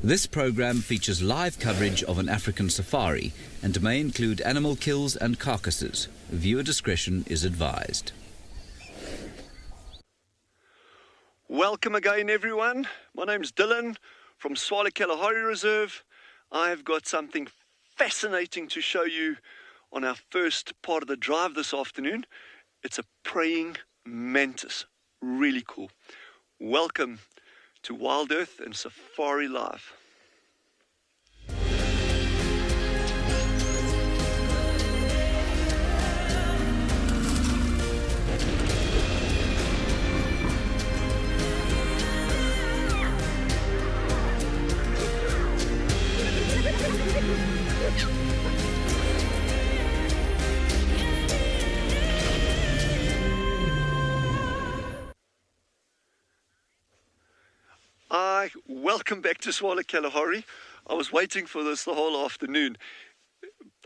This program features live coverage of an African safari and may include animal kills and carcasses. Viewer discretion is advised. Welcome again, everyone. My name's Dylan from Tswalu Kalahari Reserve. I've got something fascinating to show you on our first part of the drive this afternoon. It's a praying mantis. Really cool. Welcome to WildEarth and Safari Live. Welcome back to Tswalu Kalahari. I was waiting for this the whole afternoon.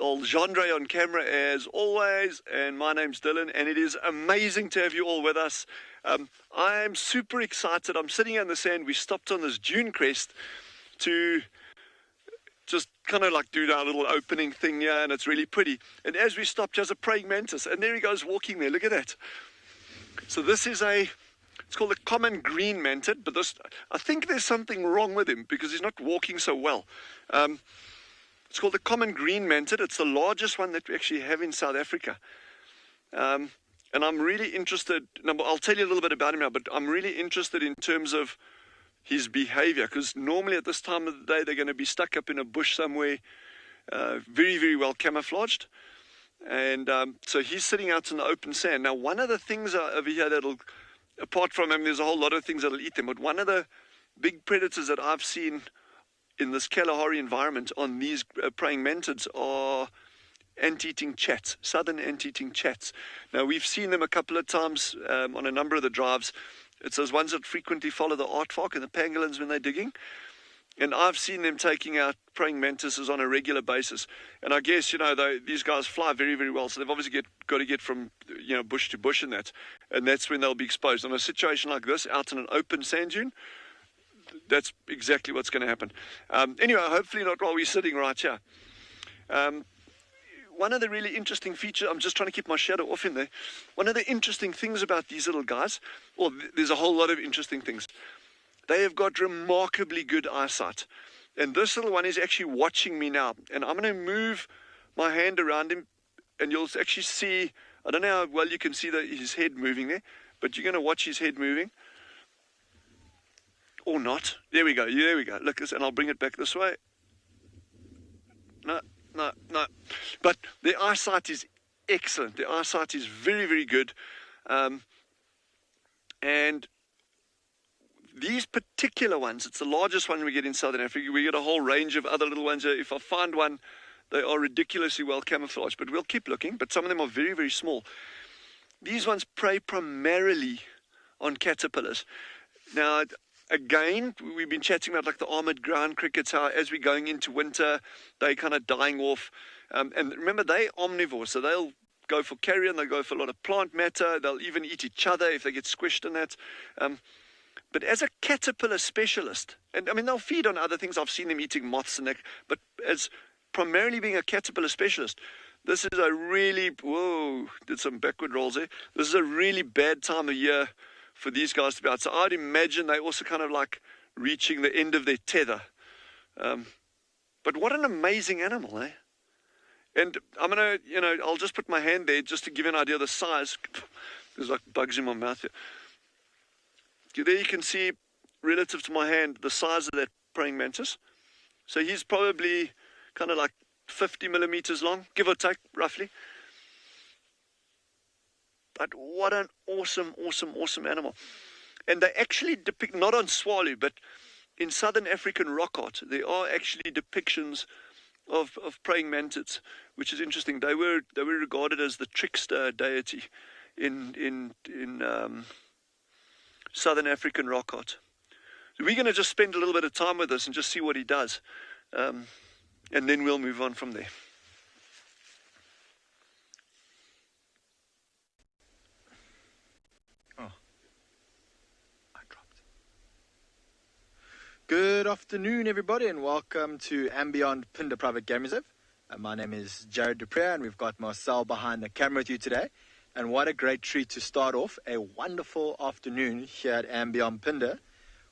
Old Gendre on camera as always, and my name's Dylan, and it is amazing to have you all with us. I'm super excited. I'm sitting on the sand. We stopped on this dune crest to just kind of like do our little opening thing here, and it's really pretty. And as we stopped, there's a praying mantis, and there he goes walking there. Look at that. So this is it's called a common green mantid, but I think there's something wrong with him because he's not walking so well. It's called the common green mantid. It's the largest one that we actually have in South Africa. And I'm really interested, I'll tell you a little bit about him now, but I'm really interested in terms of his behavior, because normally at this time of the day, they're going to be stuck up in a bush somewhere, very, very well camouflaged. And so he's sitting out in the open sand. Now, one of the things over here apart from him, there's a whole lot of things that'll eat them, but one of the big predators that I've seen in this Kalahari environment on these praying mantids are ant-eating chats, southern ant-eating chats. Now, we've seen them a couple of times on a number of the drives. It's those ones that frequently follow the aardvark and the pangolins when they're digging. And I've seen them taking out praying mantises on a regular basis. And I guess, these guys fly very, very well. So they've obviously got to get from, bush to bush and that. And that's when they'll be exposed. On a situation like this, out in an open sand dune, that's exactly what's going to happen. Anyway, hopefully not while we're sitting right here. One of the really interesting features, I'm just trying to keep my shadow off in there. One of the interesting things about these little guys, there's a whole lot of interesting things. They have got remarkably good eyesight. And this little one is actually watching me now. And I'm going to move my hand around him, and you'll actually see, I don't know how well you can see his head moving there, but you're going to watch his head moving. Or not. There we go. Look, and I'll bring it back this way. No. But their eyesight is excellent. Their eyesight is very, very good. And these particular ones, it's the largest one we get in Southern Africa. We get a whole range of other little ones. If I find one, they are ridiculously well camouflaged, but we'll keep looking. But some of them are very, very small. These ones prey primarily on caterpillars. Now, again, we've been chatting about like the armored ground crickets, how as we're going into winter, they're kind of dying off. And remember, they're omnivores, so they'll go for carrion, they'll go for a lot of plant matter, they'll even eat each other if they get squished in that. But as a caterpillar specialist, and I mean, they'll feed on other things. I've seen them eating moths and that, but as primarily being a caterpillar specialist, this is a really, did some backward rolls there. This is a really bad time of year for these guys to be out. So I'd imagine they also kind of like reaching the end of their tether. But what an amazing animal, eh? And I'm going to, I'll just put my hand there just to give you an idea of the size. There's like bugs in my mouth here. There you can see, relative to my hand, the size of that praying mantis. So he's probably kind of like 50 millimeters long, give or take, roughly. But what an awesome, awesome, awesome animal. And they actually depict, not on Tswalu, but in Southern African rock art, there are actually depictions of praying mantids, which is interesting. They were regarded as the trickster deity in Southern African rock art. So we're going to just spend a little bit of time with this and just see what he does. And then we'll move on from there. Good afternoon, everybody, and welcome to andBeyond Phinda Private Game Reserve. My name is Jared Dupree, and we've got Marcel behind the camera with you today. And what a great treat to start off a wonderful afternoon here at andBeyond Phinda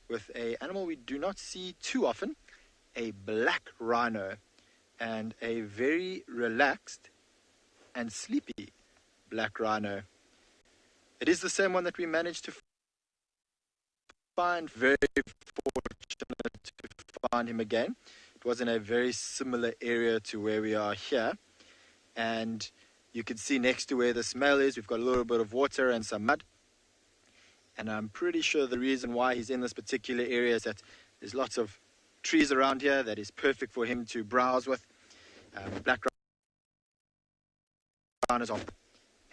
with an animal we do not see too often, a black rhino, and a very relaxed and sleepy black rhino. It is the same one that we managed to find. Very fortunate to find him again. It was in a very similar area to where we are here, and you can see next to where this male is, we've got a little bit of water and some mud, and I'm pretty sure the reason why he's in this particular area is that there's lots of trees around here that is perfect for him to browse with. Black rhinos on.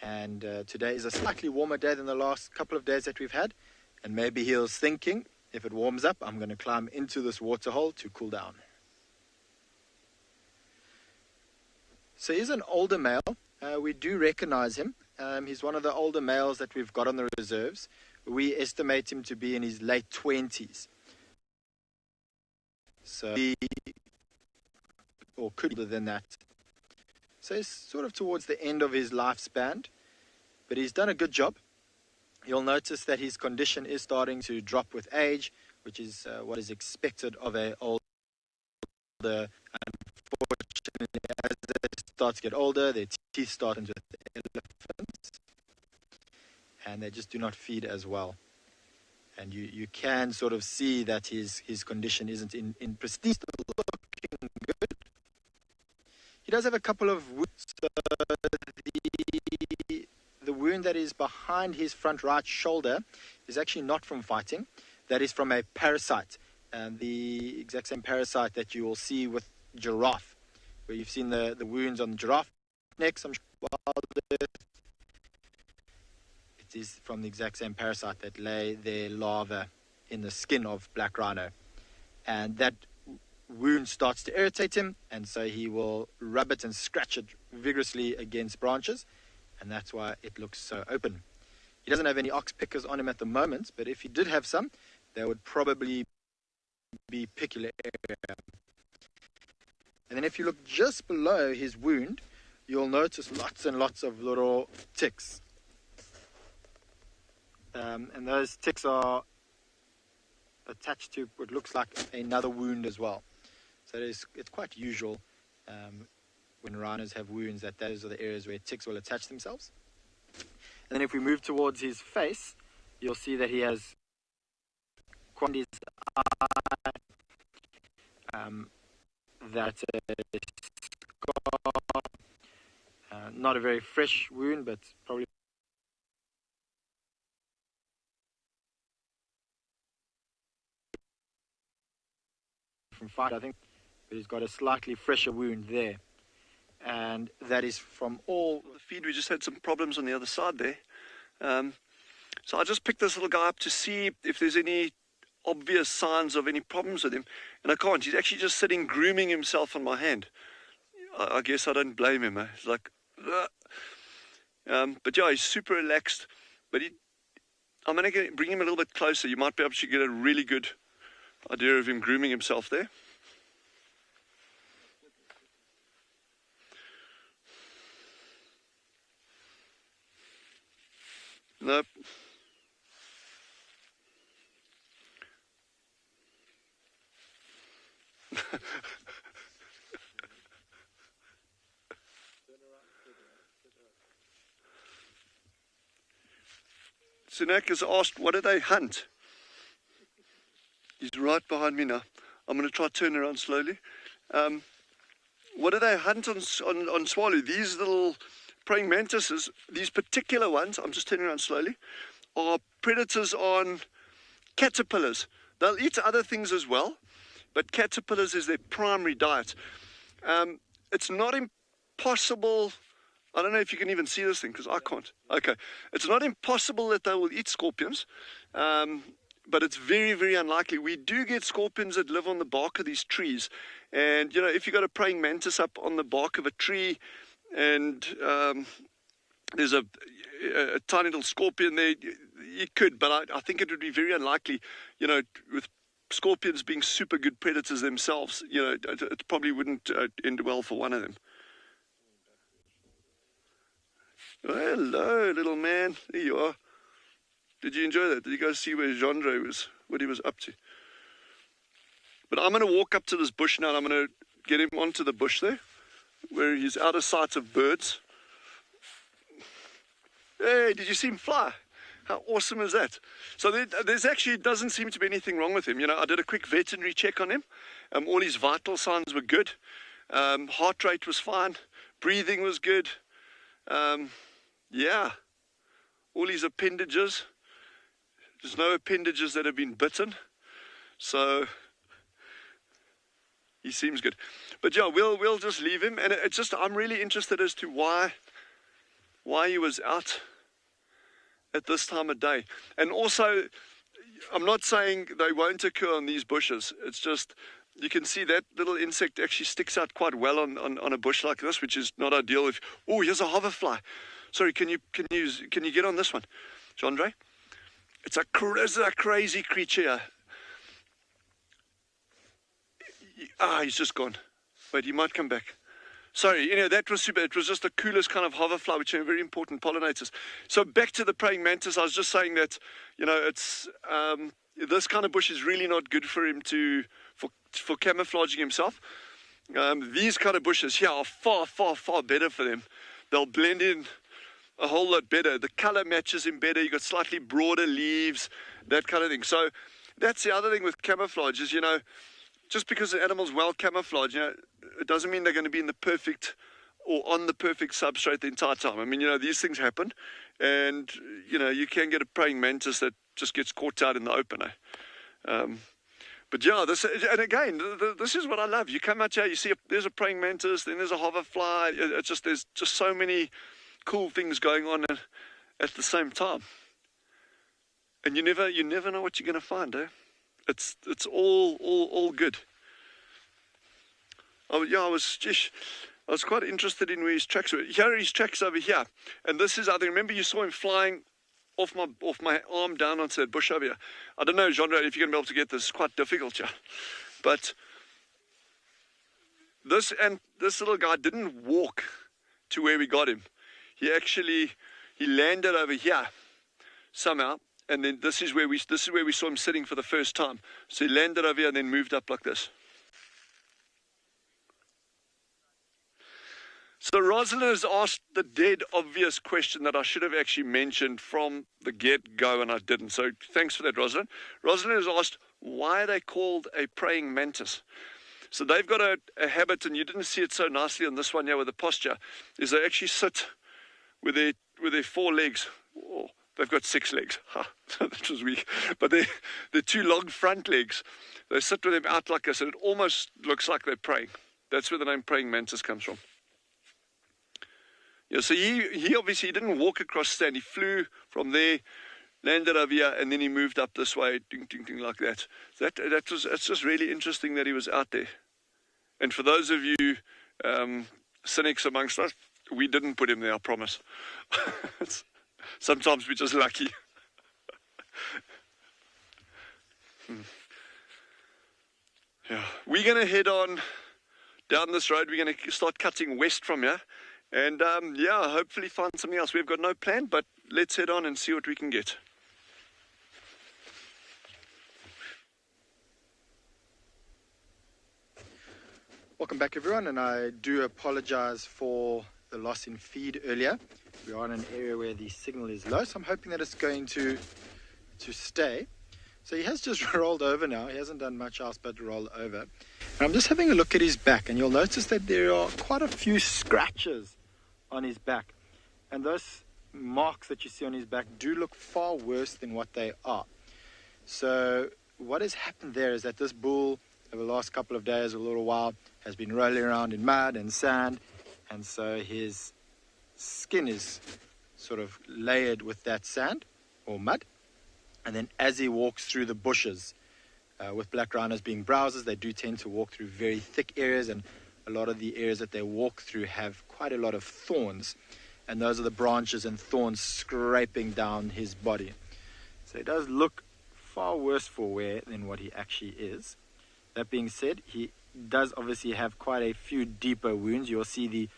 And today is a slightly warmer day than the last couple of days that we've had, and maybe he was thinking, if it warms up, I'm going to climb into this waterhole to cool down. So he's an older male. We do recognize him. He's one of the older males that we've got on the reserves. We estimate him to be in his late 20s. So he, or could be older than that. So he's sort of towards the end of his lifespan, but he's done a good job. You'll notice that his condition is starting to drop with age, which is what is expected of an older. Unfortunately, as they start to get older, their teeth start into elephants, and they just do not feed as well. And you can sort of see that his condition isn't in pristine, looking good. He does have a couple of wounds. So the wound that is behind his front right shoulder is actually not from fighting. That is from a parasite, and the exact same parasite that you will see with giraffe, where you've seen the wounds on the giraffe necks. I'm sure WildEarth. It is from the exact same parasite that lay their larva in the skin of black rhino, and that wound starts to irritate him, and so he will rub it and scratch it vigorously against branches, and that's why it looks so open. He doesn't have any oxpeckers on him at the moment, but if he did have some, they would probably be picular area. And then if you look just below his wound, you'll notice lots and lots of little ticks. And those ticks are attached to what looks like another wound as well. So it's quite usual when rhinos have wounds that those are the areas where ticks will attach themselves. And then if we move towards his face, you'll see that he has quite his eye, that scar, not a very fresh wound, but probably from fight, I think, but he's got a slightly fresher wound there, and that is from all The feed, we just had some problems on the other side there. So I just picked this little guy up to see if there's any obvious signs of any problems with him, and I can't. He's actually just sitting grooming himself on my hand. I guess I don't blame him. It's like, but yeah, he's super relaxed. But I'm going to bring him a little bit closer. You might be able to get a really good idea of him grooming himself there. Nope. Sinek has asked, what do they hunt? He's right behind me now. I'm going to try to turn around slowly. What do they hunt on Tswalu? These little praying mantises, these particular ones, I'm just turning around slowly, are predators on caterpillars. They'll eat other things as well, but caterpillars is their primary diet. It's not impossible. I don't know if you can even see this thing, because I can't. Okay. It's not impossible that they will eat scorpions, but it's very, very unlikely. We do get scorpions that live on the bark of these trees. And, if you got a praying mantis up on the bark of a tree, and there's a tiny little scorpion there, you could, but I think it would be very unlikely, with scorpions being super good predators themselves, it probably wouldn't end well for one of them. Oh, hello, little man. There you are. Did you enjoy that? Did you guys see where Jandre was, what he was up to? But I'm going to walk up to this bush now, and I'm going to get him onto the bush there, where he's out of sight of birds. Hey, did you see him fly? How awesome is that? So there's actually doesn't seem to be anything wrong with him. I did a quick veterinary check on him. All his vital signs were good. Heart rate was fine. Breathing was good. Yeah. All his appendages. There's no appendages that have been bitten. So he seems good. But yeah, we'll just leave him. And it's just, I'm really interested as to why he was out at this time of day. And also, I'm not saying they won't occur on these bushes. It's just, you can see that little insect actually sticks out quite well on a bush like this, which is not ideal. Here's a hoverfly. Sorry, can you get on this one, Jandre? It's a crazy creature. He's just gone. Wait, he might come back. Sorry, that was super. It was just the coolest kind of hoverfly, which are very important pollinators. So back to the praying mantis, I was just saying that, it's this kind of bush is really not good for him for camouflaging himself. These kind of bushes here are far, far, far better for them. They'll blend in a whole lot better. The color matches him better. You've got slightly broader leaves, that kind of thing. So that's the other thing with camouflage is, just because the animal's well camouflaged, it doesn't mean they're going to be in the perfect or on the perfect substrate the entire time. I mean, these things happen, and, you can get a praying mantis that just gets caught out in the open. But yeah, this is what I love. You come out here, you see there's a praying mantis, then there's a hoverfly. There's just so many cool things going on at the same time. And you never know what you're going to find, eh? It's all good. Oh yeah, I was quite interested in where his tracks were. Here are his tracks over here, and this is. I remember you saw him flying off my arm down onto that bush over here. I don't know, Jandre, if you're gonna be able to get this. It's quite difficult, yeah. But this little guy didn't walk to where we got him. He landed over here somehow. And then this is where we saw him sitting for the first time. So he landed over here and then moved up like this. So Rosalind has asked the dead obvious question that I should have actually mentioned from the get-go, and I didn't. So thanks for that, Rosalind. Rosalind has asked why they called a praying mantis. So they've got a habit, and you didn't see it so nicely on this one here with the posture, is they actually sit with their four legs. Oh, they've got 6 legs. That was weak. But they're 2 long front legs. They sit with them out like this, and it almost looks like they're praying. That's where the name praying mantis comes from. Yeah, so he obviously didn't walk across sand. He flew from there, landed over here, and then he moved up this way, ding, ding, ding, like that. It's just really interesting that he was out there. And for those of you cynics amongst us, we didn't put him there, I promise. Sometimes we're just lucky. Yeah, we're going to head on down this road. We're going to start cutting west from here. And hopefully find something else. We've got no plan, but let's head on and see what we can get. Welcome back, everyone, and I do apologize for the loss in feed earlier. We are in an area where the signal is low, so I'm hoping that it's going to stay. So he has just rolled over now. He hasn't done much else but roll over. And I'm just having a look at his back, and you'll notice that there are quite a few scratches on his back. And those marks that you see on his back do look far worse than what they are. So what has happened there is that this bull, over the last couple of days, a little while, has been rolling around in mud and sand, and so his skin is sort of layered with that sand or mud. And then as he walks through the bushes, with black rhinos being browsers, they do tend to walk through very thick areas, and a lot of the areas that they walk through have quite a lot of thorns, and those are the branches and thorns scraping down his body. So he does look far worse for wear than what he actually is. That being said, he does obviously have quite a few deeper wounds. You'll see the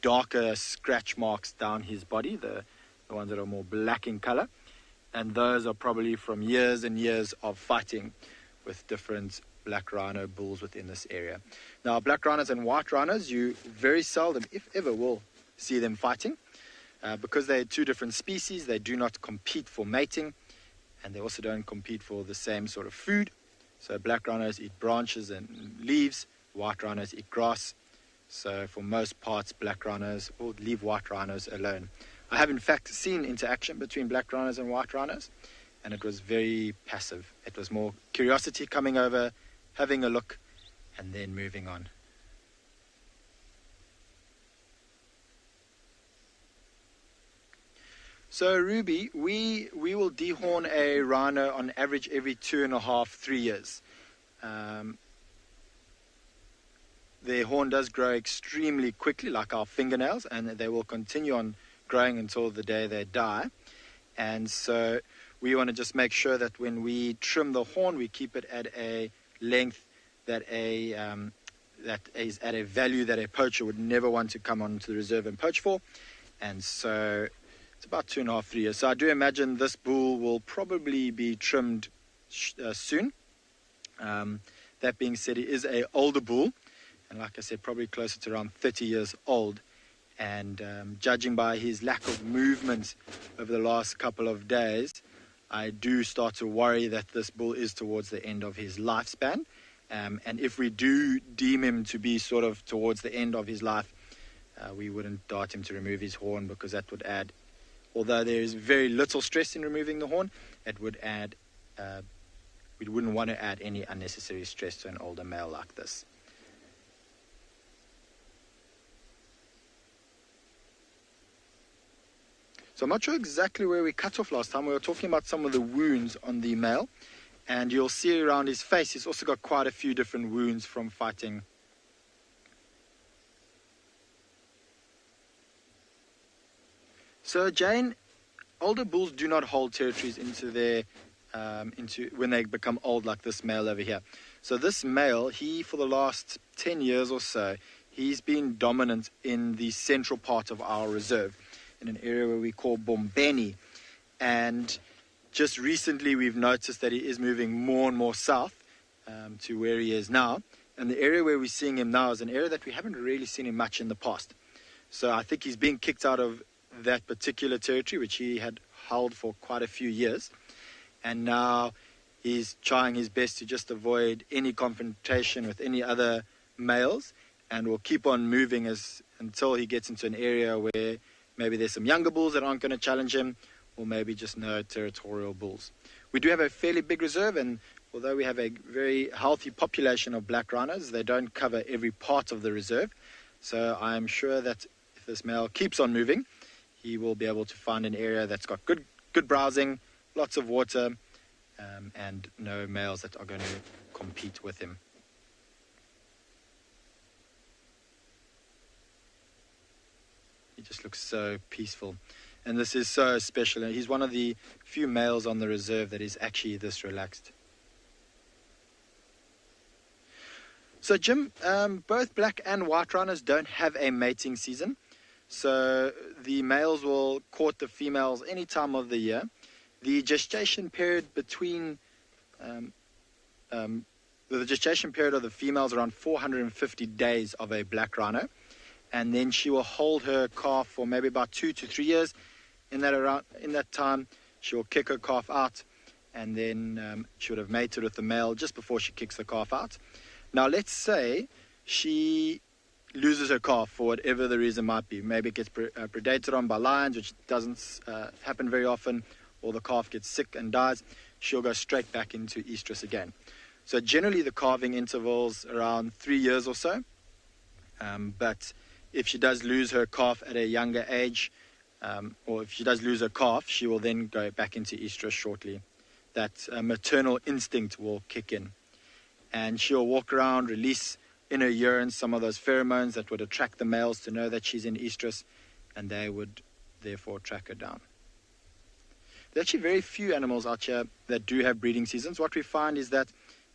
darker scratch marks down his body, the ones that are more black in color. And those are probably from years and years of fighting with different black rhino bulls within this area. Now, black rhinos and white rhinos, you very seldom, if ever, will see them fighting. Because they're two different species, they do not compete for mating, and they also don't compete for the same sort of food. So black rhinos eat branches and leaves, white rhinos eat grass. So for most parts, black rhinos will leave white rhinos alone. I have in fact seen interaction between black rhinos and white rhinos, and it was very passive. It was more curiosity, coming over, having a look, and then moving on. So Ruby, we will dehorn a rhino on average every 2.5, 3 years. Their horn does grow extremely quickly, like our fingernails, and they will continue on growing until the day they die. And so we want to just make sure that when we trim the horn, we keep it at a length that is at a value that a poacher would never want to come onto the reserve and poach for. And so it's about 2.5, 3 years. So I do imagine this bull will probably be trimmed soon. That being said, he is an older bull, and like I said, probably closer to around 30 years old. And judging by his lack of movement over the last couple of days, I do start to worry that this bull is towards the end of his lifespan. And if we do deem him to be sort of towards the end of his life, we wouldn't dart him to remove his horn, because that would add, although there is very little stress in removing the horn, it would add, we wouldn't want to add any unnecessary stress to an older male like this. So I'm not sure exactly where we cut off last time. We were talking about some of the wounds on the male, and you'll see around his face he's also got quite a few different wounds from fighting. So Jane, older bulls do not hold territories into their when they become old, like this male over here. So this male, he for the last 10 years or so, he's been dominant in the central part of our reserve, in an area where we call Bombeni. And just recently we've noticed that he is moving more and more south to where he is now. And the area where we're seeing him now is an area that we haven't really seen him much in the past. So I think he's being kicked out of that particular territory, which he had held for quite a few years. And now he's trying his best to just avoid any confrontation with any other males, and will keep on moving until he gets into an area where maybe there's some younger bulls that aren't going to challenge him, or maybe just no territorial bulls. We do have a fairly big reserve, and although we have a very healthy population of black rhinos, they don't cover every part of the reserve. So I'm sure that if this male keeps on moving, he will be able to find an area that's got good browsing, lots of water, and no males that are going to compete with him. He just looks so peaceful. And this is so special. He's one of the few males on the reserve that is actually this relaxed. So Jim, both black and white rhinos don't have a mating season. So the males will court the females any time of the year. The gestation period between the gestation period of the females around 450 days of a black rhino, and then she will hold her calf for maybe about 2 to 3 years. In that time, she will kick her calf out, and then she would have mated with the male just before she kicks the calf out. Now, let's say she loses her calf for whatever the reason might be. Maybe it gets predated on by lions, which doesn't happen very often, or the calf gets sick and dies. She'll go straight back into estrus again. So generally the calving interval's around 3 years or so. But if she does lose her calf at a younger age, or if she does lose her calf, she will then go back into estrus shortly. That maternal instinct will kick in. And she'll walk around, release in her urine some of those pheromones that would attract the males to know that she's in estrus, and they would therefore track her down. there are actually very few animals out here that do have breeding seasons. What we find is that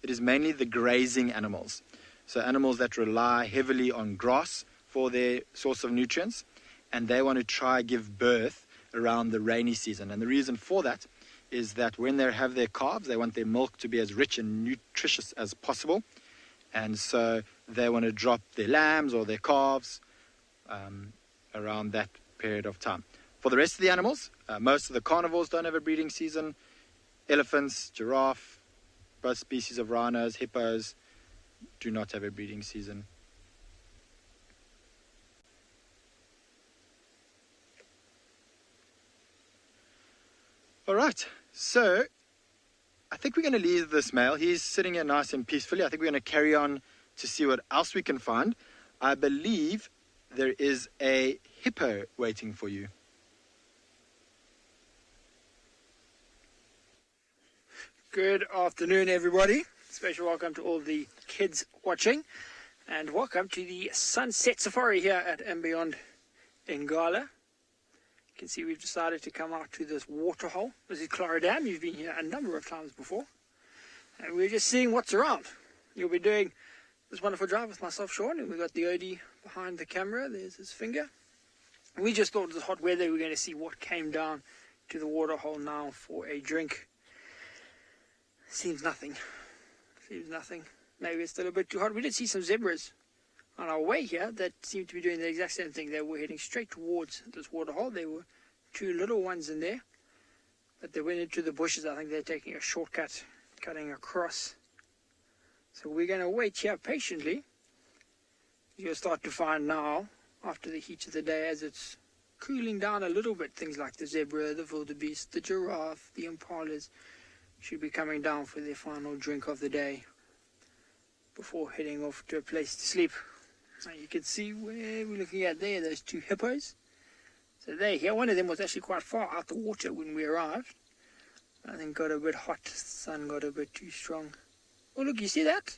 it is mainly the grazing animals. So animals that rely heavily on grass for their source of nutrients, and they want to try give birth around the rainy season. And the reason for that is that when they have their calves, they want their milk to be as rich and nutritious as possible. And so they want to drop their lambs or their calves around that period of time. For the rest of the animals, most of the carnivores don't have a breeding season. Elephants, giraffe, both species of rhinos, hippos do not have a breeding season. All right, so I think we're going to leave this male. He's sitting here nice and peacefully. I think we're going to carry on to see what else we can find. I believe there is a hippo waiting for you. Good afternoon, everybody. Special welcome to all the kids watching, and welcome to the Sunset Safari here at andBeyond in Ngala. You can see we've decided to come out to this waterhole. This is Clara Dam. You've been here a number of times before, and we're just seeing what's around. You'll be doing this wonderful drive with myself, Sean, and we've got the Odie behind the camera. There's his finger. We just thought it was hot weather. We're going to see what came down to the waterhole now for a drink. Seems nothing. Maybe it's still a bit too hot. We did see some zebras on our way here that seemed to be doing the exact same thing. They were heading straight towards this waterhole. There were two little ones in there, but they went into the bushes. I think they're taking a shortcut, cutting across. So we're going to wait here patiently. You'll start to find now, after the heat of the day, as it's cooling down a little bit, things like the zebra, the wildebeest, the giraffe, the impalas should be coming down for their final drink of the day before heading off to a place to sleep. Now you can see where we're looking at there, those two hippos. So they're here. One of them was actually quite far out the water when we arrived. I think got a bit hot, the sun got a bit too strong. Oh look, you see that?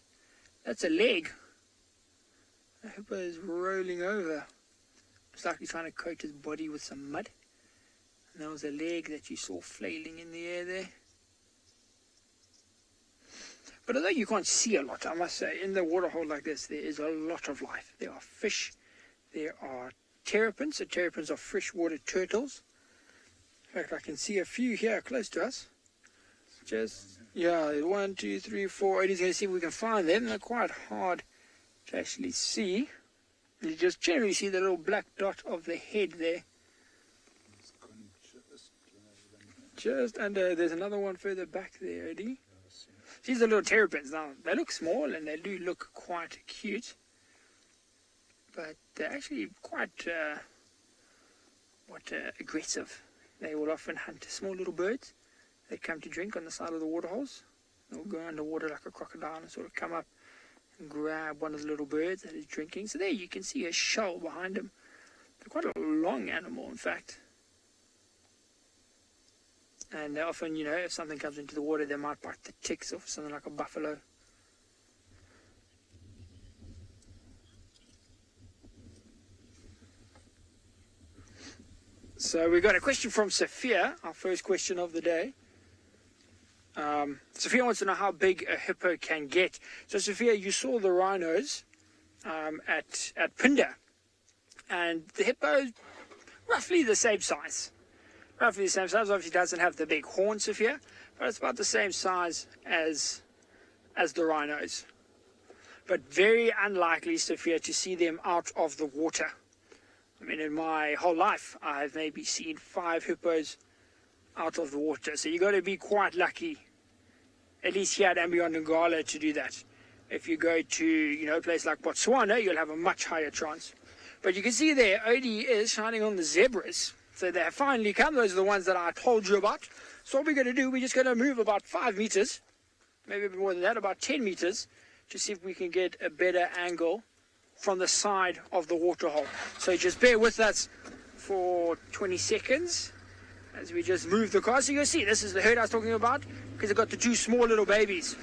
That's a leg. The hippo is rolling over. It's like he's trying to coat his body with some mud. And there was a leg that you saw flailing in the air there. But although you can't see a lot, I must say, in the waterhole like this, there is a lot of life. There are fish, there are terrapins. The terrapins are freshwater turtles. In fact, I can see a few here close to us. Yeah, 1, 2, 3, 4. Eddie's going to see if we can find them. They're quite hard to actually see. You just generally see the little black dot of the head there. Just under, there's another one further back there, Eddie. These are little terrapins. Now, they look small and they do look quite cute, but they're actually quite aggressive. They will often hunt small little birds that come to drink on the side of the waterholes. They'll go underwater like a crocodile and sort of come up and grab one of the little birds that is drinking. So there you can see a shell behind them. They're quite a long animal, in fact. And often, you know, if something comes into the water, they might bite the ticks off something like a buffalo. So we've got a question from Sophia, our first question of the day. Sophia wants to know how big a hippo can get. So Sophia, you saw the rhinos at Phinda, and the hippo is roughly the same size. Roughly the same size. Obviously doesn't have the big horn, Sophia, but it's about the same size as the rhinos. But very unlikely, Sophia, to see them out of the water. I mean, in my whole life, I've maybe seen 5 hippos out of the water. So you've got to be quite lucky, at least here at andBeyond in Ngala, to do that. If you go to, you know, a place like Botswana, you'll have a much higher chance. But you can see there, Odie is shining on the zebras. So they have finally come. Those are the ones that I told you about. So what we're going to do, we're just going to move about 5 meters, maybe a bit more than that, about 10 meters, to see if we can get a better angle from the side of the waterhole. So just bear with us for 20 seconds as we just move the car. So you'll see, this is the herd I was talking about, because they've got the 2 small little babies.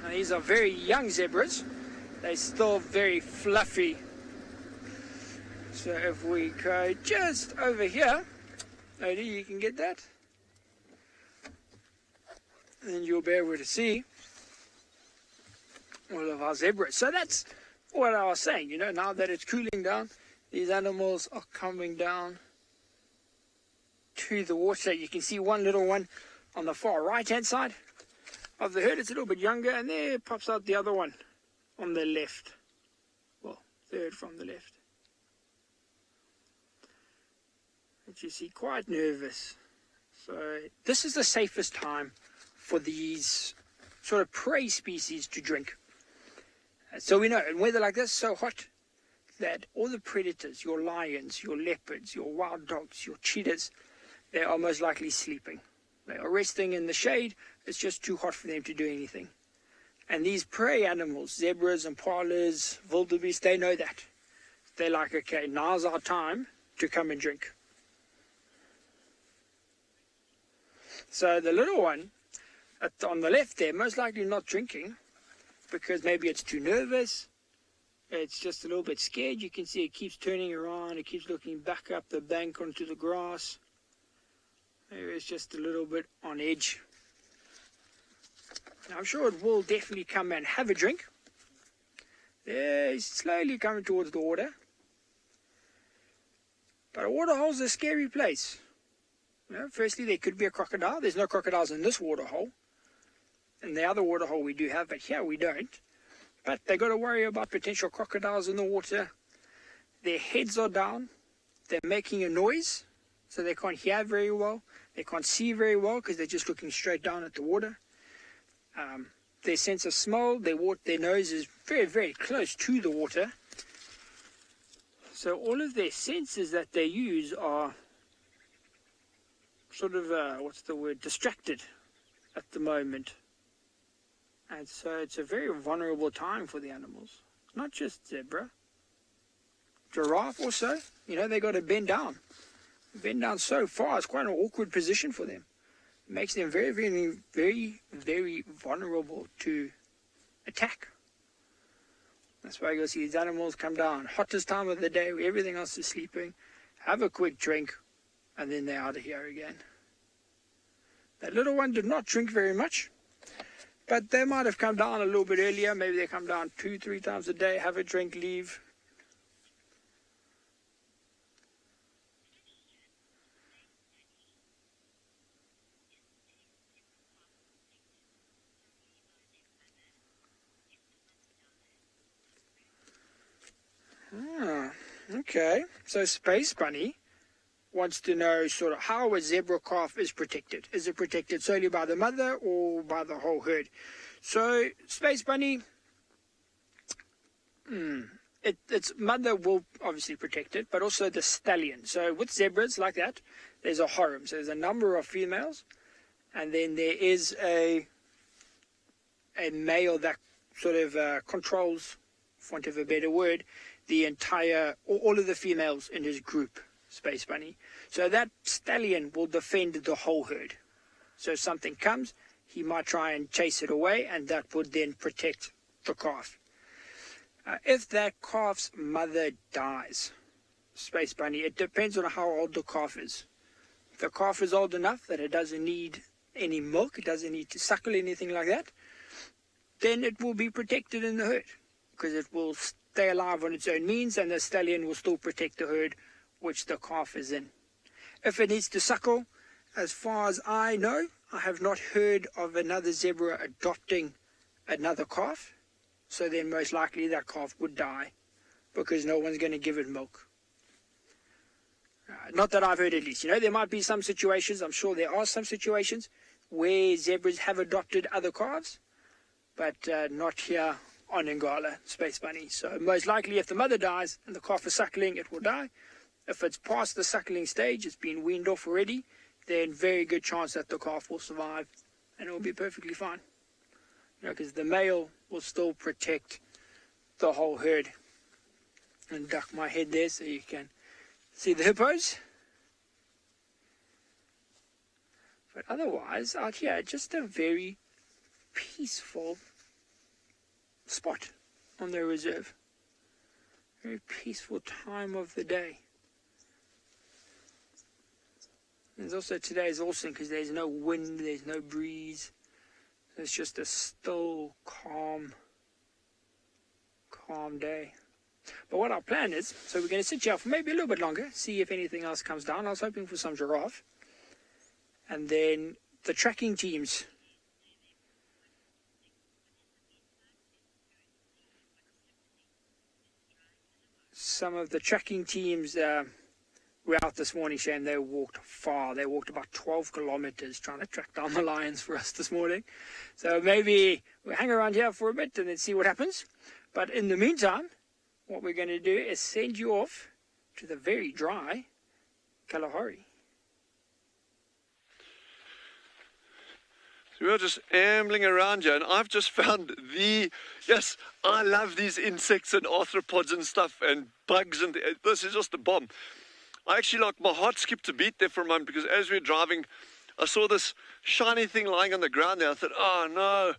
Now these are very young zebras. They're still very fluffy. So if we go just over here, Odie, you can get that? and you'll be able to see all of our zebras. So that's what I was saying, you know, now that it's cooling down, these animals are coming down to the water. You can see one little one on the far right hand side of the herd. It's a little bit younger, and there pops out the other one on the left. Well, third from the left. But you see, quite nervous. So this is the safest time for these sort of prey species to drink. So we know in weather like this, so hot, that all the predators, your lions, your leopards, your wild dogs, your cheetahs, they are most likely sleeping. They are resting in the shade. It's just too hot for them to do anything. And these prey animals, zebras, impalas, wildebeest, they know that. They're like, okay, now's our time to come and drink. So the little one on the left there, most likely not drinking, because maybe it's too nervous. It's just a little bit scared. You can see it keeps turning around. It keeps looking back up the bank onto the grass. Maybe it's just a little bit on edge. Now, I'm sure it will definitely come and have a drink. There, he's slowly coming towards the water. But a waterhole's a scary place. You know, firstly, there could be a crocodile. There's no crocodiles in this waterhole. In the other waterhole we do have, but here we don't. But they got to worry about potential crocodiles in the water. Their heads are down. They're making a noise, so they can't hear very well. They can't see very well because they're just looking straight down at the water. Their sense of smell, their nose is very, very close to the water. So all of their senses that they use are sort of, distracted at the moment. And so it's a very vulnerable time for the animals. Not just zebra. Giraffe also, you know, they got to bend down. Bend down so far, it's quite an awkward position for them. It makes them very, very, very, very vulnerable to attack. That's why you'll see these animals come down. Hottest time of the day where everything else is sleeping. Have a quick drink, and then they're out of here again. That little one did not drink very much. But they might have come down a little bit earlier. Maybe they come down 2-3 times a day, have a drink, leave. Okay. So Space Bunny wants to know sort of how a zebra calf is protected. Is it protected solely by the mother or by the whole herd? So Space Bunny, its mother will obviously protect it, but also the stallion. So with zebras like that, there's a harem. So there's a number of females, and then there is a male that sort of controls, for want of a better word, the entire, or all of the females in his group. Space Bunny. So that stallion will defend the whole herd. So if something comes, he might try and chase it away, and that would then protect the calf. If that calf's mother dies, Space Bunny, it depends on how old the calf is. If the calf is old enough that it doesn't need any milk, it doesn't need to suckle, anything like that, then it will be protected in the herd, because it will stay alive on its own means, and the stallion will still protect the herd which the calf is in. If it needs to suckle, as far as I know, I have not heard of another zebra adopting another calf. So then most likely that calf would die because no one's going to give it milk. Not that I've heard, at least. You know, there might be some situations, I'm sure there are some situations where zebras have adopted other calves, but not here on Ngala, Space Bunny. So most likely if the mother dies and the calf is suckling, it will die. If it's past the suckling stage, it's been weaned off already, then very good chance that the calf will survive and it will be perfectly fine. You know, because the male will still protect the whole herd. And duck my head there so you can see the hippos. But otherwise, out here, just a very peaceful spot on the reserve. Very peaceful time of the day. There's also, today is awesome because there's no wind, there's no breeze. It's just a still, calm day. But what our plan is, so we're going to sit here for maybe a little bit longer, see if anything else comes down. I was hoping for some giraffe. And then the tracking teams. Some of the tracking teams were out this morning, Shane. They walked far. They walked about 12 kilometers trying to track down the lions for us this morning. So maybe we'll hang around here for a bit and then see what happens. But in the meantime, what we're going to do is send you off to the very dry Kalahari. So we're just ambling around here, and I've just found yes, I love these insects and arthropods and stuff and bugs, and this is just the bomb. I actually, my heart skipped a beat there for a moment, because as we were driving, I saw this shiny thing lying on the ground there. I thought, oh no,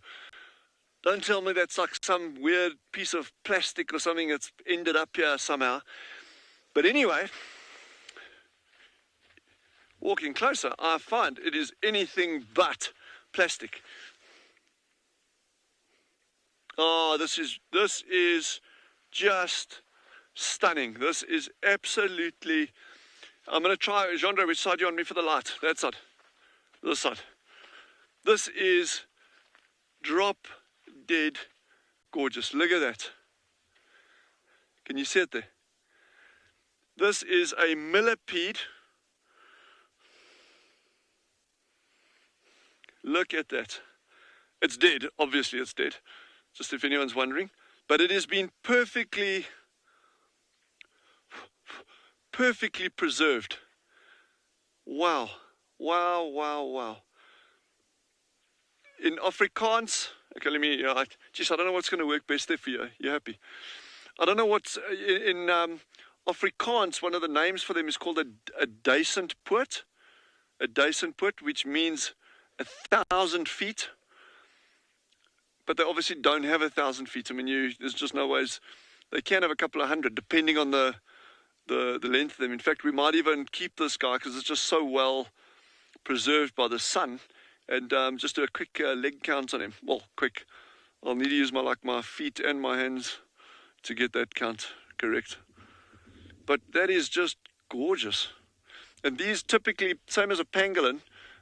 don't tell me that's like some weird piece of plastic or something that's ended up here somehow. But anyway, walking closer, I find it is anything but plastic. Oh, this is just stunning. This is absolutely... I'm going to try, Jean-Andre, which side you on me for the light? That side. This side. This is drop dead gorgeous. Look at that. Can you see it there? This is a millipede. Look at that. It's dead. Obviously it's dead. Just if anyone's wondering. But it has been perfectly preserved. Wow. Wow, wow, wow. In Afrikaans, okay, let me, geez, I don't know what's going to work best there for you. You happy? I don't know what's, in Afrikaans, one of the names for them is called a decent put. A decent put, which means 1,000 feet. But they obviously don't have 1,000 feet. I mean, there's just no ways. They can have a couple of hundred, depending on the length of them. In fact, we might even keep this guy because it's just so well preserved by the sun. And just do a quick leg count on him. Well, quick. I'll need to use my feet and my hands to get that count correct. But that is just gorgeous. And these typically, same as a pangolin,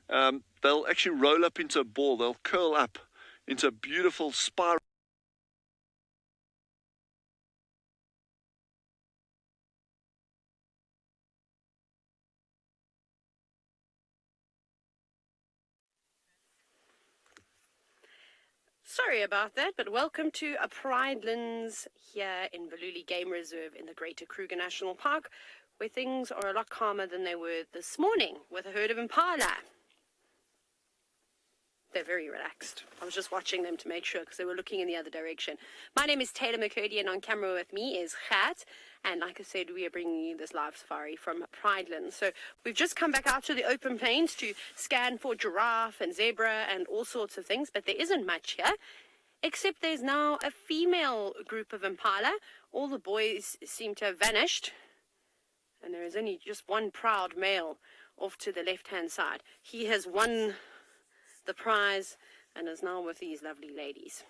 they'll actually roll up into a ball. They'll curl up into a beautiful spiral. Sorry about that, but welcome to a Pridelands here in Tswalu Game Reserve in the Greater Kruger National Park, where things are a lot calmer than they were this morning with a herd of Impala. They're very relaxed. I was just watching them to make sure because they were looking in the other direction. My name is Taylor McCurdy, and on camera with me is Kat. And like I said, we are bringing you this live safari from Pridelands. So we've just come back out to the open plains to scan for giraffe and zebra and all sorts of things. But there isn't much here, except there's now a female group of Impala. All the boys seem to have vanished. And there is only just one proud male off to the left-hand side. He has won the prize and is now with these lovely ladies.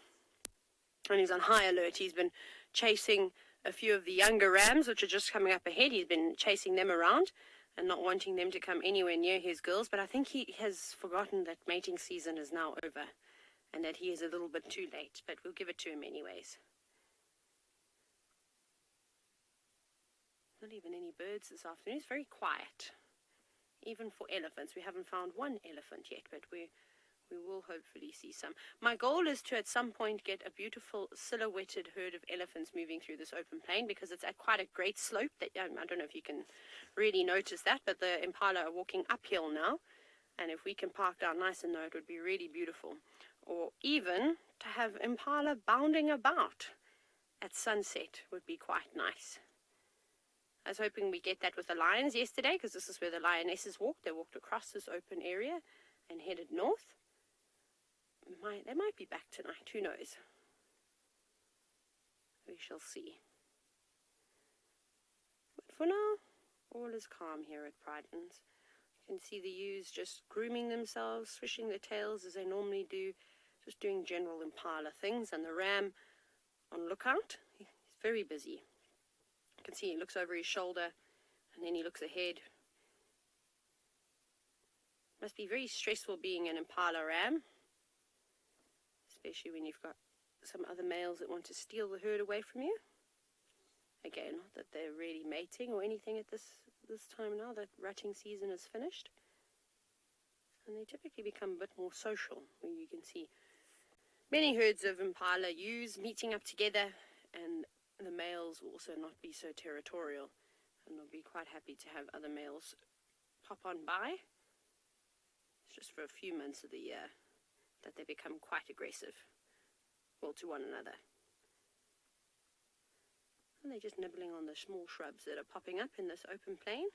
And he's on high alert. He's been chasing a few of the younger rams, which are just coming up ahead. He's been chasing them around and not wanting them to come anywhere near his girls. But I think he has forgotten that mating season is now over and that he is a little bit too late. But we'll give it to him anyways. Not even any birds this afternoon. It's very quiet. Even for elephants. We haven't found one elephant yet, but we will hopefully see some. My goal is to at some point get a beautiful silhouetted herd of elephants moving through this open plain, because it's at quite a great slope. That I don't know if you can really notice that, but the Impala are walking uphill now, and if we can park down nice and low, it would be really beautiful. Or even to have Impala bounding about at sunset would be quite nice. I was hoping we get that with the lions yesterday, because this is where the lionesses walked. They walked across this open area and headed north. They might be back tonight, who knows? We shall see. But for now, all is calm here at Pridelands. You can see the ewes just grooming themselves, swishing their tails as they normally do, just doing general Impala things, and the ram on lookout. He's very busy. You can see he looks over his shoulder, and then he looks ahead. Must be very stressful being an Impala ram, especially when you've got some other males that want to steal the herd away from you. Again, not that they're really mating or anything at this time now. That rutting season is finished. And they typically become a bit more social, where you can see many herds of Impala ewes meeting up together, and the males will also not be so territorial, and they'll be quite happy to have other males pop on by. It's just for a few months of the year that they become quite aggressive, well, to one another. And they're just nibbling on the small shrubs that are popping up in this open plain.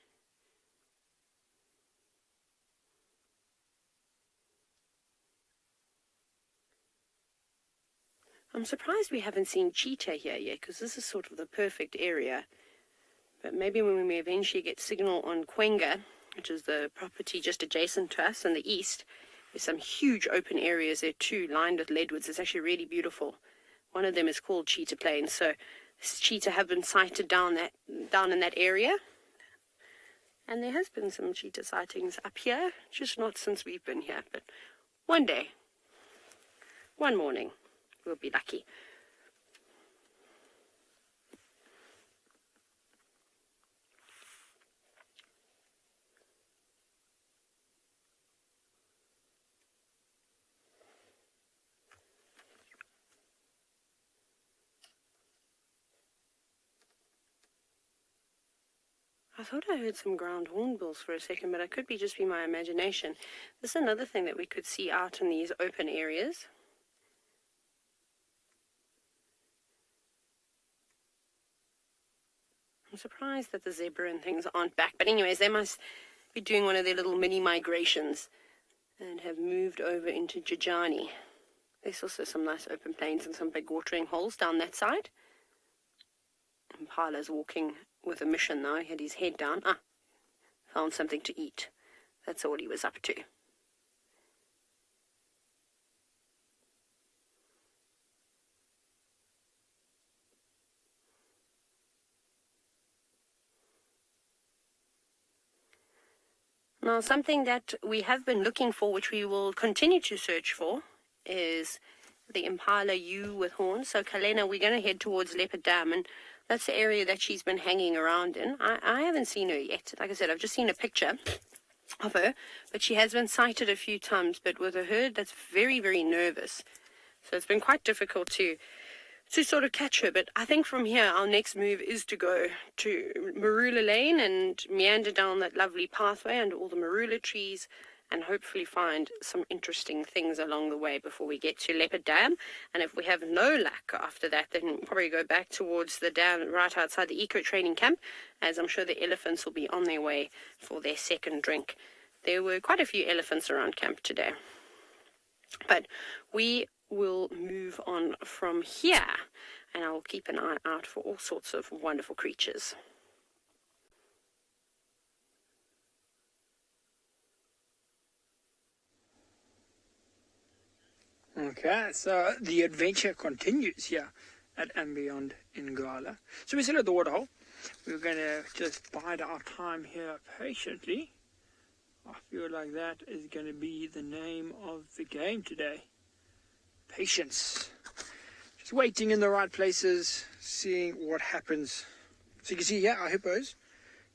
I'm surprised we haven't seen cheetah here yet, because this is sort of the perfect area. But maybe when we eventually get signal on Quenga, which is the property just adjacent to us in the east, there's some huge open areas there too, lined with leadwoods. It's actually really beautiful. One of them is called Cheetah Plains. So this cheetah have been sighted down in that area. And there has been some cheetah sightings up here, just not since we've been here. But one day, one morning, we'll be lucky. I thought I heard some ground hornbills for a second, but it could just be my imagination. This is another thing that we could see out in these open areas. I'm surprised that the zebra and things aren't back. But anyways, they must be doing one of their little mini migrations and have moved over into Jajani. There's also some nice open plains and some big watering holes down that side. Impala's walking with a mission now. He had his head down. Found something to eat. That's all he was up to. Now, something that we have been looking for, which we will continue to search for, is the Impala ewe with horns. So, Kalena, we're going to head towards Leopard Dam, and that's the area that she's been hanging around in. I haven't seen her yet. Like I said, I've just seen a picture of her, but she has been sighted a few times, but with a herd that's very, very nervous. So it's been quite difficult to sort of catch her. But I think from here, our next move is to go to Marula Lane and meander down that lovely pathway under all the marula trees, and hopefully find some interesting things along the way before we get to Leopard Dam. And if we have no luck after that, then we'll probably go back towards the dam right outside the eco-training camp, as I'm sure the elephants will be on their way for their second drink. There were quite a few elephants around camp today. But we will move on from here, and I will keep an eye out for all sorts of wonderful creatures. Okay, so the adventure continues here at andBeyond in Ngala. So we're still at the Waterhole. We're going to just bide our time here patiently. I feel like that is going to be the name of the game today. Patience. Just waiting in the right places, seeing what happens. So you can see here, our hippos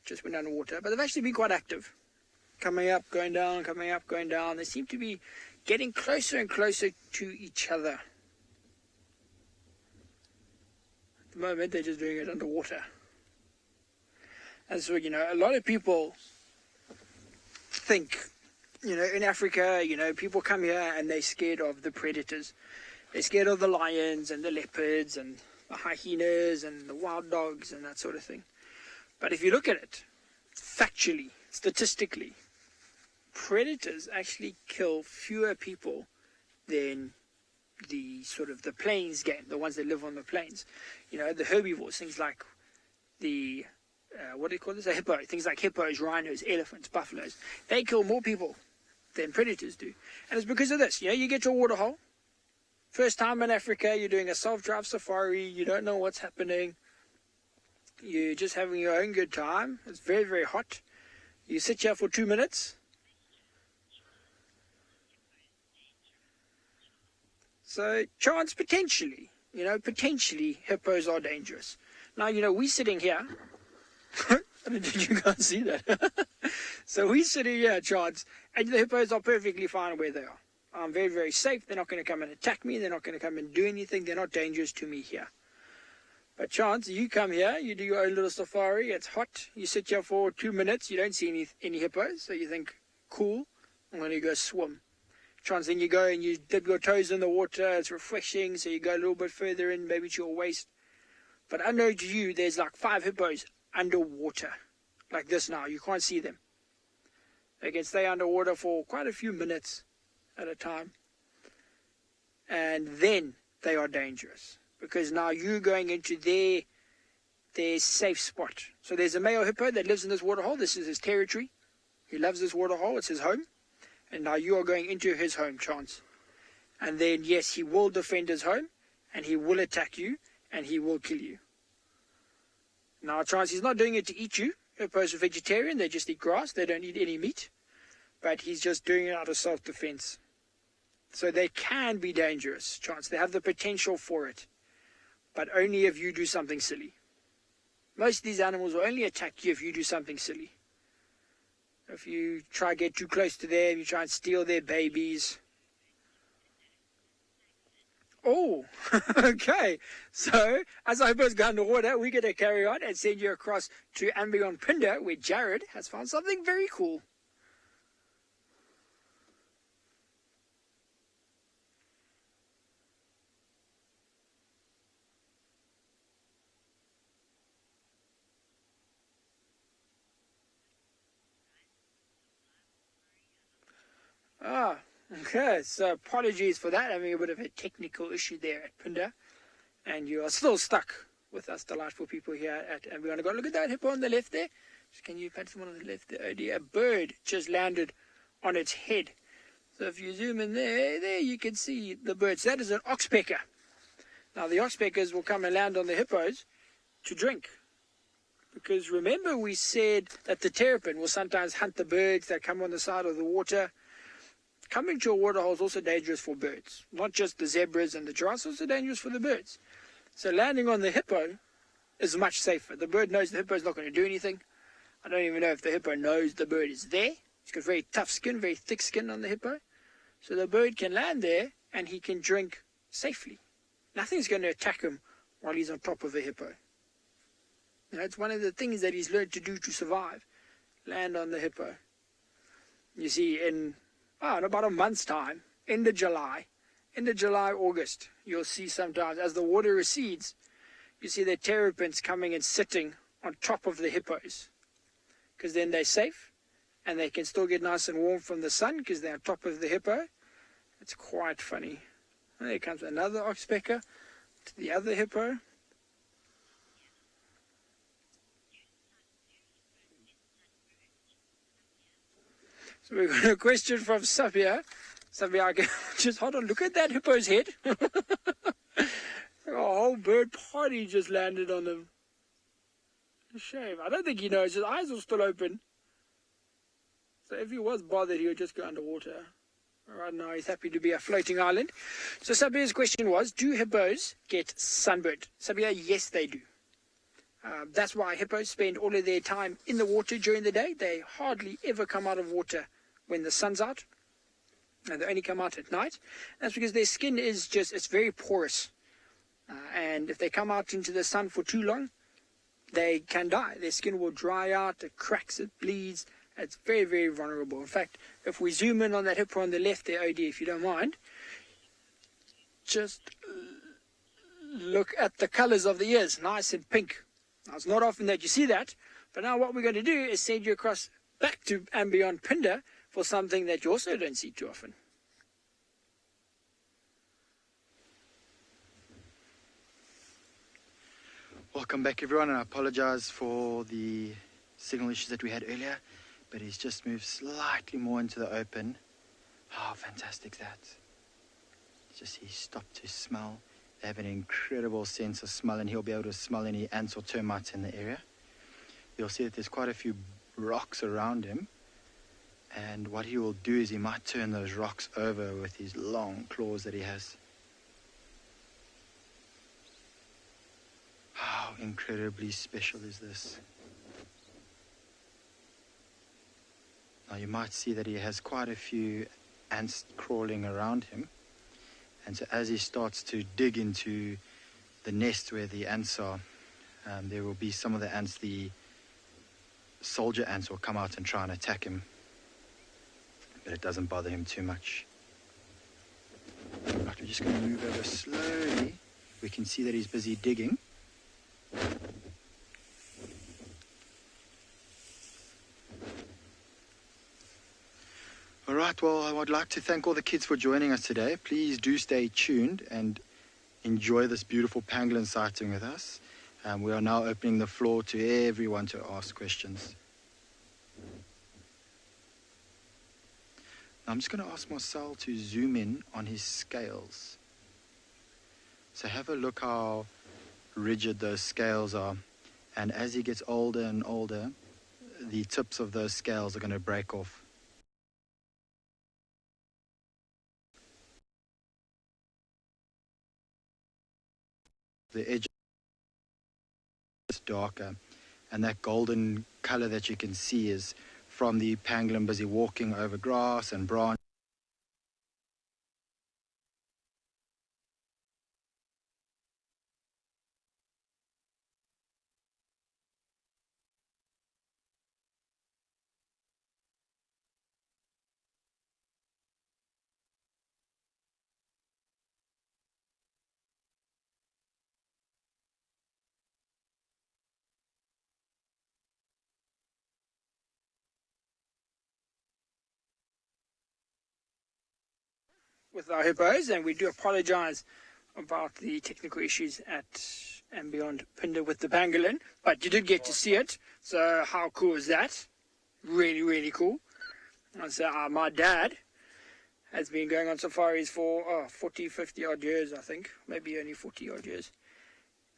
just went underwater, but they've actually been quite active. Coming up, going down, coming up, going down. They seem to be getting closer and closer to each other. At the moment, they're just doing it underwater. And so, a lot of people think, in Africa, people come here and they're scared of the predators. They're scared of the lions and the leopards and the hyenas and the wild dogs and that sort of thing. But if you look at it, factually, statistically, predators actually kill fewer people than the plains game, the ones that live on the plains. The herbivores, things like the, what do you call this? A hippo. Things like hippos, rhinos, elephants, buffaloes. They kill more people than predators do. And it's because of this. You get your waterhole, First time in Africa, you're doing a self-drive safari, you don't know what's happening. You're just having your own good time. It's very, very hot. You sit here for 2 minutes. So, chance potentially, potentially hippos are dangerous. Now, we're sitting here. Did you guys see that? So we're sitting here, chance, and the hippos are perfectly fine where they are. I'm very, very safe. They're not going to come and attack me. They're not going to come and do anything. They're not dangerous to me here. But chance, you come here, you do your own little safari. It's hot. You sit here for 2 minutes. You don't see any hippos. So you think, cool, I'm going to go swim. Chance, then you go and you dip your toes in the water. It's refreshing. So you go a little bit further in, maybe to your waist. But unknown to you, there's like 5 hippos underwater. Like this now. You can't see them. They can stay underwater for quite a few minutes at a time. And then they are dangerous. Because now you're going into their safe spot. So there's a male hippo that lives in this waterhole. This is his territory. He loves this waterhole. It's his home. And now you are going into his home, chance. And then, yes, he will defend his home. And he will attack you. And he will kill you. Now, chance, he's not doing it to eat you. Hippos are vegetarian. They just eat grass. They don't eat any meat. But he's just doing it out of self-defense. So they can be dangerous, chance. They have the potential for it. But only if you do something silly. Most of these animals will only attack you if you do something silly. If you try to get too close to them, you try and steal their babies. Oh, okay. So, as I hippos go underwater, we're going to carry on and send you across to andBeyond Phinda, where Jared has found something very cool. Okay, so apologies for that, having a bit of a technical issue there at Phinda, and you are still stuck with us delightful people here and we're going to go look at that hippo on the left there. Can you pat someone on the left there? Oh dear, a bird just landed on its head. So if you zoom in there you can see the bird. So that is an oxpecker. Now the oxpeckers will come and land on the hippos to drink. Because remember we said that the terrapin will sometimes hunt the birds that come on the side of the water. Coming to a waterhole is also dangerous for birds. Not just the zebras and the giraffes, also dangerous for the birds. So landing on the hippo is much safer. The bird knows the hippo is not going to do anything. I don't even know if the hippo knows the bird is there. It's got very tough skin, very thick skin on the hippo. So the bird can land there and he can drink safely. Nothing's going to attack him while he's on top of a hippo. It's one of the things that he's learned to do to survive. Land on the hippo. You see, in about a month's time, end of July, August, you'll see sometimes as the water recedes, you see the terrapins coming and sitting on top of the hippos. Because then they're safe and they can still get nice and warm from the sun because they're on top of the hippo. It's quite funny. And there comes another oxpecker to the other hippo. So we've got a question from Sabi. Sabi, I can just hold on. Look at that hippo's head. A whole bird party just landed on him. A shame. I don't think he knows. His eyes are still open. So if he was bothered, he would just go underwater. Right now, he's happy to be a floating island. So Sabi's question was, do hippos get sunburned? Sabi, yes, they do. That's why hippos spend all of their time in the water during the day. They hardly ever come out of water when the sun's out. And they only come out at night. That's because their skin is it's very porous. And if they come out into the sun for too long, they can die. Their skin will dry out, it cracks, it bleeds. It's very, very vulnerable. In fact, if we zoom in on that hippo on the left there, OD, if you don't mind, just look at the colors of the ears, nice and pink. Now, it's not often that you see that, but now what we're going to do is send you across back to andBeyond Phinda for something that you also don't see too often. Welcome back, everyone, and I apologize for the signal issues that we had earlier, but he's just moved slightly more into the open. How fantastic that. Just he stopped to smell. They have an incredible sense of smell, and he'll be able to smell any ants or termites in the area. You'll see that there's quite a few rocks around him, and what he will do is he might turn those rocks over with his long claws that he has. How incredibly special is this? Now you might see that he has quite a few ants crawling around him, and so as he starts to dig into the nest where the ants are, there will be some of the ants, the soldier ants, will come out and try and attack him, but it doesn't bother him too much. Right, we're just going to move over slowly. We can see that he's busy digging. All right, well, I would like to thank all the kids for joining us today. Please do stay tuned and enjoy this beautiful pangolin sighting with us. We are now opening the floor to everyone to ask questions. Now, I'm just going to ask Marcel to zoom in on his scales. So have a look how rigid those scales are. And as he gets older and older, the tips of those scales are going to break off. The edge is darker, and that golden color that you can see is from the pangolin busy walking over grass and branch. With our hippos, and we do apologize about the technical issues at andBeyond Phinda with the pangolin, but you did get to see it, so how cool is that? Really, really cool. And so my dad has been going on safaris for 40, 50 odd years, I think, maybe only 40 odd years,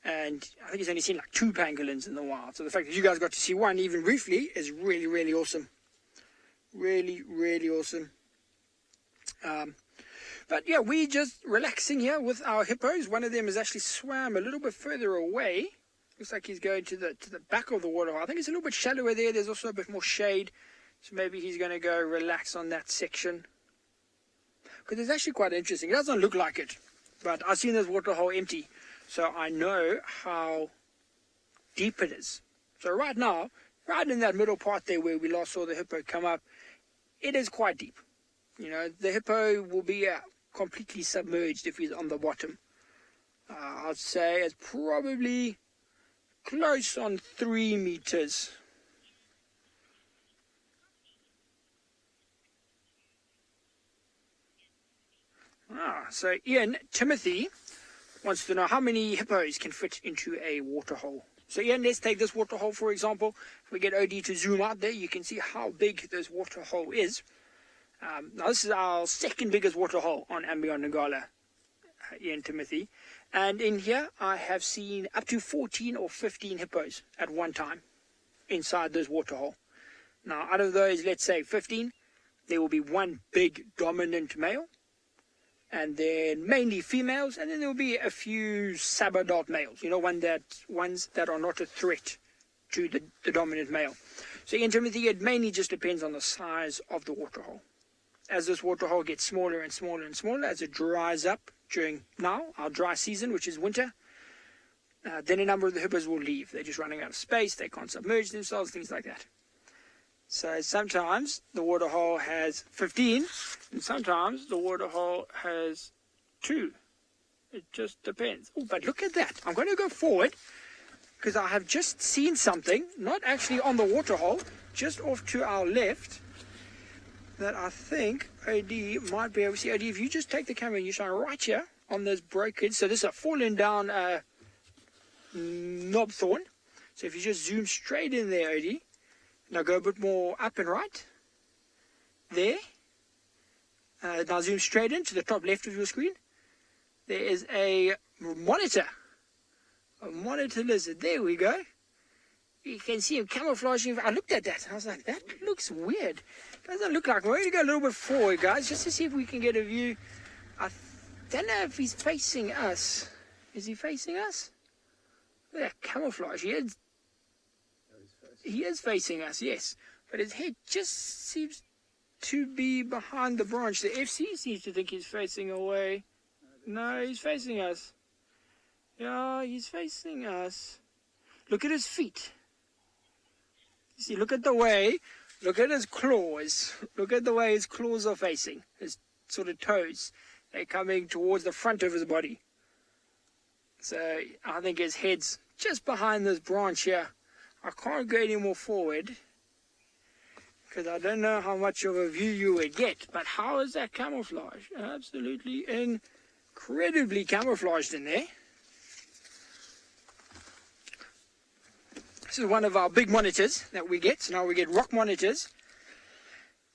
and I think he's only seen like 2 pangolins in the wild, so the fact that you guys got to see one even briefly is really, really awesome. Really, really awesome. But yeah, we're just relaxing here with our hippos. One of them has actually swam a little bit further away. Looks like he's going to the back of the waterhole. I think it's a little bit shallower there. There's also a bit more shade. So maybe he's going to go relax on that section. Because it's actually quite interesting. It doesn't look like it. But I've seen this waterhole empty. So I know how deep it is. So right now, right in that middle part there where we last saw the hippo come up, it is quite deep. You know, the hippo will be completely submerged if he's on the bottom. I'd say it's probably close on 3 meters. So Ian Timothy wants to know how many hippos can fit into a waterhole. So Ian, let's take this waterhole for example. If we get OD to zoom out there, you can see how big this waterhole is. Now this is our second biggest waterhole on andBeyond Ngala, Ian Timothy, and in here I have seen up to 14 or 15 hippos at one time inside this waterhole. Now out of those, let's say 15, there will be one big dominant male, and then mainly females, and then there will be a few sub-adult males, you know, ones that are not a threat to the dominant male. So Ian Timothy, it mainly just depends on the size of the waterhole. As this waterhole gets smaller and smaller and smaller, as it dries up during now, our dry season, which is winter, then a number of the hippos will leave. They're just running out of space, they can't submerge themselves, things like that. So sometimes the waterhole has 15, and sometimes the waterhole has 2. It just depends. Oh, but look at that. I'm going to go forward, because I have just seen something, not actually on the waterhole, just off to our left, that I think OD might be able to see. OD, if you just take the camera and you shine right here on this broken, so this is a fallen down knobthorn. So if you just zoom straight in there, OD, now go a bit more up and right. There. Now zoom straight in to the top left of your screen. there is a monitor lizard. There we go. You can see him camouflaging. I looked at that and I was like, that looks weird. Doesn't look like. We're going to go a little bit forward, guys, just to see if we can get a view. I don't know if he's facing us. Is he facing us? Look at that camouflage. He is facing us, yes. But his head just seems to be behind the branch. The FC seems to think he's facing away. No, he's facing us. Yeah, he's facing us. Look at his feet. You see, look at the way, look at his claws. Look at the way his claws are facing. His sort of toes. They're coming towards the front of his body. So I think his head's just behind this branch here. I can't go any more forward because I don't know how much of a view you would get. But how is that camouflage? Absolutely incredibly camouflaged in there. This is one of our big monitors that we get. So now we get rock monitors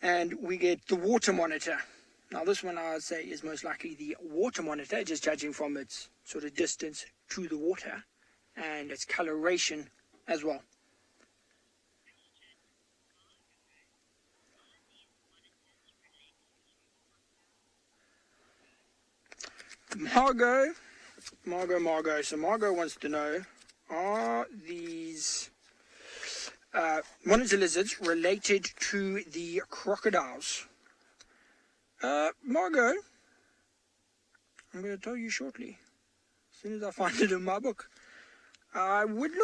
and we get the water monitor. Now this one I would say is most likely the water monitor, just judging from its sort of distance to the water and its coloration as well. Margot. So Margot wants to know, are these monitor lizards related to the crocodiles? Margot, I'm going to tell you shortly, as soon as I find it in my book. I wouldn't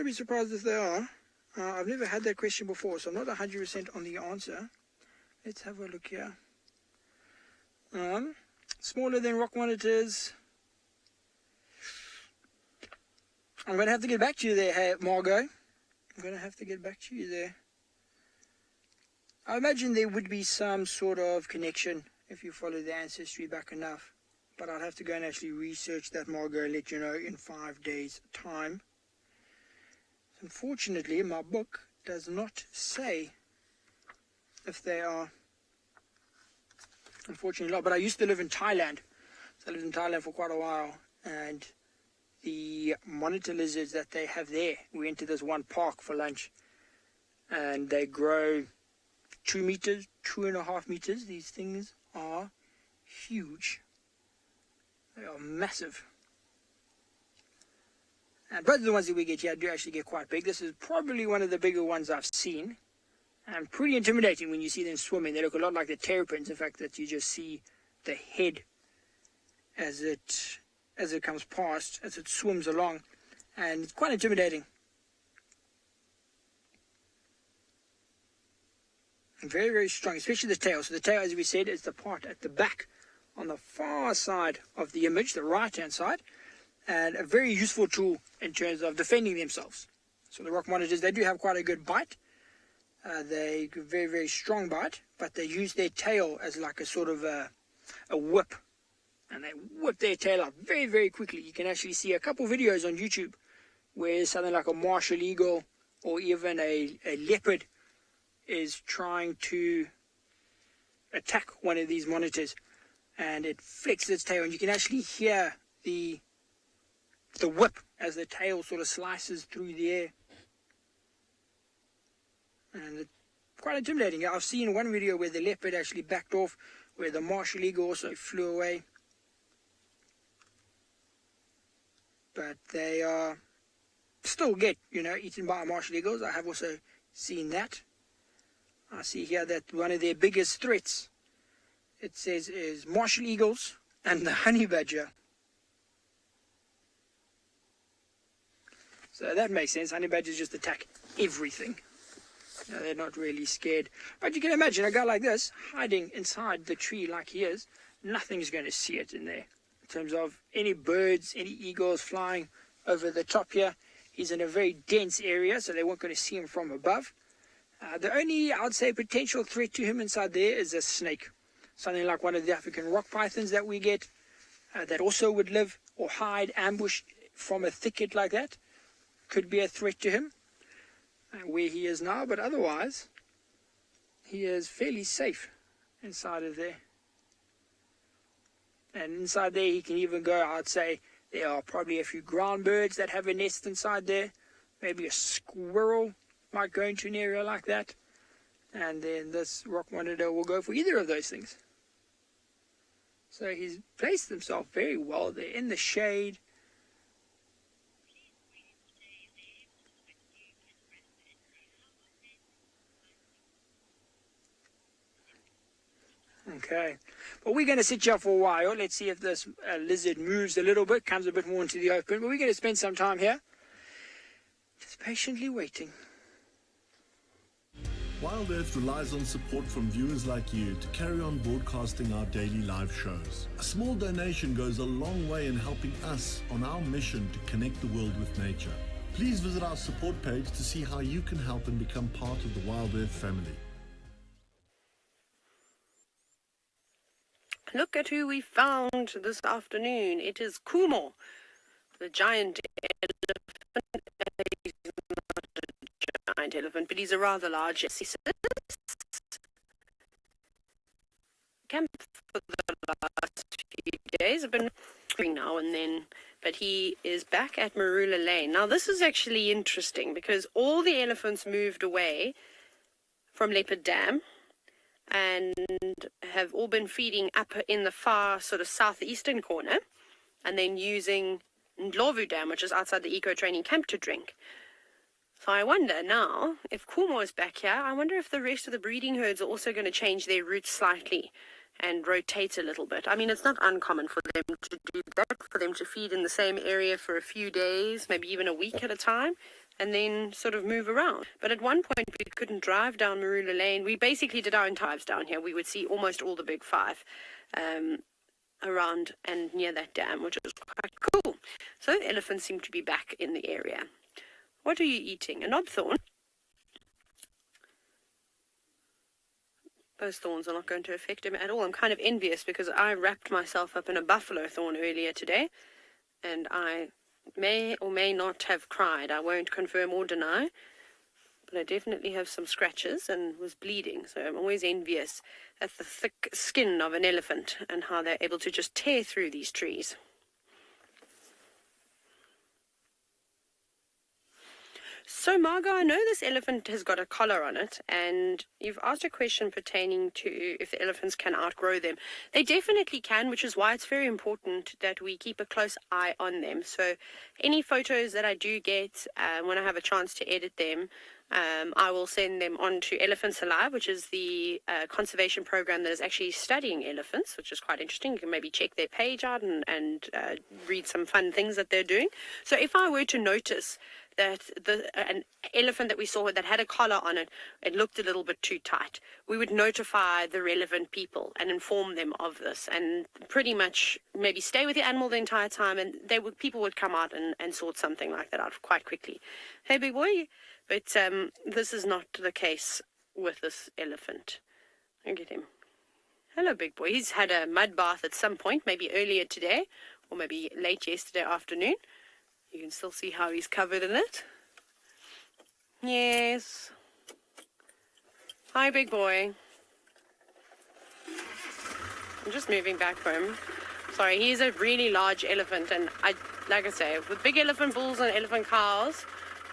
be surprised if they are. I've never had that question before, so I'm not 100% on the answer. Let's have a look here. Smaller than rock monitors. I'm going to have to get back to you there, hey, Margot. I'm going to have to get back to you there. I imagine there would be some sort of connection if you follow the ancestry back enough. But I'd have to go and actually research that, Margot, and let you know in 5 days' time. Unfortunately, my book does not say if they are. Unfortunately not, but I used to live in Thailand. So I lived in Thailand for quite a while, and the monitor lizards that they have there, we went to this one park for lunch, and they grow 2 meters, 2.5 meters. These things are huge. They are massive. And both of the ones that we get here do actually get quite big. This is probably one of the bigger ones I've seen. And pretty intimidating when you see them swimming. They look a lot like the terrapins. In fact, that you just see the head as it comes past, as it swims along. And it's quite intimidating. And very, very strong, especially the tail. So the tail, as we said, is the part at the back on the far side of the image, the right-hand side. And a very useful tool in terms of defending themselves. So the rock monitors, they do have quite a good bite. They very, very strong bite, but they use their tail as like a sort of a whip. And they whip their tail up very, very quickly. You can actually see a couple videos on YouTube where something like a martial eagle or even a leopard is trying to attack one of these monitors. And it flicks its tail, and you can actually hear the whip as the tail sort of slices through the air. And it's quite intimidating. I've seen one video where the leopard actually backed off, where the martial eagle also flew away. But they still get, eaten by martial eagles. I have also seen that. I see here that one of their biggest threats, it says, is martial eagles and the honey badger. So that makes sense. Honey badgers just attack everything. They're not really scared. But you can imagine a guy like this hiding inside the tree like he is. Nothing's going to see it in there. In terms of any birds, any eagles flying over the top here, he's in a very dense area, so they weren't going to see him from above. The only, I would say, potential threat to him inside there is a snake. Something like one of the African rock pythons that we get that also would live or hide, ambush from a thicket like that. Could be a threat to him where he is now, but otherwise he is fairly safe inside of there. And inside there, he can even go, I'd say, there are probably a few ground birds that have a nest inside there. Maybe a squirrel might go into an area like that. And then this rock monitor will go for either of those things. So he's placed himself very well there in the shade. Okay, but we're going to sit here for a while. Let's see if this lizard moves a little bit, comes a bit more into the open. But we're going to spend some time here, just patiently waiting. WildEarth relies on support from viewers like you to carry on broadcasting our daily live shows. A small donation goes a long way in helping us on our mission to connect the world with nature. Please visit our support page to see how you can help and become part of the WildEarth family. Look at who we found this afternoon. It is Kumo, the giant elephant. He's not a giant elephant, but he's a rather large camp for the last few days. I've been now and then, but he is back at Marula Lane. Now, this is actually interesting because all the elephants moved away from Leopard Dam and have all been feeding up in the far sort of southeastern corner and then using Ndlovu Dam, which is outside the eco-training camp, to drink. So I wonder now, if Kumo is back here, I wonder if the rest of the breeding herds are also going to change their routes slightly and rotate a little bit. I mean, it's not uncommon for them to do that, for them to feed in the same area for a few days, maybe even a week at a time, and then sort of move around. But at one point, we couldn't drive down Marula Lane. We basically did our entire lives down here. We would see almost all the big five around and near that dam, which was quite cool. So elephants seem to be back in the area. What are you eating? A knobthorn? Those thorns are not going to affect him at all. I'm kind of envious because I wrapped myself up in a buffalo thorn earlier today, and I may or may not have cried. I won't confirm or deny, but I definitely have some scratches and was bleeding. So I'm always envious at the thick skin of an elephant and how they're able to just tear through these trees. So, Margot, I know this elephant has got a collar on it, and you've asked a question pertaining to if the elephants can outgrow them. They definitely can, which is why it's very important that we keep a close eye on them. So any photos that I do get, when I have a chance to edit them, I will send them on to Elephants Alive, which is the conservation program that is actually studying elephants, which is quite interesting. You can maybe check their page out and read some fun things that they're doing. So if I were to notice that an elephant that we saw that had a collar on it, it looked a little bit too tight, we would notify the relevant people and inform them of this, and pretty much maybe stay with the animal the entire time, and people would come out and sort something like that out quite quickly. Hey, big boy. But this is not the case with this elephant. Look at him. Hello, big boy. He's had a mud bath at some point, maybe earlier today, or maybe late yesterday afternoon. You can still see how he's covered in it. Yes. Hi, big boy. I'm just moving back for him. Sorry, he's a really large elephant, and like I say, with big elephant bulls and elephant cows,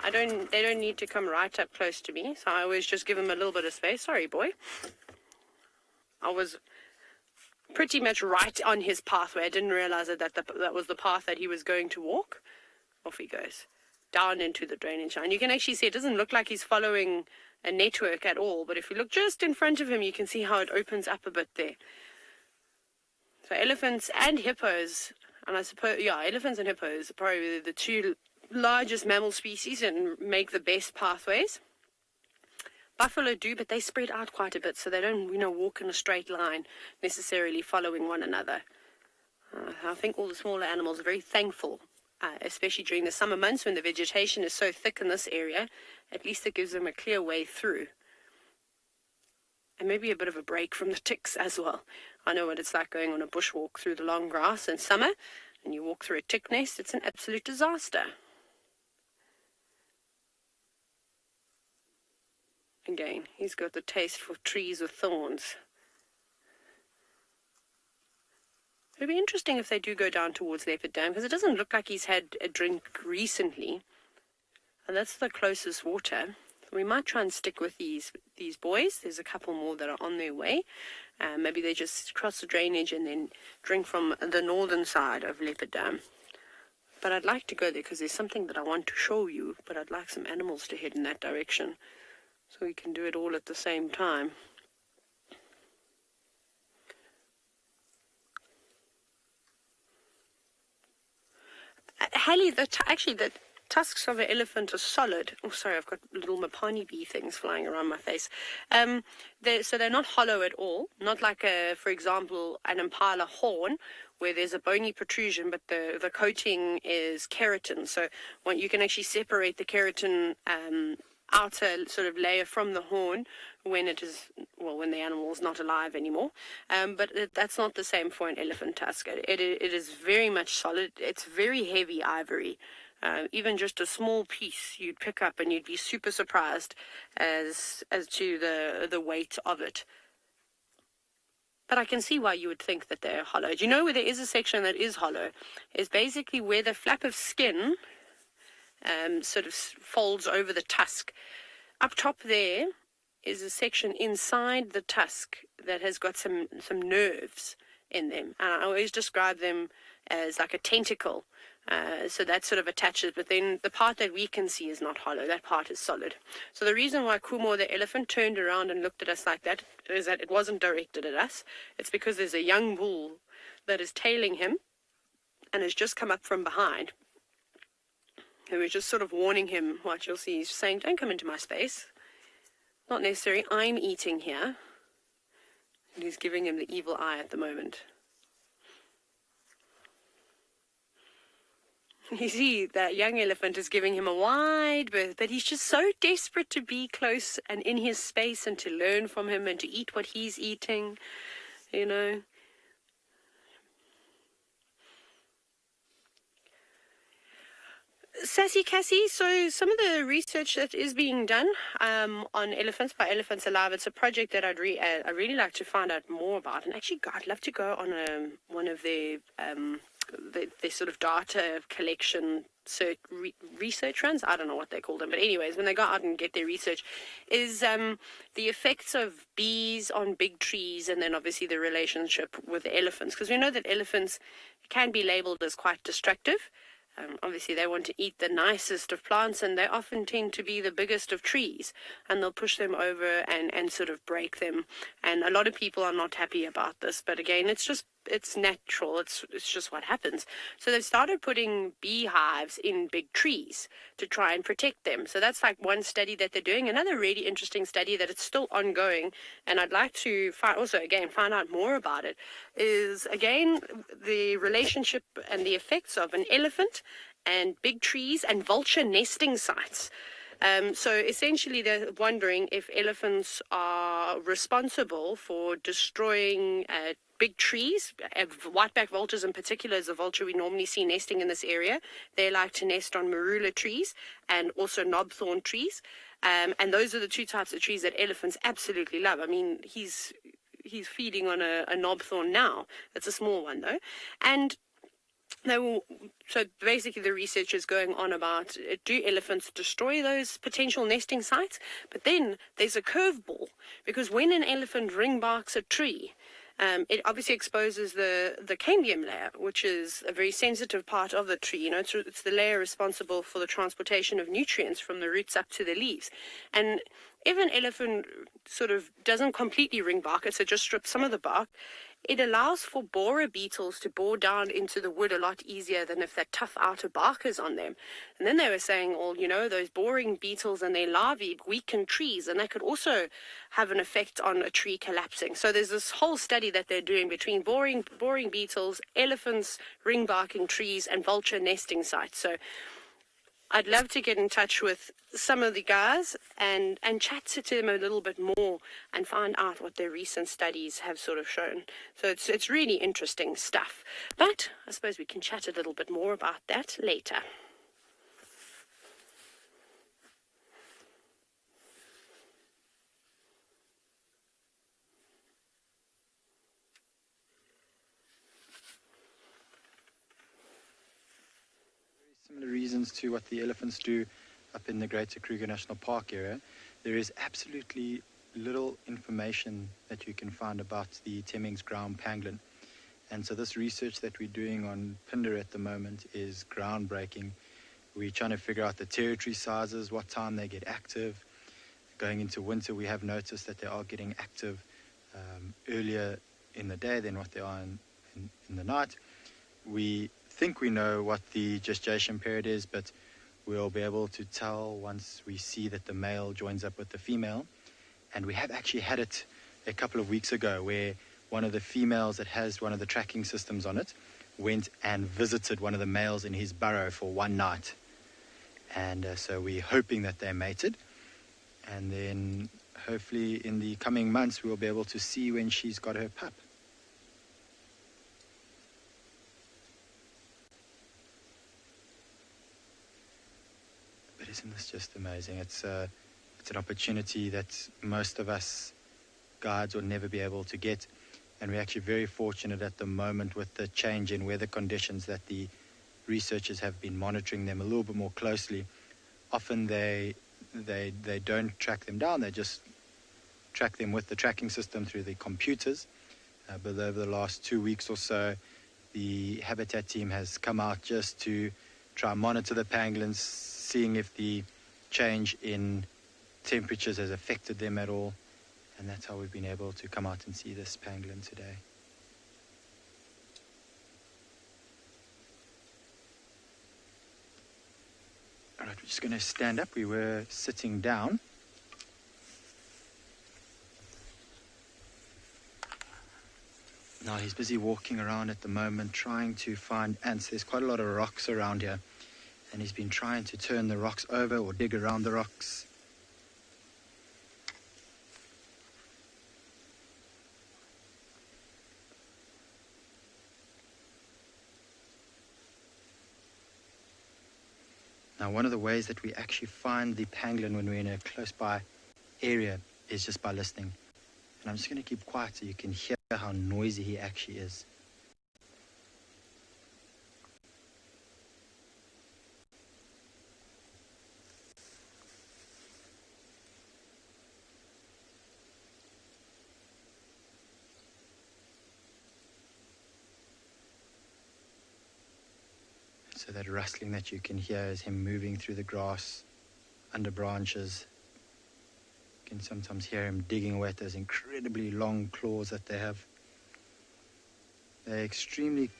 they don't need to come right up close to me, so I always just give him a little bit of space. Sorry, boy. I was pretty much right on his pathway. I didn't realize that was the path that he was going to walk. Off he goes, down into the drainage line. You can actually see it doesn't look like he's following a network at all, but if you look just in front of him, you can see how it opens up a bit there. So elephants and hippos, and I suppose, elephants and hippos are probably the two largest mammal species and make the best pathways. Buffalo do, but they spread out quite a bit, so they don't, walk in a straight line, necessarily following one another. I think all the smaller animals are very thankful, especially during the summer months when the vegetation is so thick in this area. At least it gives them a clear way through. And maybe a bit of a break from the ticks as well. I know what it's like going on a bushwalk through the long grass in summer, and you walk through a tick nest. It's an absolute disaster. Again, he's got the taste for trees with thorns. It'll be interesting if they do go down towards Leopard Dam, because it doesn't look like he's had a drink recently. And that's the closest water. We might try and stick with these boys. There's a couple more that are on their way. Maybe they just cross the drainage and then drink from the northern side of Leopard Dam. But I'd like to go there because there's something that I want to show you, but I'd like some animals to head in that direction so we can do it all at the same time. Hallie, the tusks of an elephant are solid. Oh, sorry, I've got little Mapani bee things flying around my face. So they're not hollow at all. Not like, for example, an Impala horn, where there's a bony protrusion, but the coating is keratin. So you can actually separate the keratin outer sort of layer from the horn when when the animal is not alive anymore. But that's not the same for an elephant tusk. It is very much solid. It's very heavy ivory. Even just a small piece you'd pick up and you'd be super surprised as to the weight of it. But I can see why you would think that they're hollow. Do you know where there is a section that is hollow? Is basically where the flap of skin sort of folds over the tusk. Up top there is a section inside the tusk that has got some nerves in them. And I always describe them as like a tentacle. So that sort of attaches, but then the part that we can see is not hollow. That part is solid. So the reason why Kumo the elephant turned around and looked at us like that is that it wasn't directed at us. It's because there's a young bull that is tailing him and has just come up from behind. And we're just sort of warning him. What you'll see, he's saying, don't come into my space. Not necessary. I'm eating here. And he's giving him the evil eye at the moment. You see, that young elephant is giving him a wide berth, but he's just so desperate to be close and in his space and to learn from him and to eat what he's eating, you know. Sassy Cassie, so some of the research that is being done on elephants by Elephants Alive, it's a project that I'd really like to find out more about. And actually, I'd love to go on one of their sort of data collection research runs. I don't know what they call them, but anyways, when they go out and get their research, is the effects of bees on big trees, and then obviously the relationship with the elephants, because we know that elephants can be labeled as quite destructive. Obviously, they want to eat the nicest of plants, and they often tend to be the biggest of trees, and they'll push them over and sort of break them. And a lot of people are not happy about this, but again, it's natural. It's just what happens. So they've started putting beehives in big trees to try and protect them. So that's like one study that they're doing. Another really interesting study that it's still ongoing, and I'd like to find out more about it, is again the relationship and the effects of an elephant and big trees and vulture nesting sites. So essentially they're wondering if elephants are responsible for destroying big trees. Whiteback vultures in particular is a vulture we normally see nesting in this area. They like to nest on marula trees and also knobthorn trees. And those are the two types of trees that elephants absolutely love. I mean, he's feeding on a knobthorn now. It's a small one though. And so basically the research is going on about, do elephants destroy those potential nesting sites? But then there's a curveball, because when an elephant ring barks a tree, it obviously exposes the cambium layer, which is a very sensitive part of the tree. You know, it's the layer responsible for the transportation of nutrients from the roots up to the leaves. And if an elephant sort of doesn't completely ring bark it, so just strips some of the bark, it allows for borer beetles to bore down into the wood a lot easier than if that tough outer bark is on them. And then they were saying, well, you know, those boring beetles and their larvae weaken trees, and that could also have an effect on a tree collapsing. So there's this whole study that they're doing between boring beetles, elephants ring barking trees, and vulture nesting sites. So I'd love to get in touch with some of the guys and chat to them a little bit more and find out what their recent studies have sort of shown. So it's really interesting stuff. But I suppose we can chat a little bit more about that later. Similar reasons to what the elephants do up in the Greater Kruger National Park area. There is absolutely little information that you can find about the Temminck's ground pangolin. And so this research that we're doing on Phinda at the moment is groundbreaking. We're trying to figure out the territory sizes, what time they get active. Going into winter, we have noticed that they are getting active earlier in the day than what they are in the night. We think we know what the gestation period is, but we'll be able to tell once we see that the male joins up with the female. And we have actually had it a couple of weeks ago where one of the females that has one of the tracking systems on it went and visited one of the males in his burrow for one night. And so we're hoping that they're mated. And then hopefully in the coming months we'll be able to see when she's got her pup. But isn't this just amazing? It's an opportunity that most of us guides will never be able to get. And we're actually very fortunate at the moment with the change in weather conditions that the researchers have been monitoring them a little bit more closely. Often they don't track them down, they just track them with the tracking system through the computers. But over the last 2 weeks or so, the habitat team has come out just to try and monitor the pangolins, seeing if the change in temperatures has affected them at all. And that's how we've been able to come out and see this pangolin today. All right, we're just going to stand up. We were sitting down. Now he's busy walking around at the moment trying to find ants. There's quite a lot of rocks around here, and he's been trying to turn the rocks over or dig around the rocks. Now, one of the ways that we actually find the pangolin when we're in a close-by area is just by listening. And I'm just going to keep quiet so you can hear how noisy he actually is. So that rustling that you can hear is him moving through the grass, under branches. You can sometimes hear him digging away at those incredibly long claws that they have. They're extremely...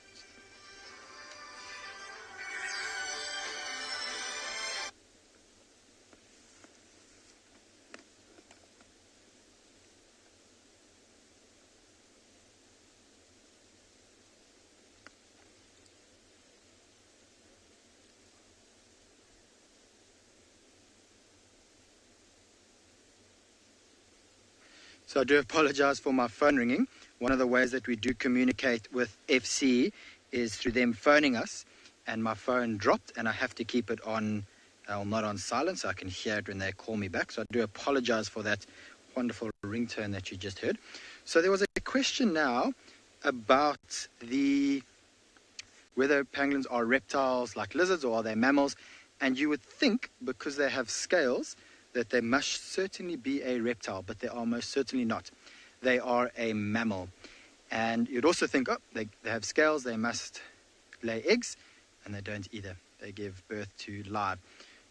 So I do apologize for my phone ringing. One of the ways that we do communicate with FC is through them phoning us, and my phone dropped and I have to keep it on, not on silent, so I can hear it when they call me back. So I do apologize for that wonderful ringtone that you just heard. So there was a question now about whether pangolins are reptiles like lizards or are they mammals, and you would think because they have scales that they must certainly be a reptile, but they are most certainly not. They are a mammal. And you'd also think, oh, they have scales, they must lay eggs, and they don't either. They give birth to live.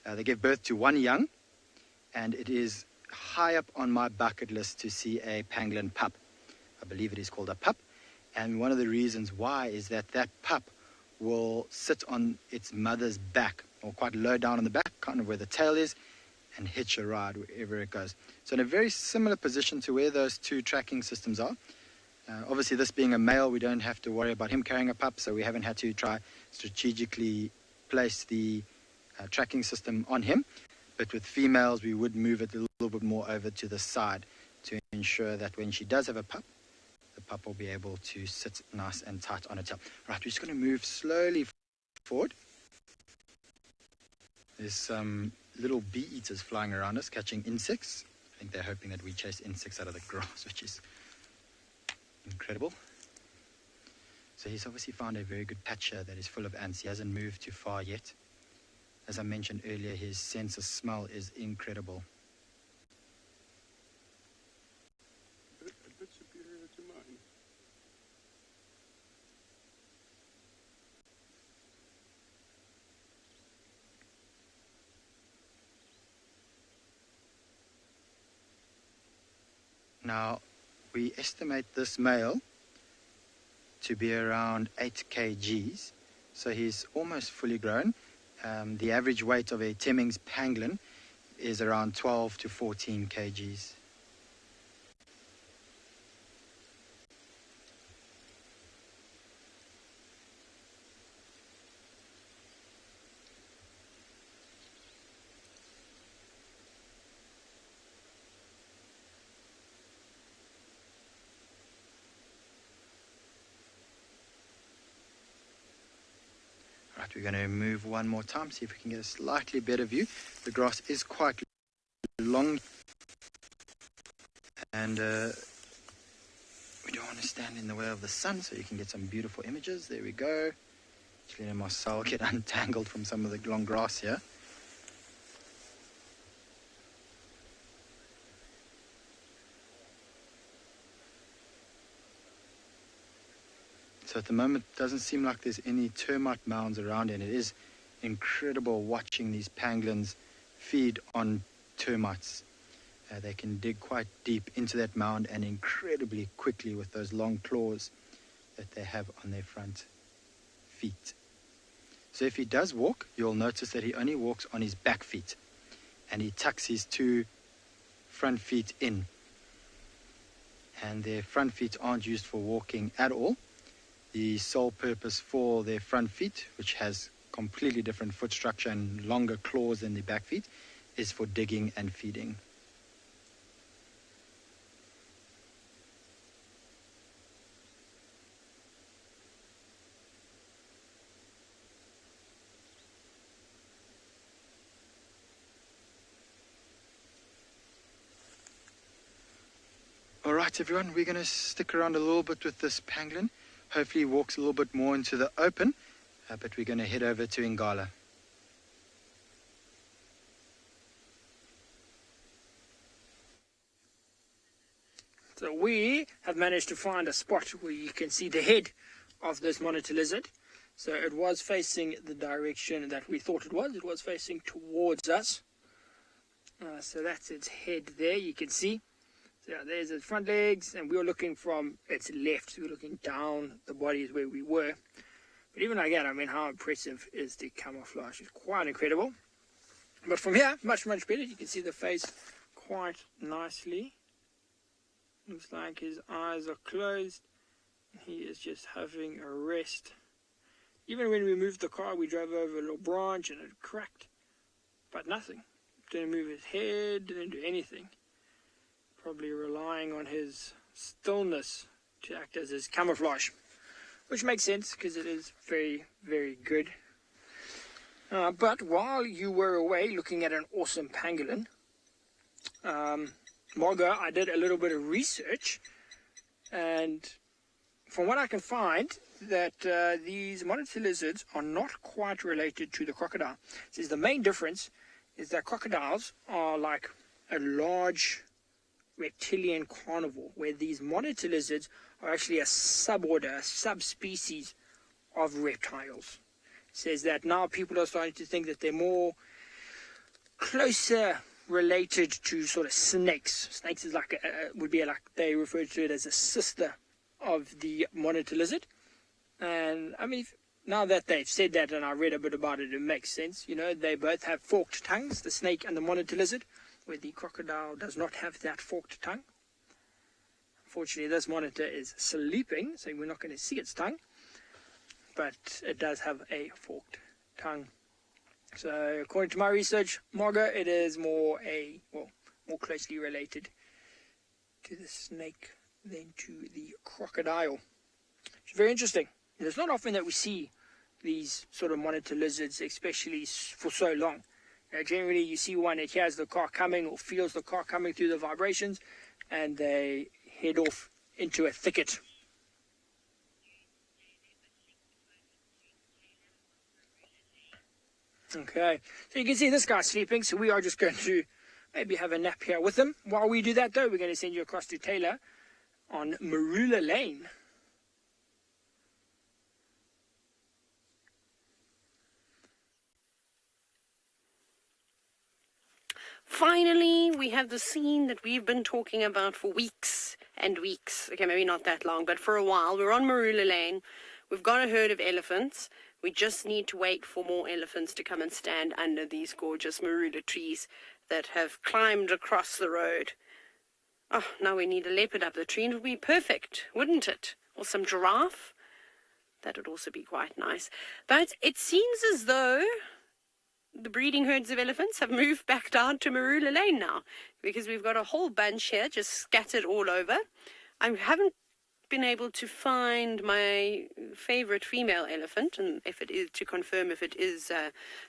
They give birth to one young, and it is high up on my bucket list to see a pangolin pup. I believe it is called a pup. And one of the reasons why is that pup will sit on its mother's back, or quite low down on the back, kind of where the tail is, and hitch a ride wherever it goes. So in a very similar position to where those two tracking systems are. Obviously, this being a male, we don't have to worry about him carrying a pup, so we haven't had to try strategically place the tracking system on him. But with females, we would move it a little bit more over to the side to ensure that when she does have a pup, the pup will be able to sit nice and tight on her tail. Right, we're just going to move slowly forward. There's some little bee eaters flying around us, catching insects. I think they're hoping that we chase insects out of the grass, which is incredible. So he's obviously found a very good patch here that is full of ants. He hasn't moved too far yet. As I mentioned earlier, his sense of smell is incredible. A bit superior to mine. Now, we estimate this male to be around 8 kgs, so he's almost fully grown. The average weight of a Temmings pangolin is around 12 to 14 kgs. We're going to move one more time, see if we can get a slightly better view. The grass is quite long, and we don't want to stand in the way of the sun, so you can get some beautiful images. There we go. Just letting Marcel get untangled from some of the long grass here. So at the moment, it doesn't seem like there's any termite mounds around, and it is incredible watching these pangolins feed on termites. They can dig quite deep into that mound and incredibly quickly with those long claws that they have on their front feet. So if he does walk, you'll notice that he only walks on his back feet, and he tucks his 2 front feet in. And their front feet aren't used for walking at all. The sole purpose for their front feet, which has completely different foot structure and longer claws than the back feet, is for digging and feeding. Alright everyone, we're going to stick around a little bit with this pangolin. Hopefully he walks a little bit more into the open, but we're going to head over to Ngala. So we have managed to find a spot where you can see the head of this monitor lizard. So it was facing the direction that we thought it was. It was facing towards us. So that's its head there, you can see. So yeah, there's its front legs, and we were looking from its left. So we were looking down the body is where we were. But even like that, I mean, how impressive is the camouflage? It's quite incredible. But from here, much, much better. You can see the face quite nicely. Looks like his eyes are closed. He is just having a rest. Even when we moved the car, we drove over a little branch and it cracked. But nothing. Didn't move his head, didn't do anything. Probably relying on his stillness to act as his camouflage. Which makes sense because it is very, very good. But while you were away looking at an awesome pangolin, Margot, I did a little bit of research, and from what I can find, that these monitor lizards are not quite related to the crocodile. It says the main difference is that crocodiles are like a large reptilian carnivore, where these monitor lizards are actually a suborder, a subspecies of reptiles. It says that now people are starting to think that they're more closer related to sort of snakes. Snakes is like would be like, they refer to it as a sister of the monitor lizard. And I mean, now that they've said that and I read a bit about it, it makes sense. You know, they both have forked tongues, the snake and the monitor lizard, where the crocodile does not have that forked tongue. Unfortunately, this monitor is sleeping, so we're not going to see its tongue, but it does have a forked tongue. So, according to my research, Margot, it is more closely related to the snake than to the crocodile. It's very interesting. It's not often that we see these sort of monitor lizards, especially for so long. Generally, you see one that hears the car coming or feels the car coming through the vibrations, and they head off into a thicket. Okay, so you can see this guy's sleeping, so we are just going to maybe have a nap here with him. While we do that, though, we're going to send you across to Taylor on Marula Lane. Finally, we have the scene that we've been talking about for weeks and weeks. Okay, maybe not that long, but for a while. We're on Marula Lane. We've got a herd of elephants. We just need to wait for more elephants to come and stand under these gorgeous marula trees that have climbed across the road. Oh, now we need a leopard up the tree, and it would be perfect, wouldn't it? Or some giraffe. That would also be quite nice. But it seems as though the breeding herds of elephants have moved back down to Marula Lane now, because we've got a whole bunch here just scattered all over. I haven't been able to find my favorite female elephant, and if it is, to confirm if it is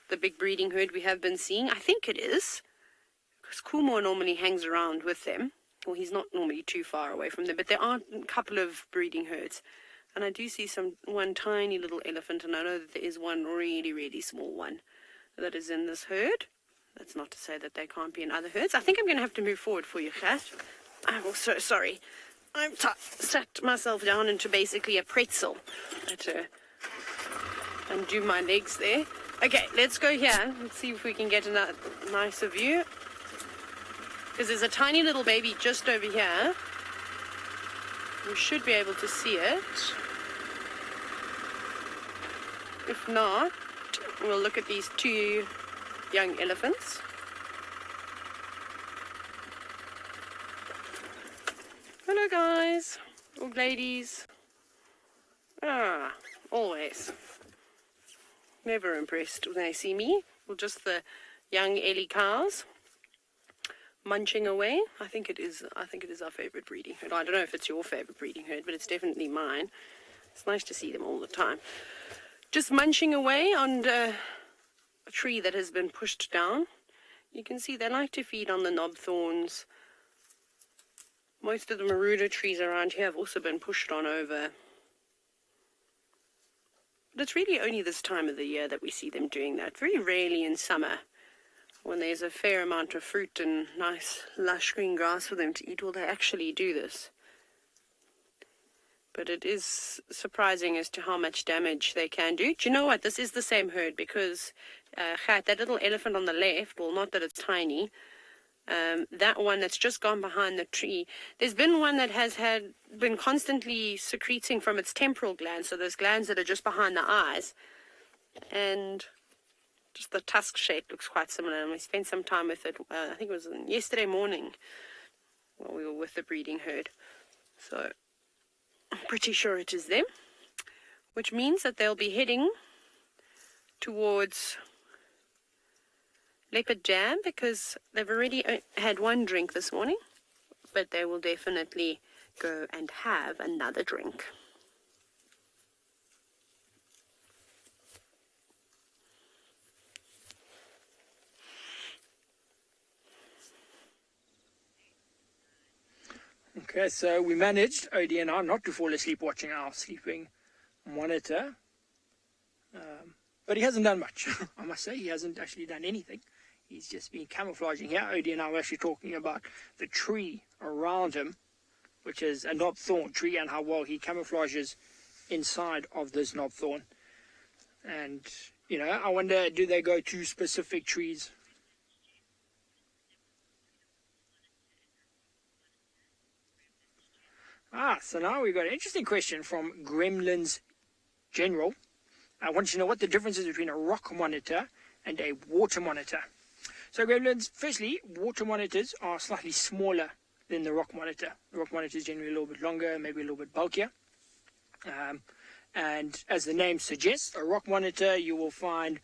the big breeding herd we have been seeing. I think it is, because Kumor normally hangs around with them. Well, he's not normally too far away from them, but there are a couple of breeding herds. And I do see one tiny little elephant, and I know that there is one really, really small one that is in this herd. That's not to say that there can't be in other herds. I think I'm going to have to move forward for you, Kat. I'm so sorry. I've sat myself down into basically a pretzel to undo my legs there. Okay, let's go here. Let's see if we can get a nicer view. Because there's a tiny little baby just over here. We should be able to see it. If not, we'll look at these two young elephants. Hello guys, or ladies. Always. Never impressed when they see me. Or just the young Ellie cows munching away. I think it is our favorite breeding herd. I don't know if it's your favorite breeding herd, but it's definitely mine. It's nice to see them all the time. Just munching away on a tree that has been pushed down. You can see they like to feed on the knob thorns. Most of the marula trees around here have also been pushed on over. But it's really only this time of the year that we see them doing that. Very rarely in summer, when there's a fair amount of fruit and nice lush green grass for them to eat, will they actually do this. But it is surprising as to how much damage they can do. Do you know what? This is the same herd, because that little elephant on the left, well, not that it's tiny, that one that's just gone behind the tree, there's been one that has been constantly secreting from its temporal glands, so those glands that are just behind the eyes, and just the tusk shape looks quite similar. And we spent some time with it, I think it was yesterday morning while we were with the breeding herd. So I'm pretty sure it is them, which means that they'll be heading towards Leopard Jam, because they've already had one drink this morning, but they will definitely go and have another drink. Okay, so we managed, Odie and I, not to fall asleep watching our sleeping monitor. But he hasn't done much. I must say, he hasn't actually done anything. He's just been camouflaging here. Odie and I were actually talking about the tree around him, which is a knobthorn tree, and how well he camouflages inside of this knobthorn. And, you know, I wonder, do they go to specific trees? So now we've got an interesting question from Gremlins General. I want you to know what the difference is between a rock monitor and a water monitor. So Gremlins, firstly, water monitors are slightly smaller than the rock monitor. The rock monitor is generally a little bit longer, maybe a little bit bulkier. And as the name suggests, a rock monitor you will find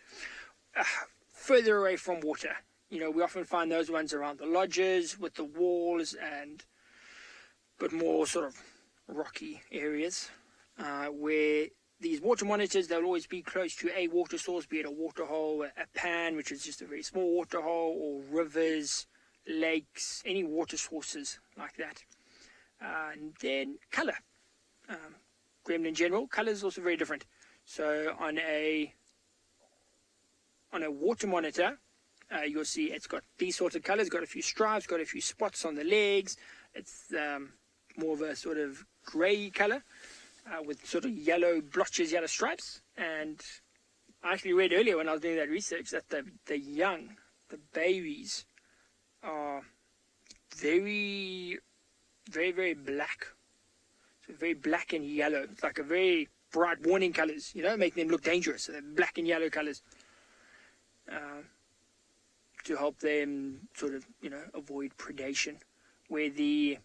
further away from water. You know, we often find those ones around the lodges with the walls and but more sort of rocky areas where these water monitors, they'll always be close to a water source, be it a waterhole, a pan, which is just a very small waterhole, or rivers, lakes, any water sources like that. And then colour. Gremlin General, colour is also very different. So on a on a water monitor, you'll see it's got these sorts of colors, got a few stripes, got a few spots on the legs. It's more of a sort of grey color with sort of yellow blotches, yellow stripes. And I actually read earlier when I was doing that research that the young, the babies, are very, very, very black. So very black and yellow. It's like a very bright warning colors, you know, making them look dangerous. So they're black and yellow colors to help them sort of, you know, avoid predation. Where the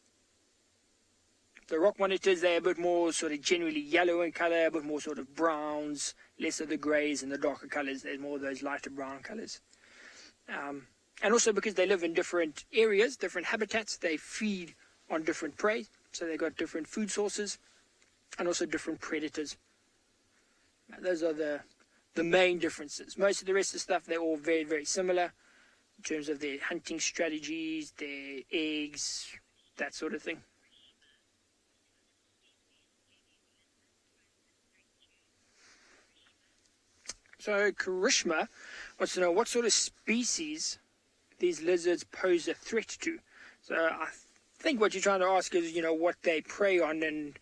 rock monitors, they're a bit more sort of generally yellow in color, a bit more sort of browns, less of the grays and the darker colors. There's more of those lighter brown colors. And also because they live in different areas, different habitats, they feed on different prey. So they've got different food sources and also different predators. Now, those are the main differences. Most of the rest of the stuff, they're all very, very similar in terms of their hunting strategies, their eggs, that sort of thing. So Karishma wants to know what sort of species these lizards pose a threat to. So I think what you're trying to ask is, you know, what they prey on and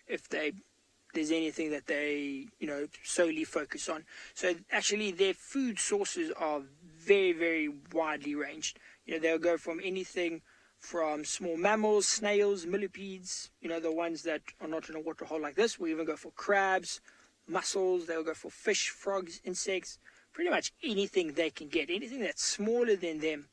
if there's anything that they, you know, solely focus on. So actually their food sources are very, very widely ranged. You know, they'll go from anything from small mammals, snails, millipedes, you know, the ones that are not in a waterhole like this. We even go for crabs, mussels, they'll go for fish, frogs, insects, pretty much anything they can get. Anything that's smaller than them,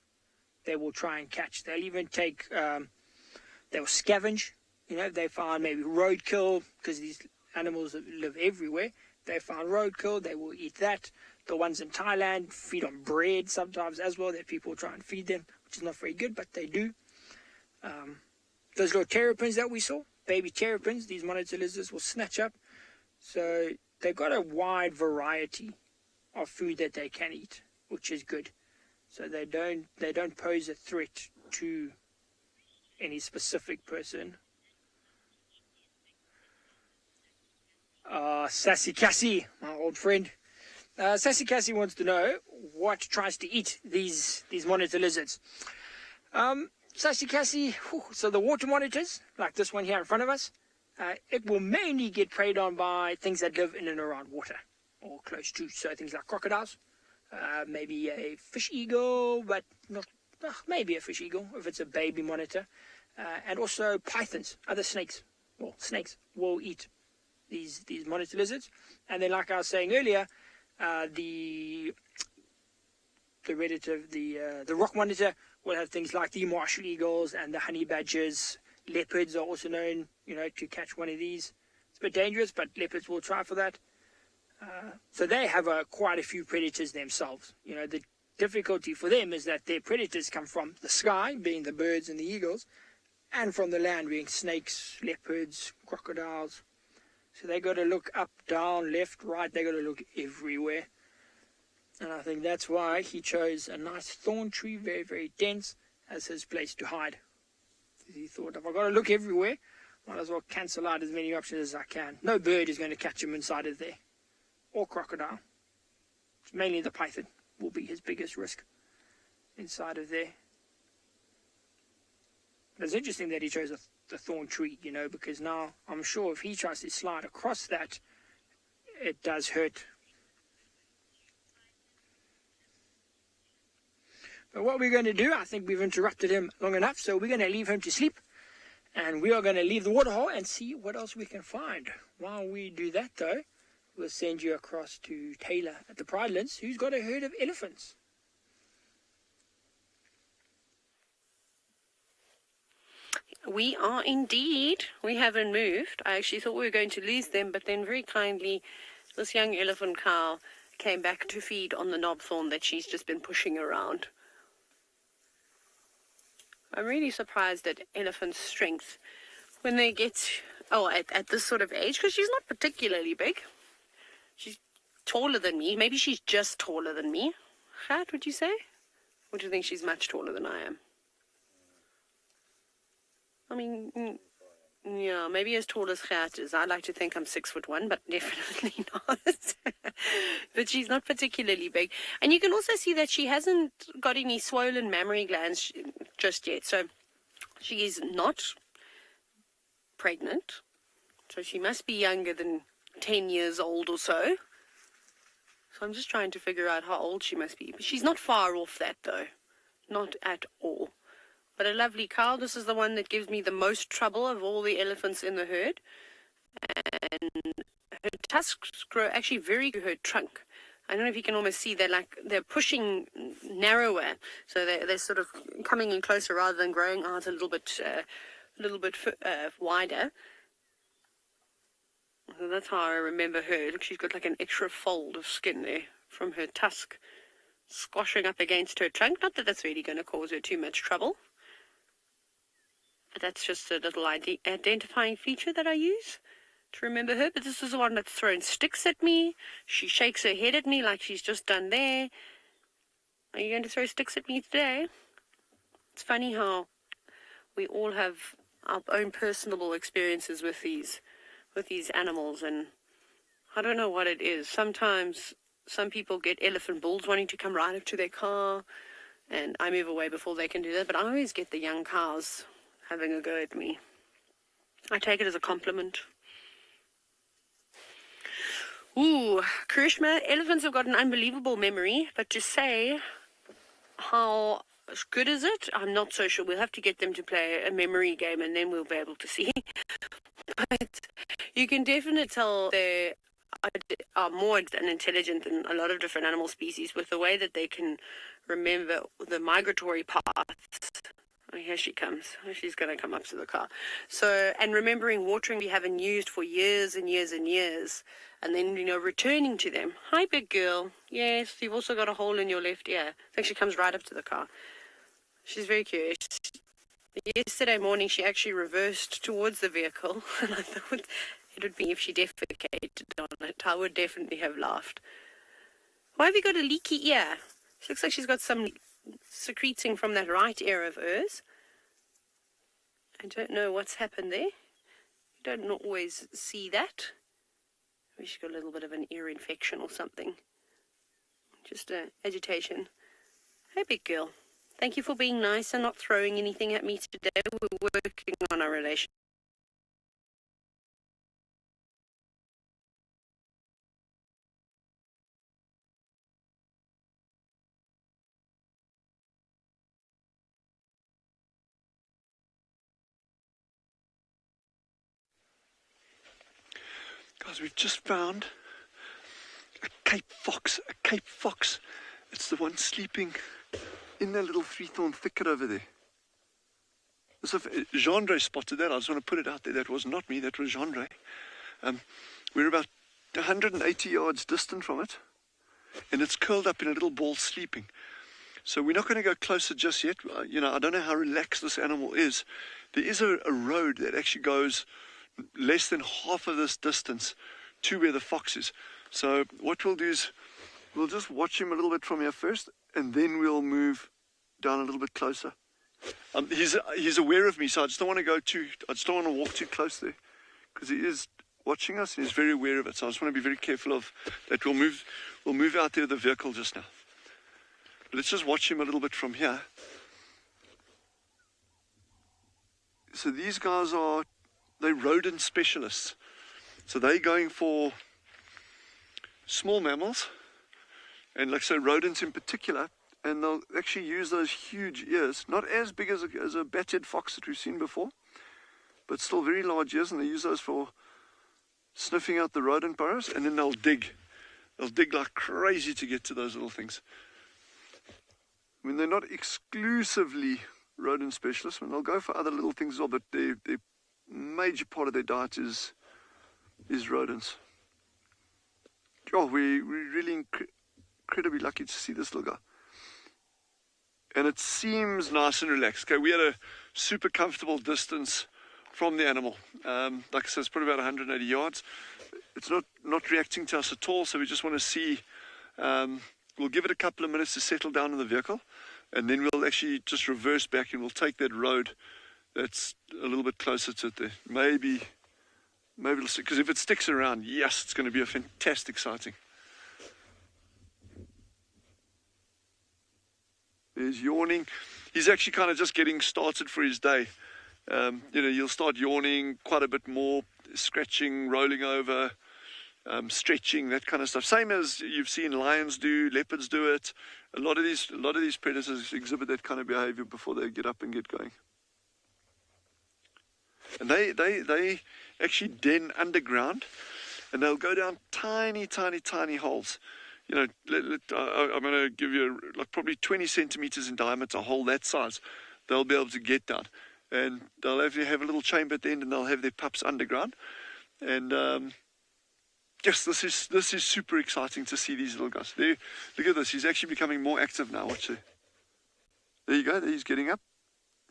they will try and catch. They'll even take, they'll scavenge. You know, if they find maybe roadkill, because these animals live everywhere. They found roadkill, they will eat that. The ones in Thailand feed on bread sometimes as well, that people try and feed them, which is not very good, but they do. Those little terrapins that we saw, baby terrapins, these monitor lizards will snatch up. So they've got a wide variety of food that they can eat, which is good. So they don't pose a threat to any specific person. Sassy Cassie, my old friend. Sassy Cassie wants to know what tries to eat these monitor lizards. Sassy Cassie, so the water monitors, like this one here in front of us, it will mainly get preyed on by things that live in and around water or close to. So things like crocodiles, maybe a fish eagle, but not maybe a fish eagle if it's a baby monitor, and also pythons, other snakes. Well, snakes will eat these monitor lizards. And then, like I was saying earlier, the rock monitor will have things like the martial eagles and the honey badgers. Leopards are also known, you know, to catch one of these. It's a bit dangerous, but leopards will try for that. So they have quite a few predators themselves. You know, the difficulty for them is that their predators come from the sky, being the birds and the eagles, and from the land, being snakes, leopards, crocodiles. So they got to look up, down, left, right. They got to look everywhere. And I think that's why he chose a nice thorn tree, very, very dense, as his place to hide. He thought, if I've got to look everywhere, might as well cancel out as many options as I can. No bird is going to catch him inside of there. Or crocodile. It's mainly the python will be his biggest risk inside of there. But it's interesting that he chose the thorn tree, you know, because now I'm sure if he tries to slide across that, it does hurt. But what we're going to do, I think we've interrupted him long enough, so we're going to leave him to sleep. And we are going to leave the waterhole and see what else we can find. While we do that, though, we'll send you across to Taylor at the Pridelands, who's got a herd of elephants. We are indeed. We haven't moved. I actually thought we were going to lose them, but then very kindly, this young elephant cow came back to feed on the knob thorn that she's just been pushing around. I'm really surprised at elephant strength when they get, at this sort of age, because she's not particularly big. She's taller than me. Maybe she's just taller than me. Khat, would you say? Or do you think she's much taller than I am? I mean, Yeah, maybe as tall as Gert is. I like to think I'm 6'1", but definitely not. But she's not particularly big. And you can also see that she hasn't got any swollen mammary glands just yet. So she is not pregnant. So she must be younger than 10 years old or so. So I'm just trying to figure out how old she must be. But she's not far off that, though. Not at all. But a lovely cow. This is the one that gives me the most trouble of all the elephants in the herd. And her tusks grow actually very to her trunk. I don't know if you can almost see they're pushing narrower, so they're sort of coming in closer rather than growing out a little bit wider. So that's how I remember her. Look, she's got like an extra fold of skin there from her tusk squashing up against her trunk. Not that that's really going to cause her too much trouble. But that's just a little identifying feature that I use to remember her. But this is the one that's thrown sticks at me. She shakes her head at me like she's just done there. Are you going to throw sticks at me today? It's funny how we all have our own personable experiences with these animals, and I don't know what it is. Sometimes some people get elephant bulls wanting to come right up to their car, and I move away before they can do that. But I always get the young cows having a go at me. I take it as a compliment. Ooh, Karishma, elephants have got an unbelievable memory, but to say how good is it, I'm not so sure. We'll have to get them to play a memory game and then we'll be able to see. But you can definitely tell they are more intelligent than a lot of different animal species with the way that they can remember the migratory paths. Oh, here she comes. She's going to come up to the car. So, and remembering watering we haven't used for years and years and years. And then, returning to them. Hi, big girl. Yes, you've also got a hole in your left ear. I think she comes right up to the car. She's very curious. Yesterday morning, she actually reversed towards the vehicle. And I thought it would be if she defecated on it. I would definitely have laughed. Why have you got a leaky ear? She looks like she's got some secreting from that right ear of hers. I don't know what's happened there. You don't always see that. Maybe she's got a little bit of an ear infection or something. Just agitation. Hey, big girl. Thank you for being nice and not throwing anything at me today. We're working on our relationship. Guys, we've just found a Cape fox. It's the one sleeping in that little three-thorn thicket over there. So Gendre spotted that. I just want to put it out there. That was not me. That was Gendre. We're about 180 yards distant from it, and it's curled up in a little ball sleeping. So we're not going to go closer just yet. I don't know how relaxed this animal is. There is a road that actually goes less than half of this distance to where the fox is. So what we'll do is we'll just watch him a little bit from here first, and then we'll move down a little bit closer. He's aware of me, so I just don't want to walk too close there, because he is watching us and he's very aware of it. So I just want to be very careful of that. We'll move out there with the vehicle just now. But let's just watch him a little bit from here. So these guys they're rodent specialists. So they're going for small mammals, and rodents in particular, and they'll actually use those huge ears, not as big as a bat-head fox that we've seen before, but still very large ears, and they use those for sniffing out the rodent burrows, and then they'll dig like crazy to get to those little things. I mean, they're not exclusively rodent specialists, and they'll go for other little things as well, but their major part of their diet is rodents. Oh, we're really incredibly lucky to see this little guy. And it seems nice and relaxed. Okay, we had a super comfortable distance from the animal. Like I said, it's probably about 180 yards. It's not reacting to us at all, so we just want to see. We'll give it a couple of minutes to settle down in the vehicle, and then we'll actually just reverse back and we'll take that road that's a little bit closer to it there. Maybe it'll stick, because if it sticks around, yes, it's going to be a fantastic sighting. There's yawning. He's actually kind of just getting started for his day. You'll start yawning quite a bit more, scratching, rolling over, stretching, that kind of stuff. Same as you've seen lions do, leopards do it. A lot of these predators exhibit that kind of behavior before they get up and get going. And they actually den underground, and they'll go down tiny holes. I'm going to give you like probably 20 centimeters in diameter, a hole that size. They'll be able to get down, and they'll have a little chamber at the end, and they'll have their pups underground. And yes, this is super exciting to see these little guys. There, look at this. He's actually becoming more active now. Watch it. There you go. He's getting up.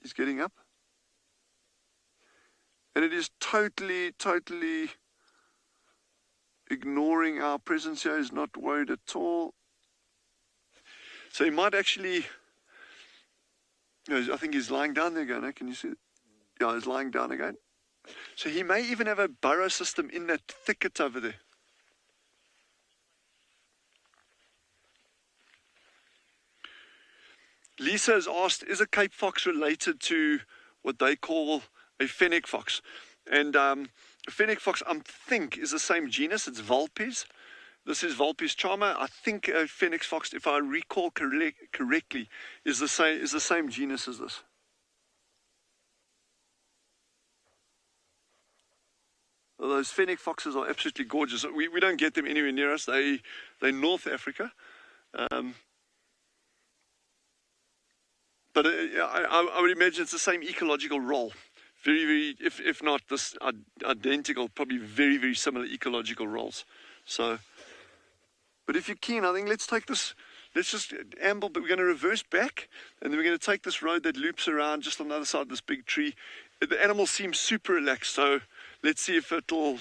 He's getting up. And it is totally ignoring our presence here. He's not worried at all. So he might actually, I think he's lying down there again. Can you see it? Yeah, he's lying down again. So he may even have a burrow system in that thicket over there. Lisa has asked, is a Cape fox related to what they call a fennec fox? And a fennec fox, I think, is the same genus. It's Vulpes. This is Vulpes charma. I think a fennec fox, if I recall correctly, is the same genus as this. Well, those fennec foxes are absolutely gorgeous. We don't get them anywhere near us. They're North Africa. But I would imagine it's the same ecological role. Very, if not this identical, probably very similar ecological roles. So, but if you're keen, I think let's just amble, but we're going to reverse back, and then we're going to take this road that loops around just on the other side of this big tree. The animal seems super relaxed, so let's see if it'll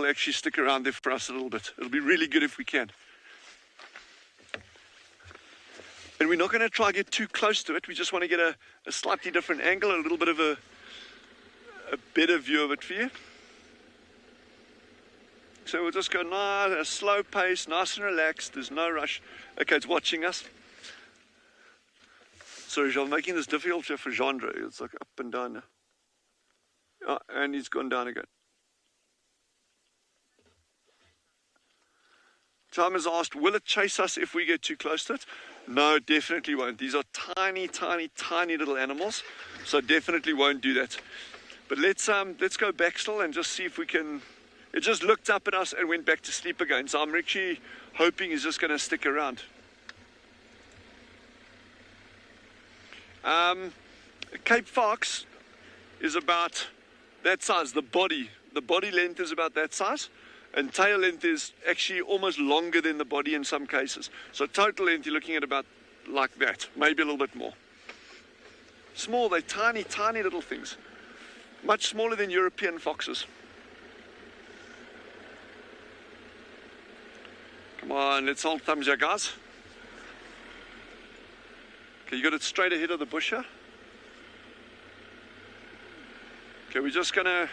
actually stick around there for us a little bit. It'll be really good if we can. And we're not going to try to get too close to it. We just want to get a slightly different angle, a little bit of a better view of it for you. So we'll just go nice, a slow pace, nice and relaxed. There's no rush. Okay, it's watching us. Sorry, I'm making this difficult for Genre. It's like up and down now. Oh, and he's gone down again. Time has asked, will it chase us if we get too close to it? No, definitely won't. These are tiny little animals, so definitely won't do that. But let's go back still and just see if we can. It just looked up at us and went back to sleep again. So I'm actually hoping he's just going to stick around. Cape fox is about that size. The body length is about that size. And tail length is actually almost longer than the body in some cases. So total length, you're looking at about like that, maybe a little bit more. Small, they're tiny little things. Much smaller than European foxes. Come on, let's hold thumbs here, guys. Okay, you got it straight ahead of the bush here. Okay, we're just gonna,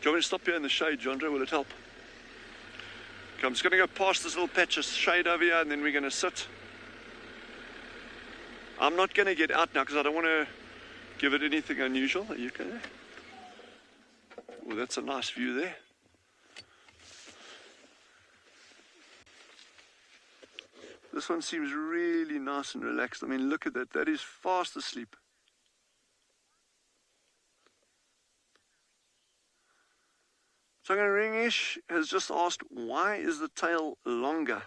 do you want me to stop here in the shade, Jandre? Will it help? Okay, I'm just gonna go past this little patch of shade over here, and then we're gonna sit. I'm not gonna get out now because I don't want to give it anything unusual. Are you okay there? Well, that's a nice view there. This one seems really nice and relaxed. I mean, look at that. That is fast asleep. Ringish has just asked, why is the tail longer?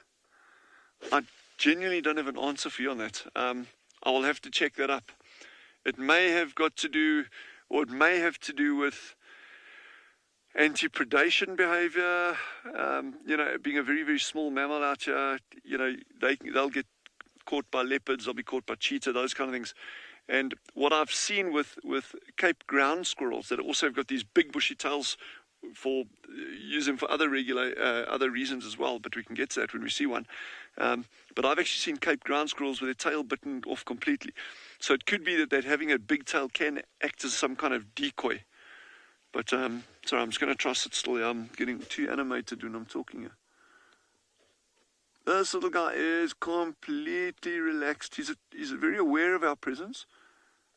I genuinely don't have an answer for you on that. I will have to check that up. It may have got to do, or it may have to do with anti-predation behavior. Being a very small mammal out here, they'll get caught by leopards, they'll be caught by cheetah, those kind of things. And what I've seen with Cape ground squirrels that also have got these big bushy tails use them for other reasons as well, but we can get to that when we see one. But I've actually seen Cape ground squirrels with their tail bitten off completely. So it could be that having a big tail can act as some kind of decoy. But sorry, I'm just going to try to sit still here. I'm getting too animated when I'm talking here. This little guy is completely relaxed. He's very aware of our presence,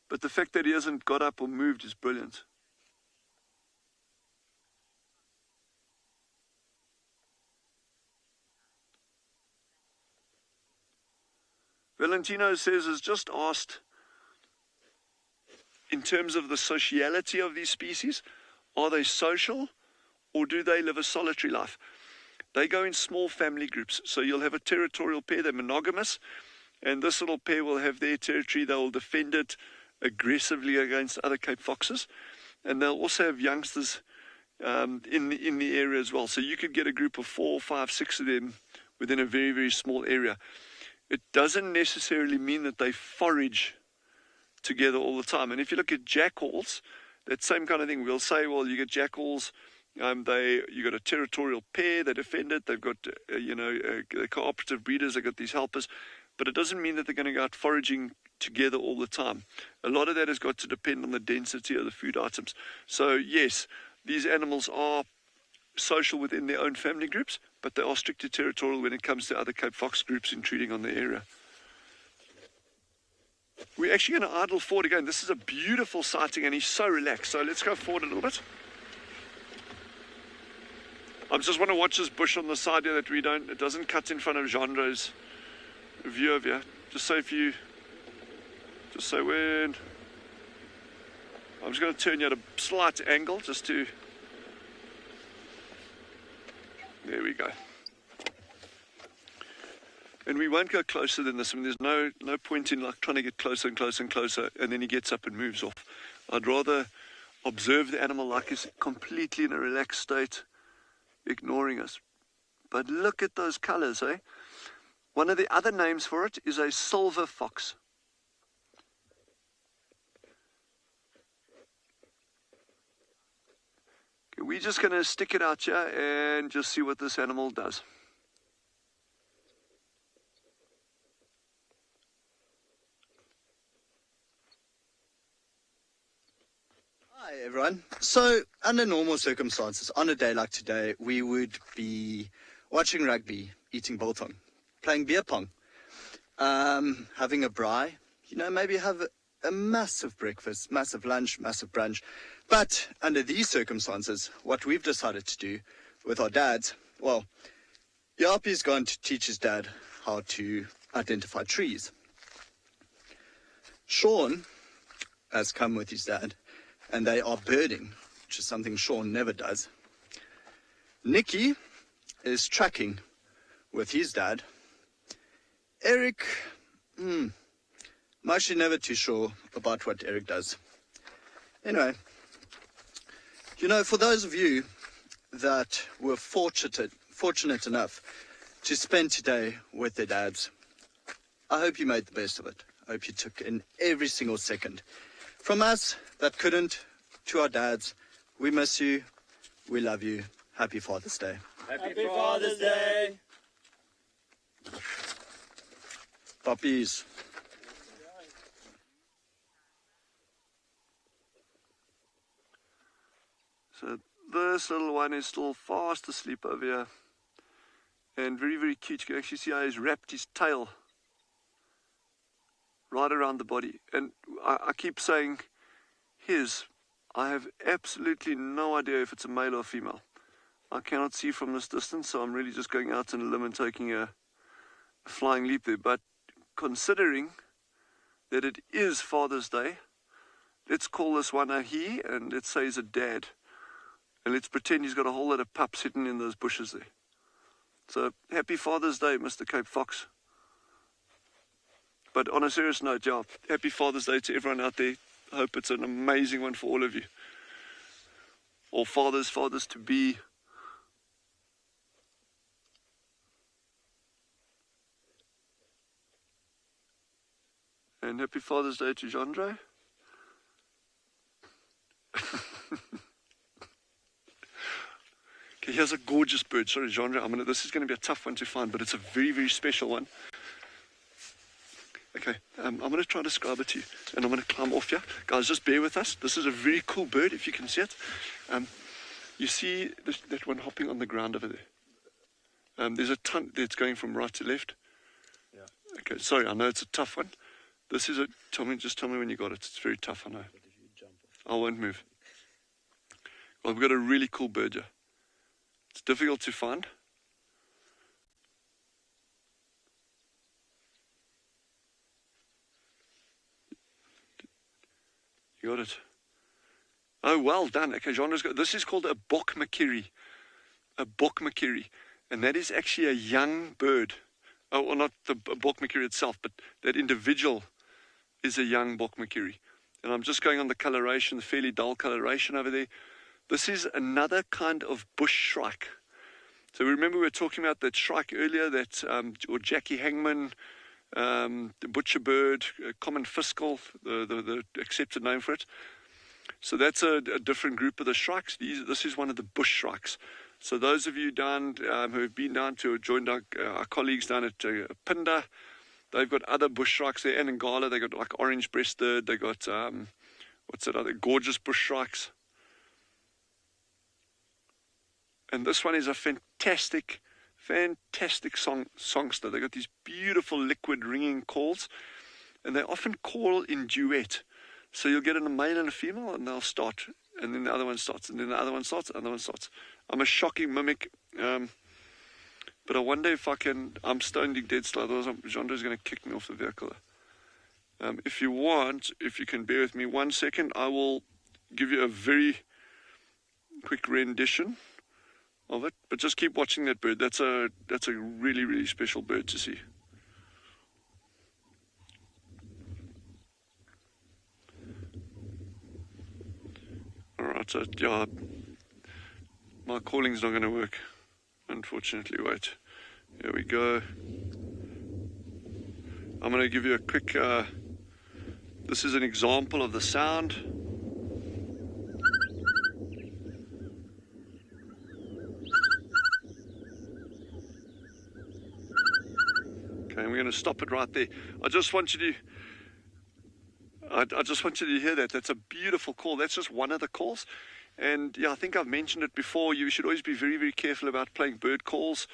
but the fact that he hasn't got up or moved is brilliant. Valentino says, has just asked, in terms of the sociality of these species, are they social or do they live a solitary life? They go in small family groups. So you'll have a territorial pair, they're monogamous, and this little pair will have their territory. They will defend it aggressively against other Cape foxes. And they'll also have youngsters in the area as well. So you could get a group of 4, 5, 6 of them within a very, very small area. It doesn't necessarily mean that they forage together all the time. And if you look at jackals, that same kind of thing. We'll say, well, you get jackals, you got a territorial pair, they defend it, they've got, cooperative breeders, they've got these helpers, but it doesn't mean that they're going to go out foraging together all the time. A lot of that has got to depend on the density of the food items. So yes, these animals are social within their own family groups, but they are strictly territorial when it comes to other Cape fox groups intruding on the area. We're actually going to idle forward again. This is a beautiful sighting and he's so relaxed. So let's go forward a little bit. I just want to watch this bush on the side here that it doesn't cut in front of Genre's view of here. Just so when, I'm just going to turn you at a slight angle just to, there we go. And we won't go closer than this. I mean, there's no point in like trying to get closer and closer and closer, and then he gets up and moves off. I'd rather observe the animal like he's completely in a relaxed state, ignoring us. But look at those colors, eh? One of the other names for it is a silver fox. Okay, we're just going to stick it out here and just see what this animal does. Hi everyone. So under normal circumstances, on a day like today, we would be watching rugby, eating biltong, playing beer pong, having a braai, maybe have a massive breakfast, massive lunch, massive brunch. But under these circumstances, what we've decided to do with our dads, well, Yapi's gone to teach his dad how to identify trees. Sean has come with his dad, and they are birding, which is something Sean never does. Nicky is tracking with his dad. Eric, I'm actually never too sure about what Eric does. Anyway, for those of you that were fortunate enough to spend today with their dads, I hope you made the best of it. I hope you took in every single second. From us that couldn't, to our dads, we miss you, we love you. Happy Father's Day. Happy Father's Day. Puppies. So this little one is still fast asleep over here. And very, very cute. You can actually see how he's wrapped his tail right around the body. And I keep saying his. I have absolutely no idea if it's a male or female. I cannot see from this distance, so I'm really just going out on a limb and taking a flying leap there. But considering that it is Father's Day, let's call this one a he, and let's say he's a dad. And let's pretend he's got a whole lot of pups hidden in those bushes there. So, happy Father's Day, Mr. Cape Fox. But on a serious note, yeah, happy Father's Day to everyone out there. I hope it's an amazing one for all of you. Or fathers to be. And happy Father's Day to Jandre. Okay, here's a gorgeous bird. Sorry, genre. This is going to be a tough one to find, but it's a very, very special one. Okay, I'm going to try to describe it to you, and I'm going to climb off here. Guys, just bear with us. This is a very cool bird, if you can see it. You see that one hopping on the ground over there. There's a ton that's going from right to left. Yeah. Okay, sorry, I know it's a tough one. This is a, just tell me when you got it. It's very tough, I know. I won't move. Well, we've got a really cool bird here. It's difficult to find. You got it. Oh, well done. Okay, genre's got, this is called a bokmakiri. A bokmakiri. And that is actually a young bird. Oh, well, not the bokmakiri itself, but that individual is a young bokmakiri. And I'm just going on the coloration, the fairly dull coloration over there. This is another kind of bush shrike. So remember we were talking about that shrike earlier, that or Jackie Hangman, the butcher bird, common fiscal, the accepted name for it. So that's a different group of the shrikes. This is one of the bush shrikes. So those of you down who have been down to joined our colleagues down at Phinda, they've got other bush shrikes there. And in Ngala, they've got like orange-breasted. They got what's that other gorgeous bush shrikes. And this one is a fantastic songster. They got these beautiful liquid ringing calls, and they often call in duet. So you'll get a male and a female, and they'll start, and then the other one starts, and then the other one starts, and the other one starts. I'm a shocking mimic, but I wonder if I can. I'm standing dead still, otherwise Jondra's going to kick me off the vehicle. If you want, if you can bear with me 1 second, I will give you a very quick rendition of it, but just keep watching that bird. That's a really, really special bird to see. Alright, so yeah, my calling's not going to work, unfortunately. Wait, here we go. I'm going to give you a quick, this is an example of the sound. Okay, and we're going to stop it right there. I just want you to hear that. That's a beautiful call. That's just one of the calls. And yeah, I think I've mentioned it before. You should always be very, very careful about playing bird calls.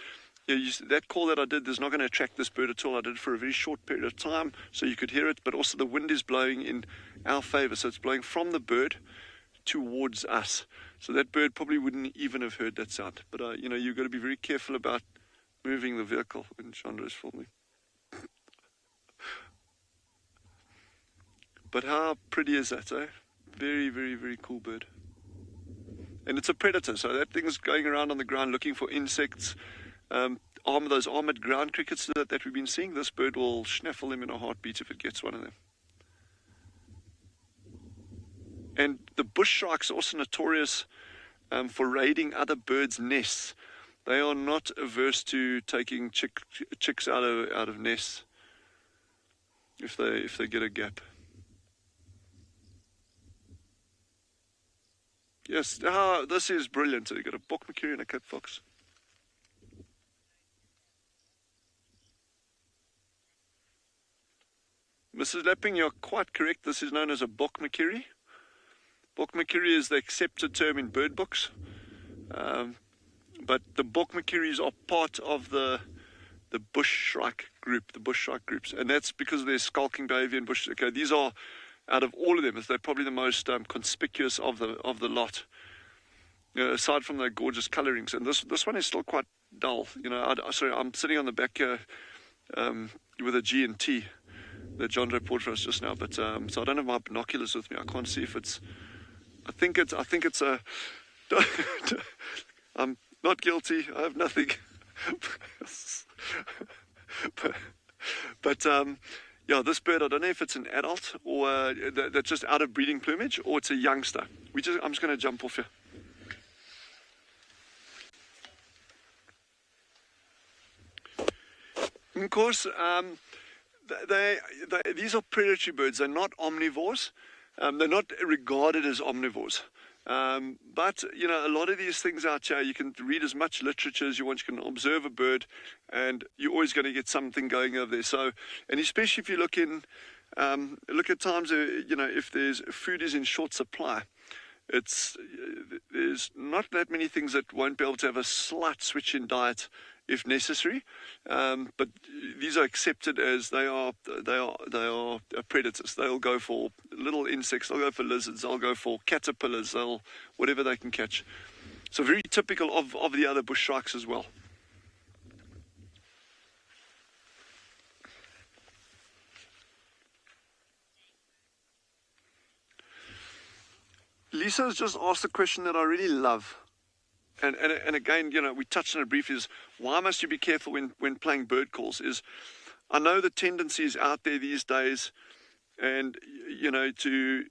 That call that I did is not going to attract this bird at all. I did it for a very short period of time so you could hear it, but also the wind is blowing in our favor. So it's blowing from the bird towards us. So that bird probably wouldn't even have heard that sound. But, you've got to be very careful about moving the vehicle when Chandra is filming. But how pretty is that, eh? Very, very, very cool bird. And it's a predator, so that thing is going around on the ground looking for insects. Those armored ground crickets that we've been seeing, this bird will snaffle them in a heartbeat if it gets one of them. And the bush shrikes are also notorious for raiding other birds' nests. They are not averse to taking chicks out of nests if they get a gap. Yes, this is brilliant. So you've got a bokmakiri and a cat fox. Mrs. Lapping, you're quite correct. This is known as a bokmakiri. Bokmakiri is the accepted term in bird books. But the bokmakiris are part of the bush shrike group, the bush shrike groups. And that's because of their skulking behavior in bush. Okay, these are, out of all of them, they're probably the most conspicuous of the lot. Aside from the gorgeous colorings, and this one is still quite dull. Sorry, I'm sitting on the back here with a G&T that John reported for us just now, but so I don't have my binoculars with me. I can't see if it's. I think it's a. I'm not guilty. I have nothing. but yeah, this bird, I don't know if it's an adult or that's just out of breeding plumage, or it's a youngster. I'm just going to jump off here. Of course, these are predatory birds. They're not omnivores. They're not regarded as omnivores. But, you know, a lot of these things out here, you can read as much literature as you want. You can observe a bird, and you're always going to get something going over there. So, and especially if you look at times, you know, if food is in short supply, there's not that many things that won't be able to have a slight switch in diet if necessary, but these are accepted as they are predators. They'll go for little insects, they'll go for lizards, they'll go for caterpillars, whatever they can catch. So very typical of the other bush shrikes as well. Lisa has just asked a question that I really love. And again, you know, we touched on it briefly, is why must you be careful when playing bird calls? Is I know the tendency is out there these days, and, you know,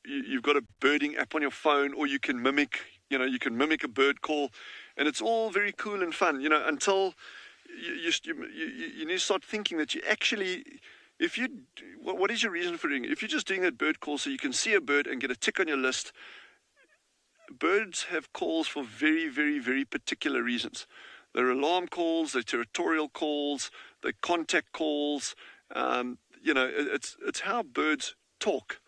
you've got a birding app on your phone, or you can mimic a bird call, and it's all very cool and fun, you know, until you need to start thinking that you actually, what is your reason for doing it? If you're just doing that bird call so you can see a bird and get a tick on your list, birds have calls for very, very, very particular reasons. They're alarm calls, they're territorial calls, they're contact calls. You know, it's how birds talk.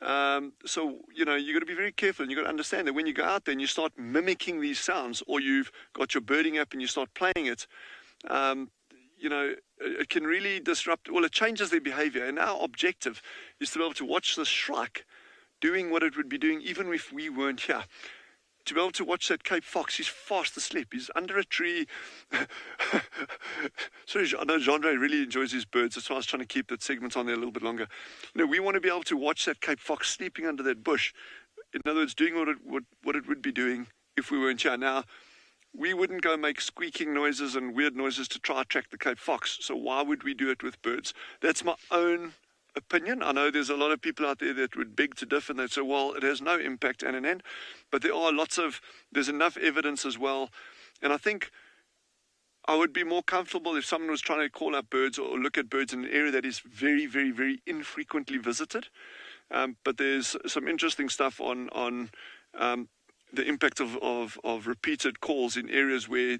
So, you know, you've got to be very careful, and you've got to understand that when you go out there and you start mimicking these sounds, or you've got your birding app and you start playing it, you know, it can really disrupt, well, it changes their behavior. And our objective is to be able to watch the shrike doing what it would be doing even if we weren't here. To be able to watch that Cape fox, he's fast asleep, he's under a tree. Sorry, I know Jean-Ray really enjoys his birds, that's why I was trying to keep that segment on there a little bit longer. You know, we want to be able to watch that Cape fox sleeping under that bush. In other words, doing what it would be doing if we weren't here. Now, we wouldn't go make squeaking noises and weird noises to try to attract the Cape fox, so why would we do it with birds? That's my own opinion. I know there's a lot of people out there that would beg to differ, and they'd say, well, it has no impact and an end, but there's enough evidence as well. And I think I would be more comfortable if someone was trying to call out birds or look at birds in an area that is very, very, very infrequently visited. But there's some interesting stuff on the impact of repeated calls in areas where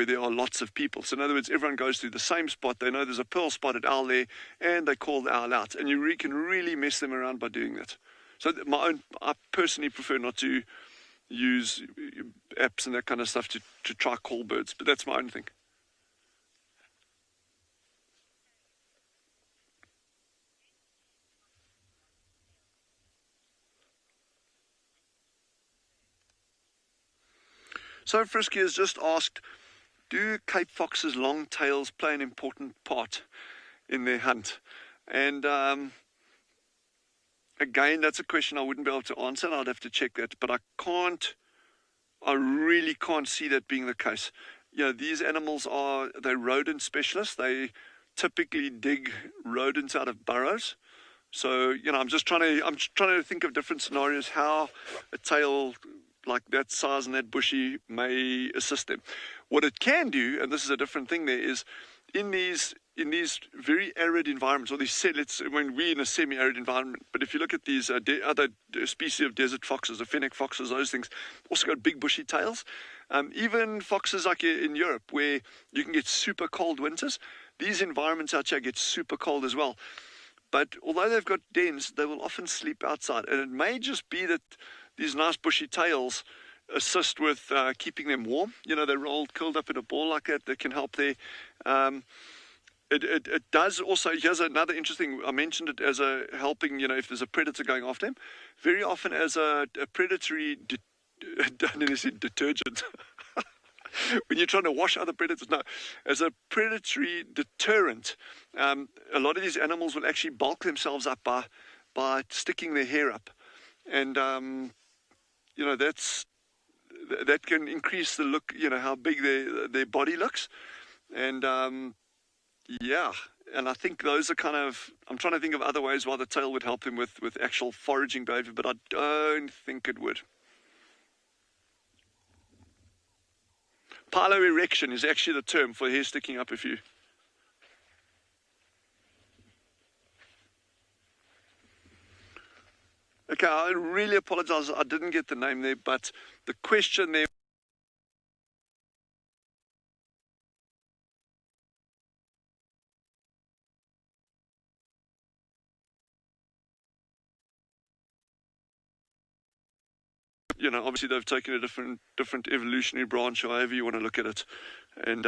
there are lots of people. So in other words, everyone goes to the same spot. They know there's a pearl-spotted owl there, and they call the owl out. And you can really mess them around by doing that. So I personally prefer not to use apps and that kind of stuff to try call birds, but that's my own thing. So Frisky has just asked, do Cape foxes' long tails play an important part in their hunt? And again, that's a question I wouldn't be able to answer, and I'd have to check that. But I really can't see that being the case. You know, these animals they're rodent specialists. They typically dig rodents out of burrows. So, you know, I'm trying to think of different scenarios how a tail like that size and that bushy may assist them. What it can do, and this is a different thing there, is in these very arid environments, or when we're in a semi-arid environment, but if you look at these other species of desert foxes, the fennec foxes, those things, also got big bushy tails. Even foxes like in Europe, where you can get super cold winters, these environments out here get super cold as well. But although they've got dens, they will often sleep outside, and it may just be that these nice bushy tails assist with keeping them warm. You know, they're curled up in a ball like that can help there. It does also, here's another interesting, I mentioned it as a helping, you know, if there's a predator going after them, very often as a predatory, detergent. When you're trying to wash other predators, no, as a predatory deterrent, a lot of these animals will actually bulk themselves up by sticking their hair up. And, you know, that can increase the look, you know, how big their body looks. And, yeah, and I think those are I'm trying to think of other ways why the tail would help them with actual foraging behavior, but I don't think it would. Piloerection is actually the term for hair sticking up if you... Okay, Okay, I really apologize. I didn't get the name there, but the question there. You know, obviously they've taken a different evolutionary branch, however you want to look at it. And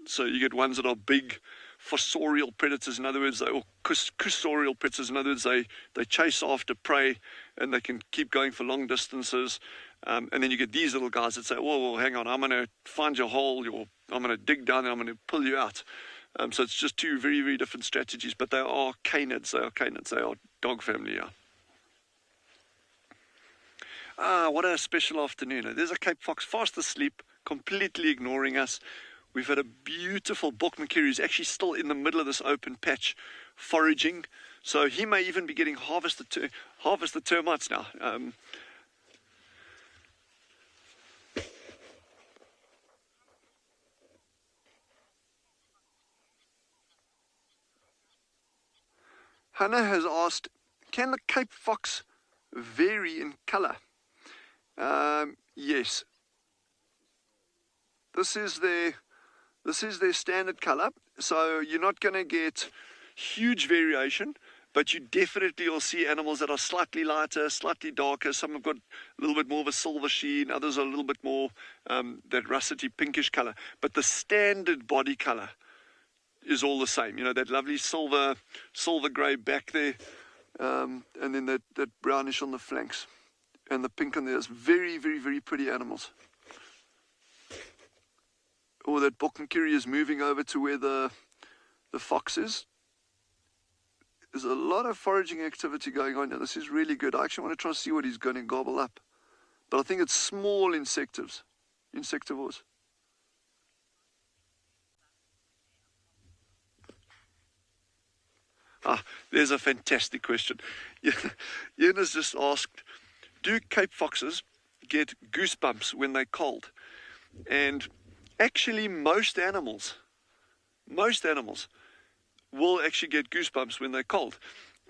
so you get ones that are big fossorial predators, in other words, or cursorial predators, in other words, they chase after prey and they can keep going for long distances. And then you get these little guys that say, whoa, hang on, I'm going to find your hole, I'm going to dig down and I'm going to pull you out. So it's just two very, very different strategies, but they are canids, they are dog family, yeah. What a special afternoon. There's a Cape Fox fast asleep, completely ignoring us. We've had a beautiful Bokmakiri who's actually still in the middle of this open patch foraging. So he may even be getting harvested termites now. Hannah has asked, can the Cape Fox vary in color? Yes. This is their standard color, so you're not going to get huge variation, but you definitely will see animals that are slightly lighter, slightly darker. Some have got a little bit more of a silver sheen, others are a little bit more that russety pinkish color. But the standard body color is all the same. You know, that lovely silver grey back there, and then that brownish on the flanks. And the pink on there is very, very, very pretty animals. Or that Bokmakiri is moving over to where the fox is. There's a lot of foraging activity going on now. This is really good. I actually want to try to see what he's going to gobble up. But I think it's small insectivores. There's a fantastic question. Ian has just asked, do Cape Foxes get goosebumps when they're cold? And actually most animals will actually get goosebumps when they're cold.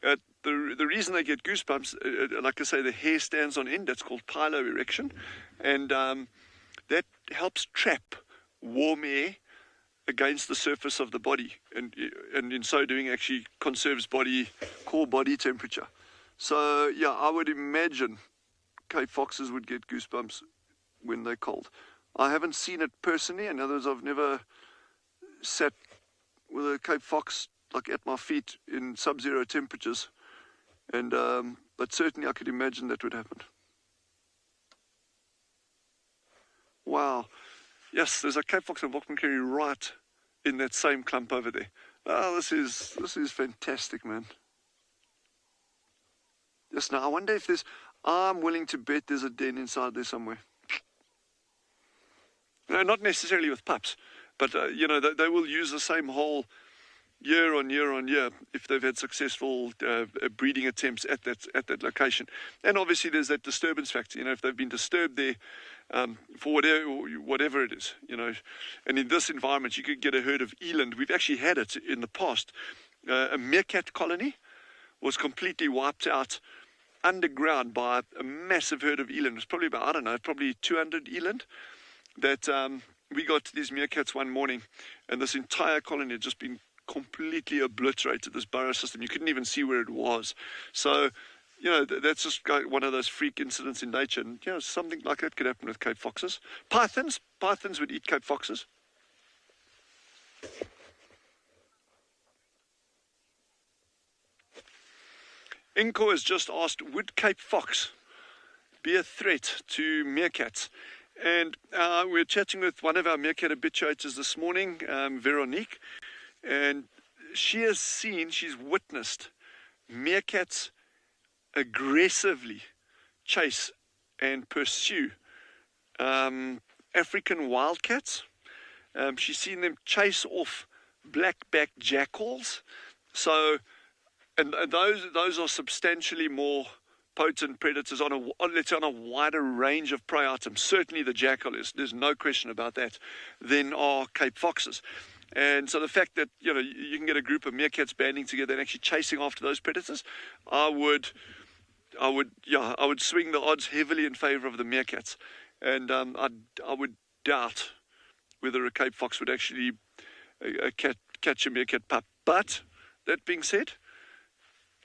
The reason they get goosebumps, like I say, the hair stands on end. That's called piloerection. And that helps trap warm air against the surface of the body. And in so doing actually conserves core body temperature. So yeah, I would imagine Cape Foxes would get goosebumps when they're cold. I haven't seen it personally. In other words, I've never sat with a Cape Fox like at my feet in sub-zero temperatures, and but certainly I could imagine that would happen. Wow, yes, there's a Cape Fox and Bokmakiri right in that same clump over there. Oh, this is fantastic, man. Yes, now I wonder if I'm willing to bet there's a den inside there somewhere. No, not necessarily with pups, but you know, they will use the same hole year on year on year if they've had successful breeding attempts at that location. And obviously there's that disturbance factor. You know, if they've been disturbed there for whatever it is, you know. And in this environment, you could get a herd of eland. We've actually had it in the past. A meerkat colony was completely wiped out underground by a massive herd of eland. It was probably about, I don't know, probably 200 eland that we got these meerkats one morning, and this entire colony had just been completely obliterated, this burrow system. You couldn't even see where it was. So, you know, that's just one of those freak incidents in nature. And, you know, something like that could happen with Cape Foxes. Pythons would eat Cape Foxes. Inko has just asked, would Cape Fox be a threat to meerkats? And we're chatting with one of our meerkat habituators this morning, Veronique, and she's witnessed meerkats aggressively chase and pursue African wildcats. She's seen them chase off black-backed jackals. So, and those are substantially more potent predators on a wider range of prey items. Certainly the jackal is, there's no question about that, than are Cape Foxes. And so the fact that, you know, you can get a group of meerkats banding together and actually chasing after those predators, I would I would swing the odds heavily in favour of the meerkats, and I would doubt whether a Cape fox would actually catch a meerkat pup. But that being said,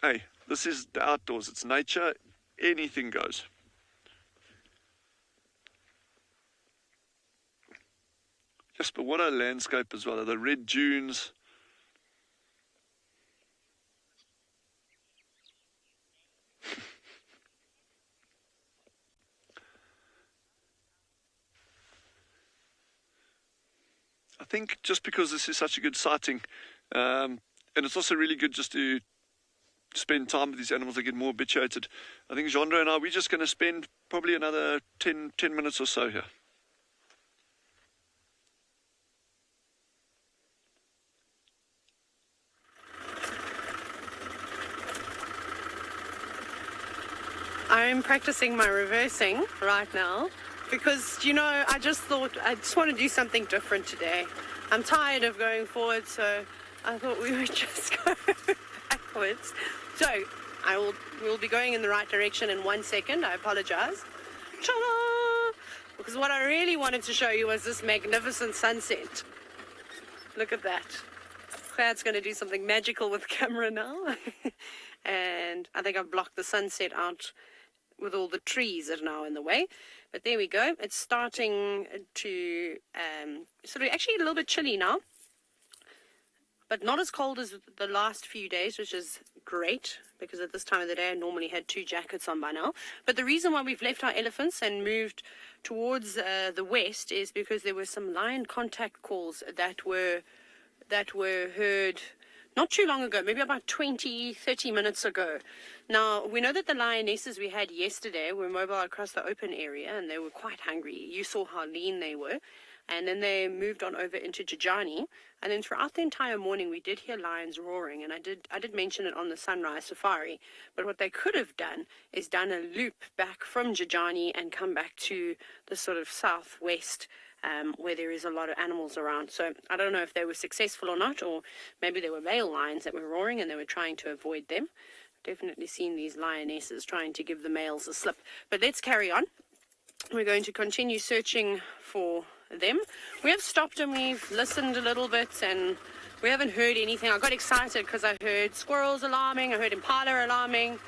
hey, this is the outdoors. It's nature. Anything goes. Yes, but what a landscape as well. The red dunes. I think just because this is such a good sighting, and it's also really good just to spend time with these animals. They get more habituated. I think Jandre and I, we're just going to spend probably another 10 minutes or so here. I'm practicing my reversing right now because, you know, I just thought I just want to do something different today. I'm tired of going forward, so I thought we would just go backwards. So we'll be going in the right direction in 1 second. I apologize. Ta-da! Because what I really wanted to show you was this magnificent sunset. Look at that. Chad's going to do something magical with the camera now. And I think I've blocked the sunset out with all the trees that are now in the way. But there we go. It's starting to sort of actually a little bit chilly now, but not as cold as the last few days, which is great because at this time of the day I normally had 2 jackets on by now. But the reason why we've left our elephants and moved towards the west is because there were some lion contact calls that were heard not too long ago, maybe about 20-30 minutes ago. Now, we know that the lionesses we had yesterday were mobile across the open area and they were quite hungry. You saw how lean they were. And then they moved on over into Jajani. And then throughout the entire morning, we did hear lions roaring. And I did mention it on the sunrise safari. But what they could have done is done a loop back from Jajani and come back to the sort of southwest where there is a lot of animals around. So I don't know if they were successful or not, or maybe they were male lions that were roaring and they were trying to avoid them. Definitely seen these lionesses trying to give the males a slip. But let's carry on. We're going to continue searching for them. We have stopped and we've listened a little bit and we haven't heard anything. I got excited because I heard squirrels alarming, I heard impala alarming,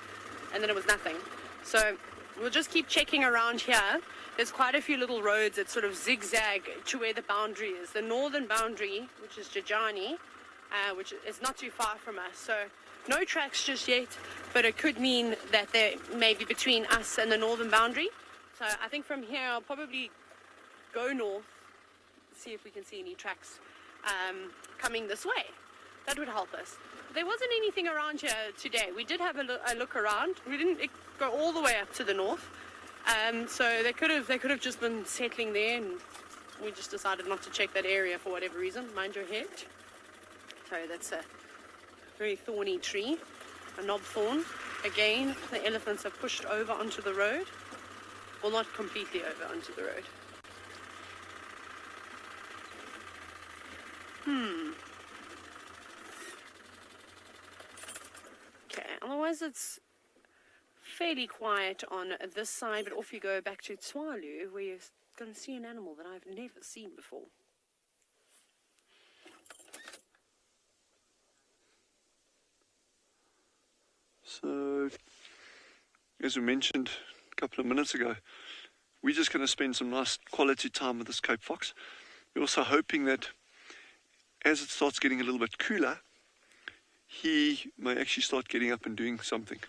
and then it was nothing. So we'll just keep checking around here. There's quite a few little roads that sort of zigzag to where the boundary is. The northern boundary, which is Jajani, which is not too far from us. So no tracks just yet, but it could mean that they're maybe between us and the northern boundary. So I think from here I'll probably go north, see if we can see any tracks coming this way. That would help us. There wasn't anything around here today. We did have a look around. We didn't go all the way up to the north. So they could have just been settling there, and we just decided not to check that area for whatever reason. Mind your head. So that's a very thorny tree, a knob thorn. Again, the elephants are pushed over onto the road. Well, not completely over onto the road. Okay, otherwise it's fairly quiet on this side, but off you go back to Tswalu, where you're going to see an animal that I've never seen before. So, as we mentioned a couple of minutes ago, we're just going to spend some nice quality time with this Cape fox. We're also hoping that as it starts getting a little bit cooler, he may actually start getting up and doing something,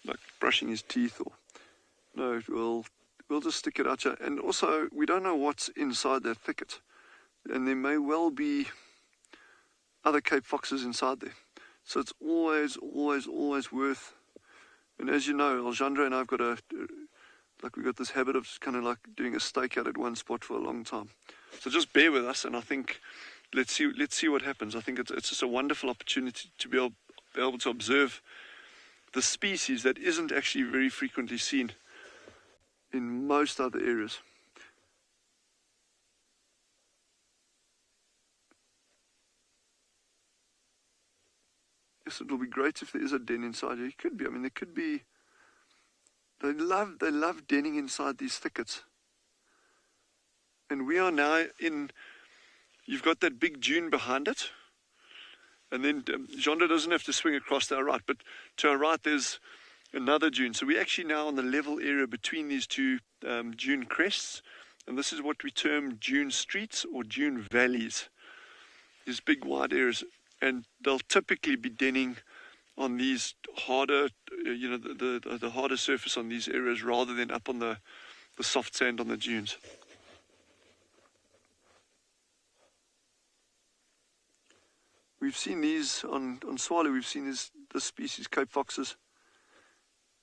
like brushing his teeth, or no, we'll just stick it out here. And also, we don't know what's inside that thicket, and there may well be other Cape foxes inside there. So it's always worth. And as you know, Alejandro and I've got we've got this habit of kind of like doing a stakeout at one spot for a long time. So just bear with us, and I think let's see what happens. I think it's just a wonderful opportunity to be able to observe the species that isn't actually very frequently seen in most other areas. Yes, it will be great if there is a den inside here. It could be. I mean, there could be. They love denning inside these thickets. And we are now in. You've got that big dune behind it, and then Jandra doesn't have to swing across to our right, but to our right there's another dune. So we're actually now on the level area between these two dune crests, and this is what we term dune streets or dune valleys. These big wide areas. And they'll typically be denning on these harder, the harder surface on these areas rather than up on the soft sand on the dunes. We've seen these on Tswalu. We've seen this species, Cape foxes,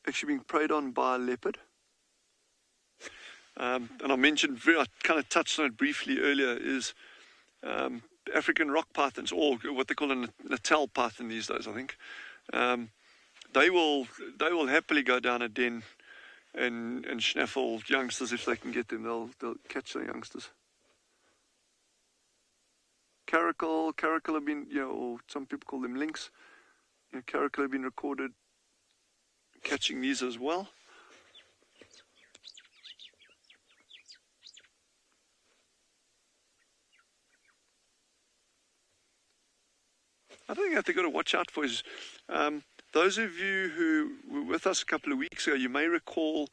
actually being preyed on by a leopard. And I kind of touched on it briefly earlier, is African rock pythons, or what they call a Natal python these days, I think. They will happily go down a den and snaffle youngsters if they can get them. They'll catch the youngsters. Caracal have been, or some people call them lynx. Caracal have been recorded catching these as well. I think that they've got to watch out for is, those of you who were with us a couple of weeks ago, you may recall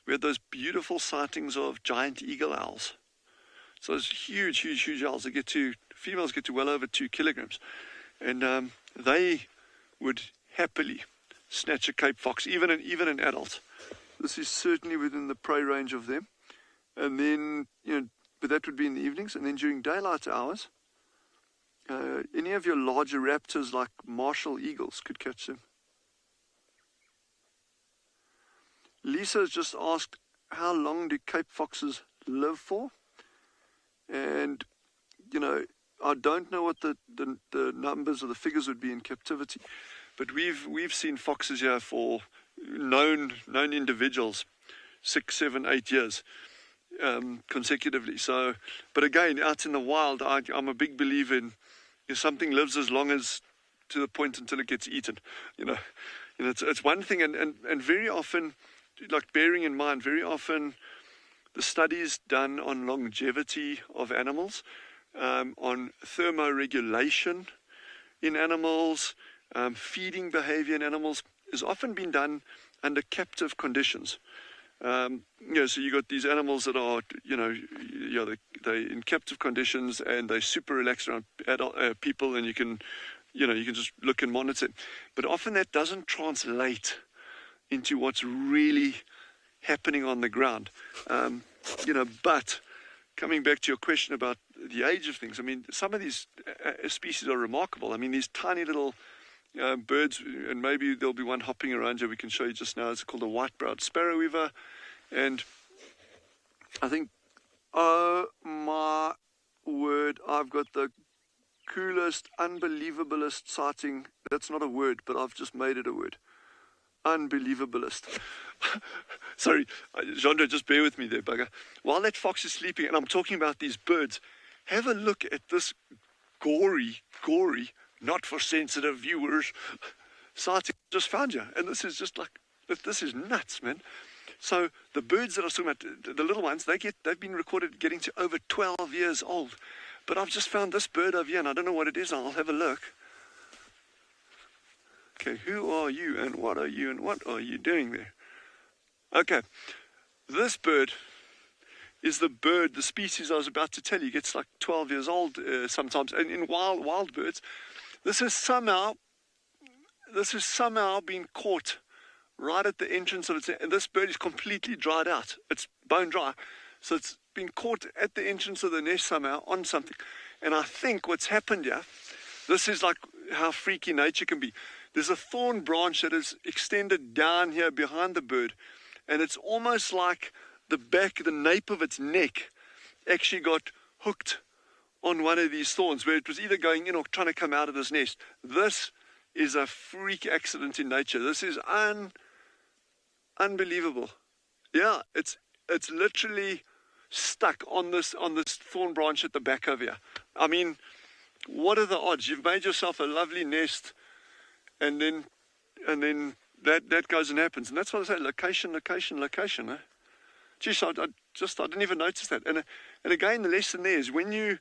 we had those beautiful sightings of giant eagle owls. So those huge owls that females get to well over 2 kilograms. And they would happily snatch a Cape fox, even an adult. This is certainly within the prey range of them. And then, but that would be in the evenings. And then during daylight hours, any of your larger raptors like martial eagles could catch them. Lisa has just asked, how long do Cape foxes live for? And, I don't know what the numbers or the figures would be in captivity, but we've seen foxes here for known individuals, 6, 7, 8 years consecutively. So, but again, out in the wild, I'm a big believer in, if something lives as long as to the point until it gets eaten, it's one thing, and very often, like bearing in mind, very often the studies done on longevity of animals, on thermoregulation in animals, feeding behavior in animals, is often been done under captive conditions. So you got these animals that are, they in captive conditions and they super relaxed around adult people, and you can just look and monitor it. But often that doesn't translate into what's really happening on the ground. But coming back to your question about the age of things, I mean, some of these species are remarkable. I mean, these tiny little birds, and maybe there'll be one hopping around here we can show you just now. It's called a white-browed sparrow weaver. And I think, oh my word, I've got the coolest, unbelievablest sighting. That's not a word, but I've just made it a word. Unbelievablest. Sorry, Jandra, just bear with me there, bugger. While that fox is sleeping, and I'm talking about these birds, have a look at this gory, not for sensitive viewers, sighting I just found you. And this is just like, this is nuts, man. So the birds that I was talking about, the little ones, they've been recorded getting to over 12 years old. But I've just found this bird over here, and I don't know what it is. I'll have a look. Okay, who are you, and what are you, and what are you doing there? Okay, this bird is the species I was about to tell you. It gets like 12 years old sometimes. And in wild birds, this has somehow been caught right at the entrance of its, and this bird is completely dried out. It's bone dry. So it's been caught at the entrance of the nest somehow on something. And I think what's happened here, this is like how freaky nature can be. There's a thorn branch that is extended down here behind the bird, and it's almost like the nape of its neck actually got hooked on one of these thorns, where it was either going in or trying to come out of this nest. This is a freak accident in nature. This is unbelievable. Yeah, it's literally stuck on this thorn branch at the back of here. I mean, what are the odds? You've made yourself a lovely nest, and then that goes and happens. And that's what I say, location, eh? Geez, I didn't even notice that. And again, the lesson there is when you're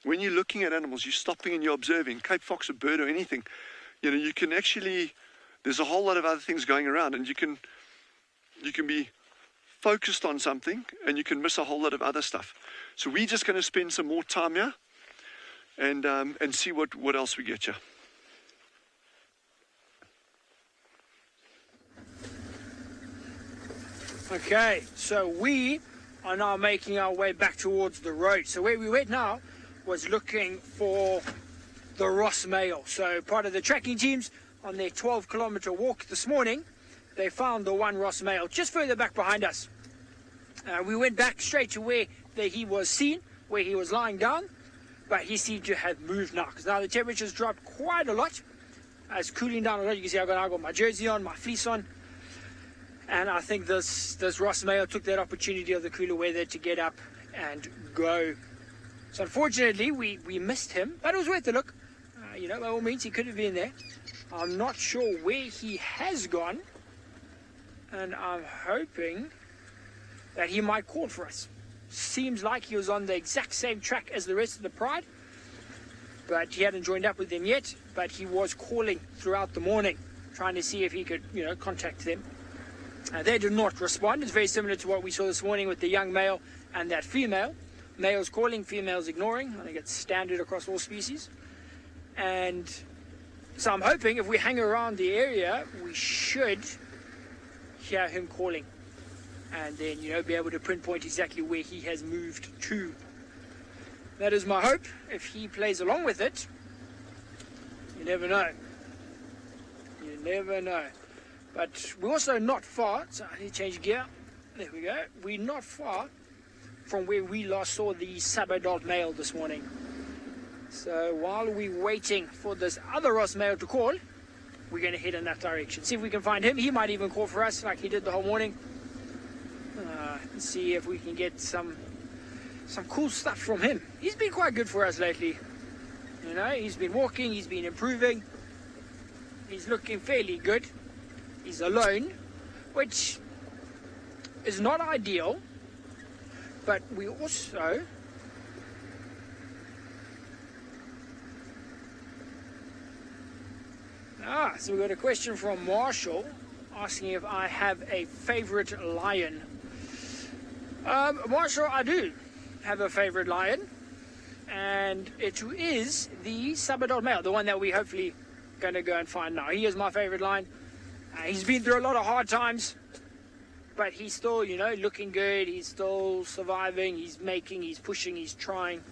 looking at animals, you're stopping and you're observing, Cape fox, a bird or anything, you can actually, there's a whole lot of other things going around, and you can be focused on something and you can miss a whole lot of other stuff. So we're just going to spend some more time here and see what else we get you. Okay, so we are now making our way back towards the road. So where we went now was looking for the Ross male. So part of the tracking teams on their 12-kilometer walk this morning, they found the one Ross male just further back behind us. We went back straight to where he was seen, where he was lying down, but he seemed to have moved now, because now the temperature's dropped quite a lot. It's cooling down a lot. You can see I've got my jersey on, my fleece on, and I think this Ross male took that opportunity of the cooler weather to get up and go. So unfortunately we missed him, but it was worth a look. By all means, he could have been there. I'm not sure where he has gone, and I'm hoping that he might call for us. Seems like he was on the exact same track as the rest of the Pride, but he hadn't joined up with them yet. But he was calling throughout the morning, trying to see if he could, contact them. They did not respond. It's very similar to what we saw this morning with the young male and that female. Males calling, females ignoring. I think it's standard across all species. And so I'm hoping if we hang around the area, we should hear him calling. And then, be able to pinpoint exactly where he has moved to. That is my hope. If he plays along with it, you never know. You never know. But we're also not far, so I need to change gear. There we go. We're not far from where we last saw the sub-adult male this morning. So while we're waiting for this other Ross male to call, we're going to head in that direction. See if we can find him. He might even call for us like he did the whole morning. And see if we can get some cool stuff from him. He's been quite good for us lately. He's been walking, he's been improving. He's looking fairly good. He's alone, which is not ideal, but we also so we got a question from Marshall asking if I have a favorite lion. Marshall, I do have a favorite lion, and it is the sub-adult male, the one that we hopefully going to go and find now. He is my favorite lion. He's been through a lot of hard times, but he's still, looking good. He's still surviving. He's making, he's pushing, he's trying.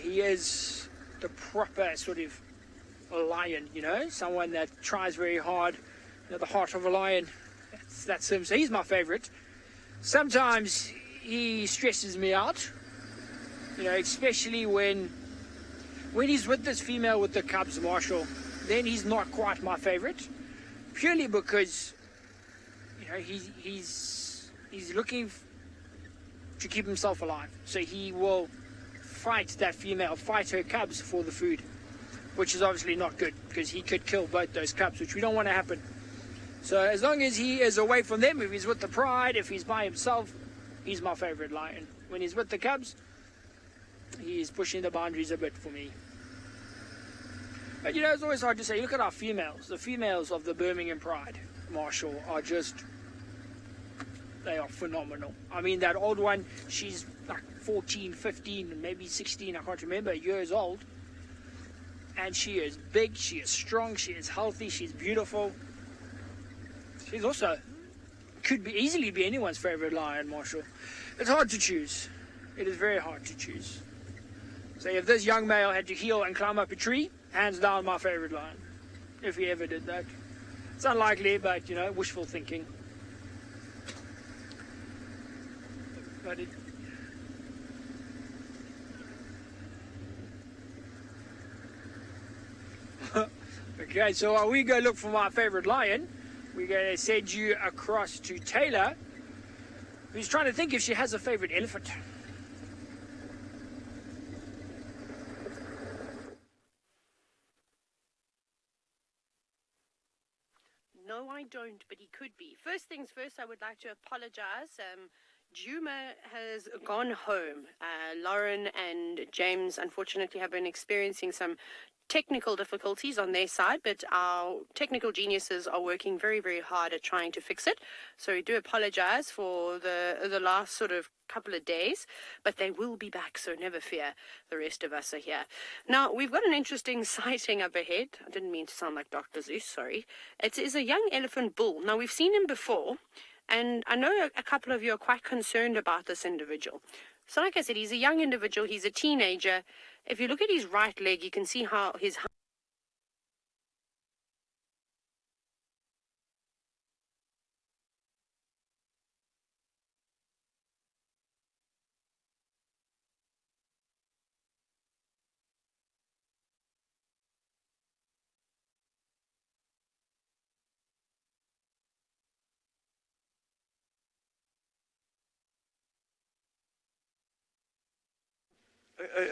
He is the proper sort of lion, someone that tries very hard. The heart of a lion. That's him. So he's my favorite. Sometimes he stresses me out, especially when he's with this female with the cubs, Marshall. Then he's not quite my favorite, purely because he's looking to keep himself alive. So he will fight that female, fight her cubs for the food, which is obviously not good because he could kill both those cubs, which we don't want to happen. So as long as he is away from them, if he's with the Pride, if he's by himself, he's my favorite lion. When he's with the cubs, he's pushing the boundaries a bit for me. But it's always hard to say. Look at our females. The females of the Birmingham Pride, Marshall, are they are phenomenal. I mean, that old one, she's like 14, 15, maybe 16, I can't remember, years old. And she is big, she is strong, she is healthy, she's beautiful. She's also, could easily be anyone's favorite lion, Marshall. It's hard to choose. It is very hard to choose. So if this young male had to heal and climb up a tree, hands down my favorite lion. If he ever did that. It's unlikely, but, wishful thinking. But it... Okay, so while we go look for my favorite lion, we're going to send you across to Taylor, who's trying to think if she has a favorite elephant. No, I don't, but he could be. First things first, I would like to apologize. Djuma has gone home. Lauren and James, unfortunately, have been experiencing some technical difficulties on their side, but our technical geniuses are working very, very hard at trying to fix it. So we do apologize for the last sort of couple of days, but they will be back, so never fear. The rest of us are here. Now, we've got an interesting sighting up ahead. I didn't mean to sound like Dr. Zeus, sorry. It is a young elephant bull. Now, we've seen him before, and I know a couple of you are quite concerned about this individual. So like I said, he's a young individual, he's a teenager. If you look at his right leg, you can see how his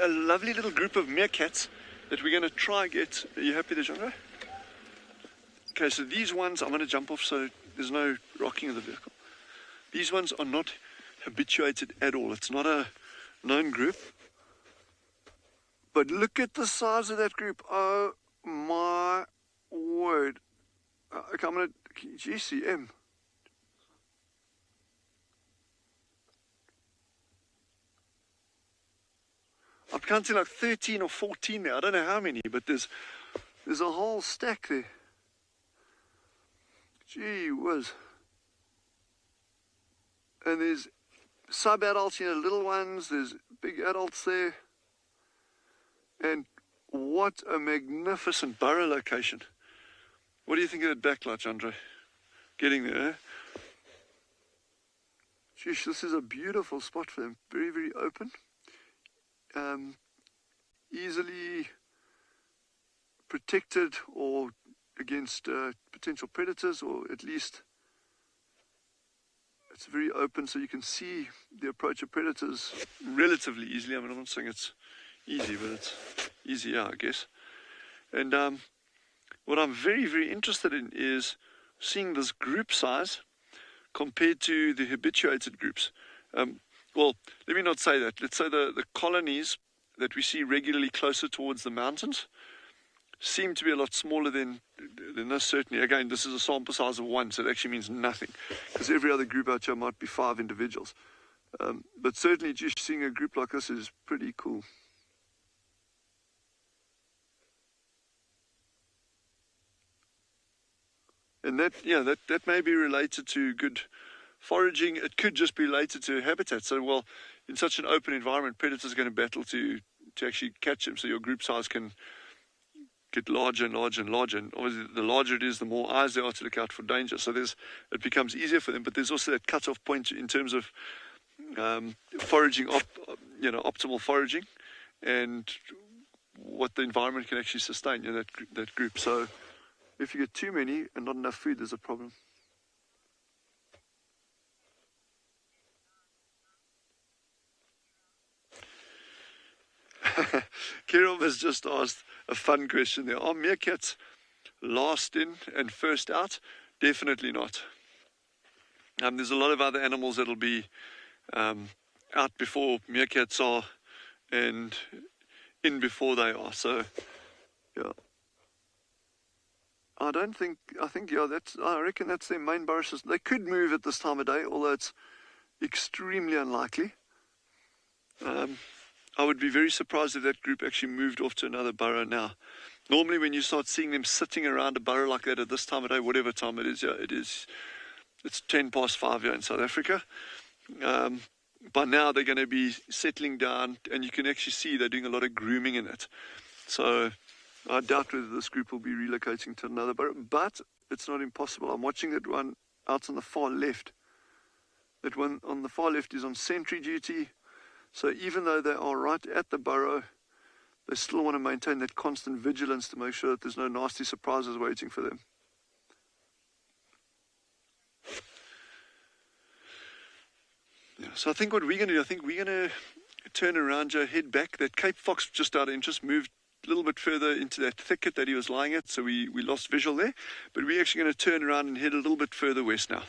a lovely little group of meerkats that we're going to try get. Are you happy there, John? Okay, so these ones, I'm going to jump off so there's no rocking of the vehicle. These ones are not habituated at all. It's not a known group. But look at the size of that group. Oh my word. Okay, I'm going to, GCM. I'm counting like 13 or 14 there. I don't know how many, but there's a whole stack there. Gee whiz. And there's sub-adults, little ones. There's big adults there. And what a magnificent burrow location. What do you think of that backlight, Andre? Getting there, eh? Geesh, this is a beautiful spot for them. Very, very open. Easily protected or against potential predators, or at least it's very open so you can see the approach of predators relatively easily. I mean, I'm not saying it's easy, but it's easier, I guess. And what I'm very, very interested in is seeing this group size compared to the habituated groups. Well, let me not say that. Let's say the colonies that we see regularly closer towards the mountains seem to be a lot smaller than this, certainly. Again, this is a sample size of 1, so it actually means nothing, because every other group out here might be 5 individuals. But certainly just seeing a group like this is pretty cool. And that may be related to good foraging. It could just be related to habitat. So, well, in such an open environment, predators are going to battle to actually catch them. So your group size can get larger and larger and larger. And obviously, the larger it is, the more eyes there are to look out for danger. So it becomes easier for them. But there's also that cut-off point in terms of foraging, optimal foraging, and what the environment can actually sustain that group. So if you get too many and not enough food, there's a problem. Kirill has just asked a fun question there. Are meerkats last in and first out? Definitely not. There's a lot of other animals that'll be out before meerkats are and in before they are. So, yeah. I reckon that's their main burrow system. They could move at this time of day, although it's extremely unlikely. I would be very surprised if that group actually moved off to another burrow now. Normally when you start seeing them sitting around a burrow like that at this time of day, whatever time it is, it's 10 past 5 here in South Africa. By now they're going to be settling down, and you can actually see they're doing a lot of grooming in it. So I doubt whether this group will be relocating to another burrow, but it's not impossible. I'm watching that one out on the far left. That one on the far left is on sentry duty. So even though they are right at the burrow, they still want to maintain that constant vigilance to make sure that there's no nasty surprises waiting for them. Yeah, so I think what we're going to do, we're going to turn around, Joe, head back. That Cape Fox, just out of interest, moved little bit further into that thicket that he was lying at, so we lost visual there. But we're actually going to turn around and head a little bit further west now.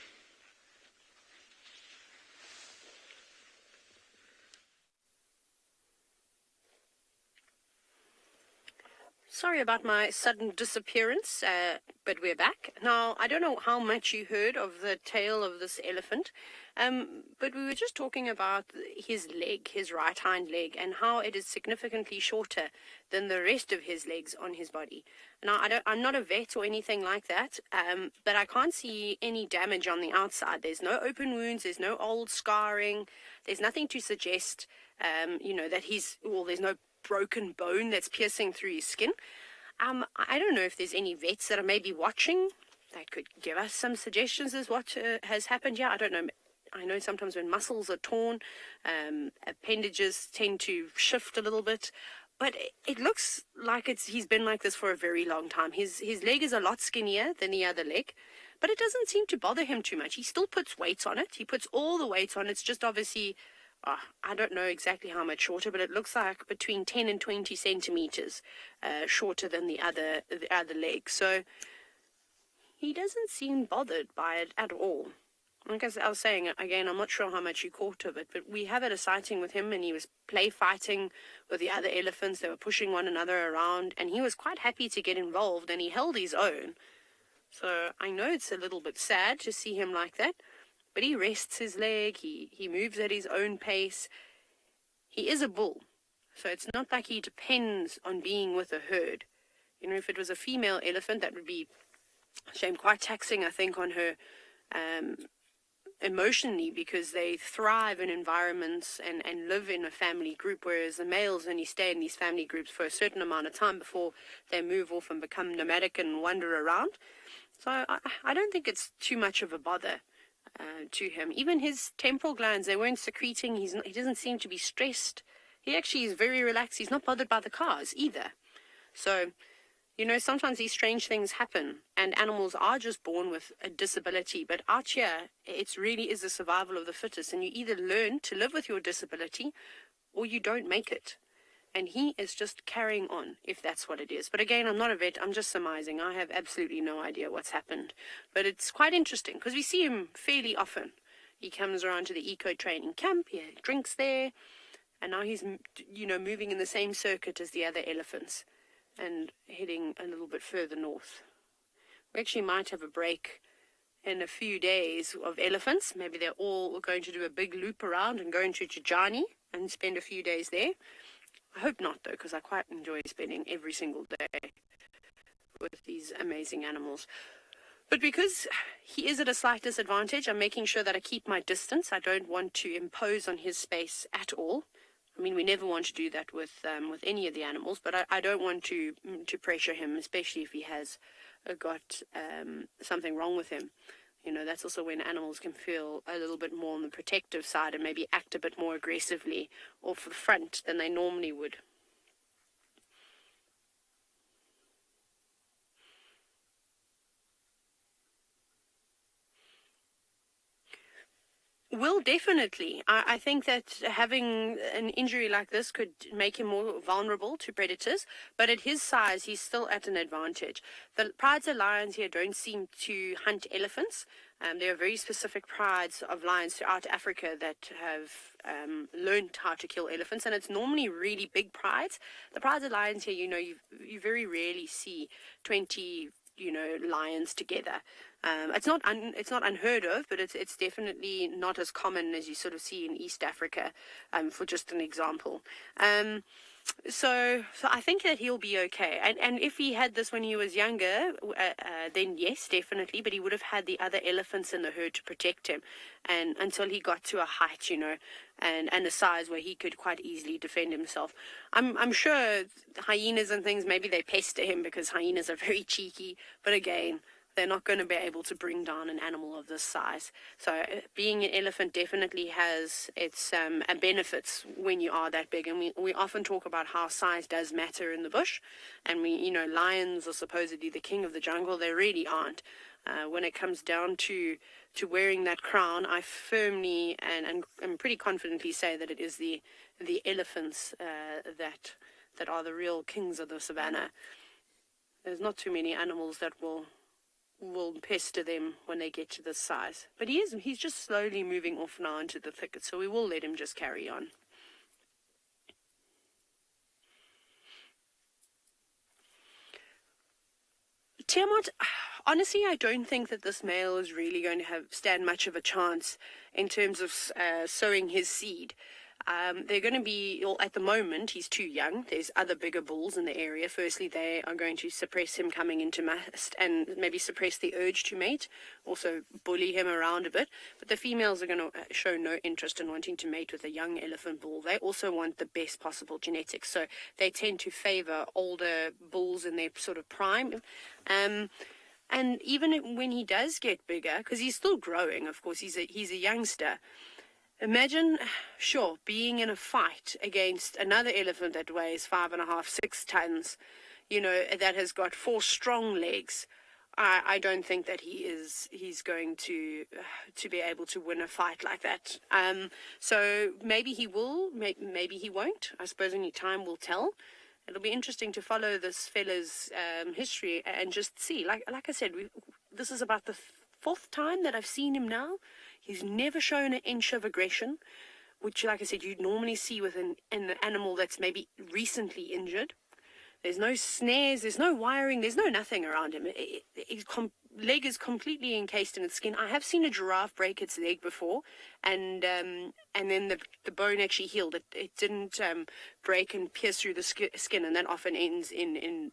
Sorry about my sudden disappearance, but we're back. Now, I don't know how much you heard of the tail of this elephant, but we were just talking about his leg, his right hind leg, and how it is significantly shorter than the rest of his legs on his body. Now, I'm not a vet or anything like that, but I can't see any damage on the outside. There's no open wounds, there's no old scarring, there's nothing to suggest, that there's no broken bone that's piercing through his skin. I don't know if there's any vets that are maybe watching that could give us some suggestions as what has happened here. I don't know. I know sometimes when muscles are torn, appendages tend to shift a little bit, but it looks like he's been like this for a very long time. His leg is a lot skinnier than the other leg, but it doesn't seem to bother him too much. He still puts weight on it. He puts all the weight on it. It's just obviously, I don't know exactly how much shorter, but it looks like between 10 and 20 centimeters shorter than the other leg. So he doesn't seem bothered by it at all. Like I was saying, again, I'm not sure how much you caught of it, but we have had a sighting with him, and he was play fighting with the other elephants. They were pushing one another around, and he was quite happy to get involved, and he held his own. So I know it's a little bit sad to see him like that, but he rests his leg, he moves at his own pace. He is a bull, so it's not like he depends on being with a herd. If it was a female elephant, that would be quite taxing, I think, on her emotionally, because they thrive in environments and live in a family group, whereas the males only stay in these family groups for a certain amount of time before they move off and become nomadic and wander around. So I don't think it's too much of a bother to him. Even his temporal glands, they weren't secreting. He doesn't seem to be stressed. He actually is very relaxed. He's not bothered by the cars either. So, sometimes these strange things happen, and animals are just born with a disability. But out here, it really is the survival of the fittest, and you either learn to live with your disability or you don't make it. And he is just carrying on, if that's what it is. But again, I'm not a vet. I'm just surmising. I have absolutely no idea what's happened. But it's quite interesting, because we see him fairly often. He comes around to the eco-training camp. He drinks there. And now he's, moving in the same circuit as the other elephants and heading a little bit further north. We actually might have a break in a few days of elephants. Maybe they're all going to do a big loop around and go into Tijani and spend a few days there. I hope not, though, because I quite enjoy spending every single day with these amazing animals. But because he is at a slight disadvantage, I'm making sure that I keep my distance. I don't want to impose on his space at all. I mean, we never want to do that with any of the animals, but I don't want to pressure him, especially if he has got something wrong with him. That's also when animals can feel a little bit more on the protective side and maybe act a bit more aggressively off the front than they normally would. Will, definitely. I think that having an injury like this could make him more vulnerable to predators, but at his size, he's still at an advantage. The prides of lions here don't seem to hunt elephants. There are very specific prides of lions throughout Africa that have learned how to kill elephants, and it's normally really big prides. The prides of lions here, you very rarely see 20 lions together. It's not unheard of, but it's definitely not as common as you sort of see in East Africa, for just an example. So I think that he'll be okay. And if he had this when he was younger, then yes, definitely. But he would have had the other elephants in the herd to protect him, and until he got to a height, and a size where he could quite easily defend himself. I'm sure hyenas and things, maybe they pester him because hyenas are very cheeky. But again, they're not going to be able to bring down an animal of this size. So being an elephant definitely has its benefits when you are that big. And we often talk about how size does matter in the bush. And lions are supposedly the king of the jungle. They really aren't. When it comes down to wearing that crown, I firmly and pretty confidently say that it is the elephants that are the real kings of the savannah. There's not too many animals that will pester them when they get to this size. But he's just slowly moving off now into the thicket, so we will let him just carry on. Tiamat, honestly, I don't think that this male is really going to stand much of a chance in terms of sowing his seed. They're going to be, well, at the moment, he's too young. There's other bigger bulls in the area. Firstly, they are going to suppress him coming into mast and maybe suppress the urge to mate, also bully him around a bit. But the females are going to show no interest in wanting to mate with a young elephant bull. They also want the best possible genetics, so they tend to favor older bulls in their sort of prime. And even when he does get bigger, because he's still growing, of course, he's a youngster. Imagine, sure, being in a fight against another elephant that weighs 5.5, 6 tons, that has got 4 strong legs. I don't think that he's going to be able to win a fight like that. So maybe he will, maybe he won't. I suppose only time will tell. It'll be interesting to follow this fella's history and just see. Like I said, this is about the 4th time that I've seen him now. He's never shown an inch of aggression, which, like I said, you'd normally see with an animal that's maybe recently injured. There's no snares, there's no wiring, there's no nothing around him. His leg is completely encased in its skin. I have seen a giraffe break its leg before, and then the bone actually healed. It didn't break and pierce through the skin, and that often ends in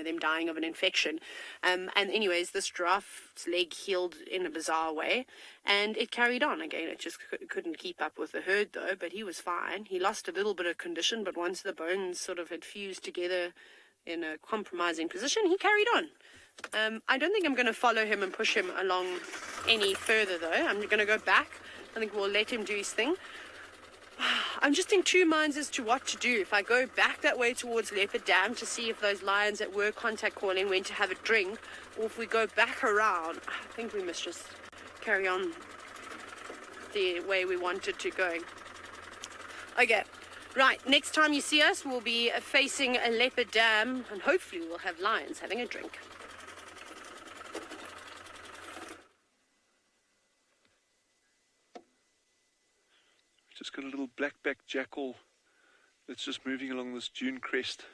them dying of an infection. And anyways, this giraffe's leg healed in a bizarre way, and it carried on. Again, it just couldn't keep up with the herd, though, but he was fine. He lost a little bit of condition, but once the bones sort of had fused together in a compromising position, he carried on. I don't think I'm going to follow him and push him along any further, though. I'm going to go back. I think we'll let him do his thing. I'm just in 2 minds as to what to do. If I go back that way towards Leopard Dam to see if those lions that were contact calling went to have a drink, or if we go back around, I think we must just carry on the way we wanted to go. Okay, right, next time you see us, we'll be facing a Leopard Dam, and hopefully we'll have lions having a drink. Just got a little black-backed jackal that's just moving along this dune crest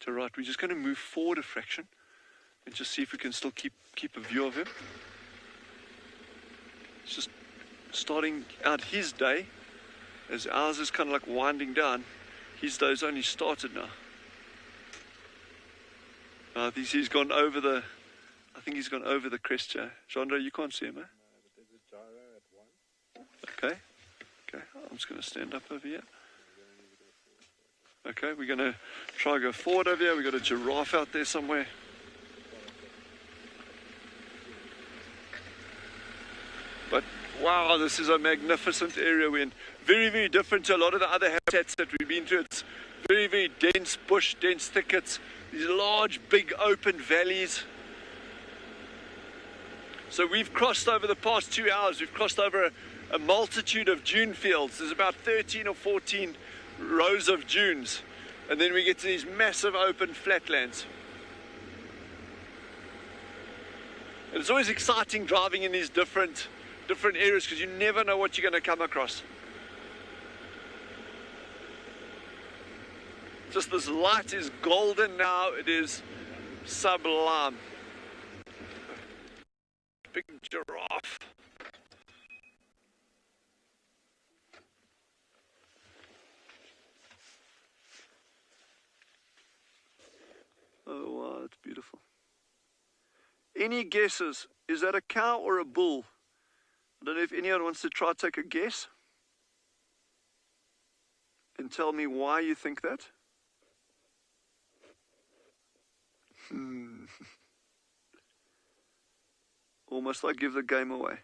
to right. We're just going to move forward a fraction and just see if we can still keep a view of him. It's just starting out his day, as ours is kind of like winding down. His day's only started now. I think he's gone over the crest here. Chandra, you can't see him, eh? Okay, I'm just going to stand up over here. Okay, we're going to try and go forward over here. We've got a giraffe out there somewhere. But wow, this is a magnificent area we're in. Very, very different to a lot of the other habitats that we've been to. It's very, very dense bush, dense thickets, these large, big open valleys. So we've crossed over the past 2 hours, we've crossed over a multitude of dune fields. There's about 13 or 14 rows of dunes, and then we get to these massive open flatlands. And it's always exciting driving in these different areas because you never know what you're going to come across. Just this light is golden now. It is sublime. Big giraffe. Oh wow, that's beautiful. Any guesses? Is that a cow or a bull? I don't know if anyone wants to try to take a guess and tell me why you think that. Or must I give the game away?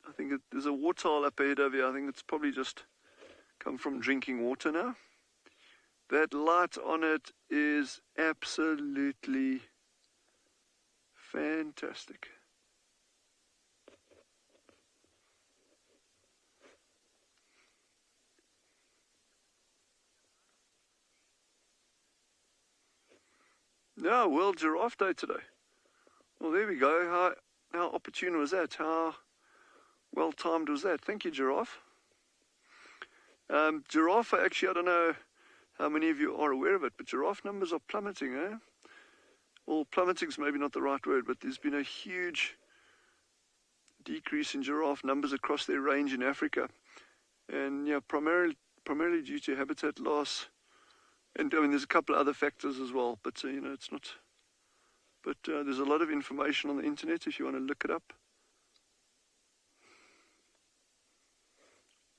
I think there's a waterhole up ahead of you. I think it's probably just come from drinking water now. That light on it is absolutely Fantastic. Yeah, World Giraffe Day today. Well, there we go. How opportune was that? How well timed was that? Thank you, Giraffe. Giraffe, actually, I don't know how many of you are aware of it, but giraffe numbers are plummeting, eh? Well, plummeting is maybe not the right word, but there's been a huge decrease in giraffe numbers across their range in Africa. And yeah, primarily due to habitat loss. And I mean, there's a couple of other factors as well, but you know, it's not. But there's a lot of information on the internet if you want to look it up.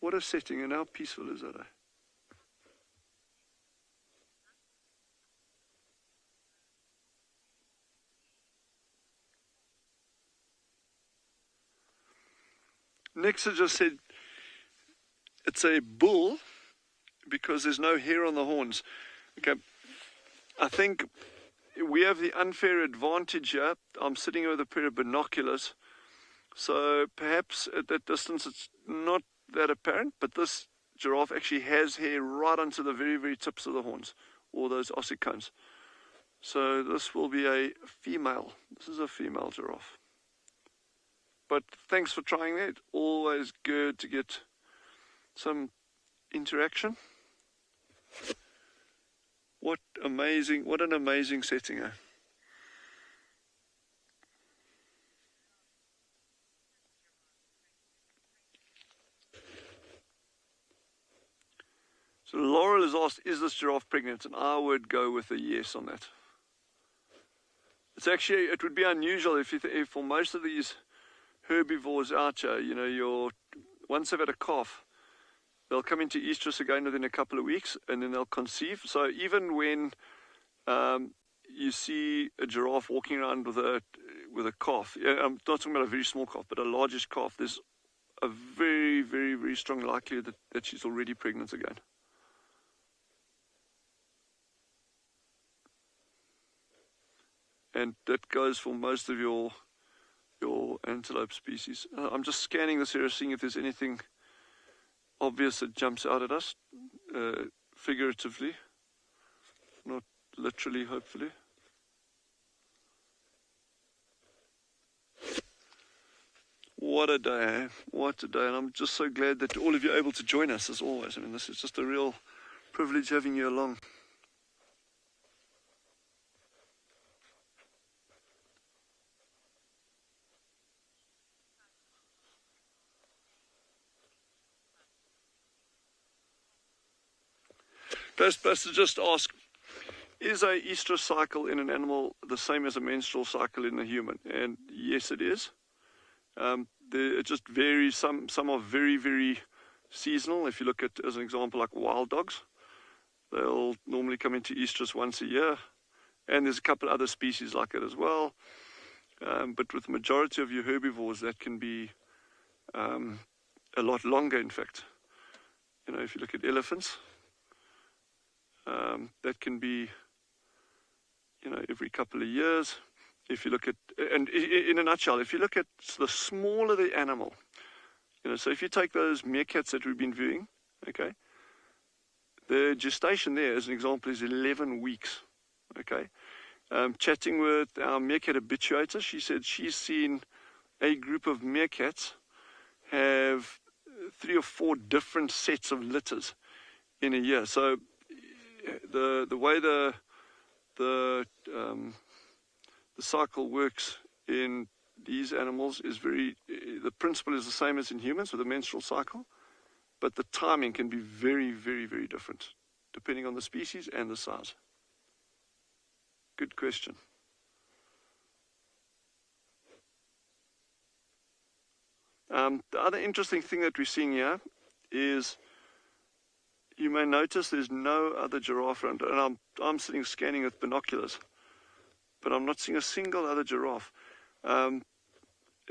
What a setting, and how peaceful is that? Eh? Nexa just said it's a bull because there's no hair on the horns. Okay, I think we have the unfair advantage here. I'm sitting here with a pair of binoculars, so perhaps at that distance it's not that apparent, but this giraffe actually has hair right onto the very, very tips of the horns, or those ossicones. So this will be a female. This is a female giraffe. But thanks for trying that. Always good to get some interaction. What an amazing setting, eh? So Laurel has asked, is this giraffe pregnant? And I would go with a yes on that. It would be unusual if for most of these herbivores out here, you know, once they've had a calf, they'll come into estrus again within a couple of weeks, and then they'll conceive. So even when you see a giraffe walking around with a calf, I'm not talking about a very small calf, but a largish calf, there's a very, very, very strong likelihood that she's already pregnant again. And that goes for most of your antelope species. I'm just scanning this area, seeing if there's anything obvious that jumps out at us, figuratively, not literally, hopefully. What a day, eh? What a day. And I'm just so glad that all of you are able to join us, as always. I mean, this is just a real privilege having you along. Best to just ask, is a estrus cycle in an animal the same as a menstrual cycle in a human? And yes, it is. It just varies. Some are very, very seasonal. If you look at, as an example, like wild dogs, they'll normally come into estrus once a year. And there's a couple other species like it as well. But with the majority of your herbivores, that can be a lot longer, in fact. You know, if you look at elephants, that can be, you know, every couple of years. If you look at, and in a nutshell, if you look at the smaller the animal, you know, so if you take those meerkats that we've been viewing, okay, the gestation there, as an example, is 11 weeks, okay. Chatting with our meerkat habituator, she said she's seen a group of meerkats have 3 or 4 different sets of litters in a year. So the way the cycle works in these animals is the principle is the same as in humans with the menstrual cycle, but the timing can be very, very, very different depending on the species and the size. Good question. The other interesting thing that we're seeing here is, you may notice there's no other giraffe around, and I'm sitting scanning with binoculars, but I'm not seeing a single other giraffe. You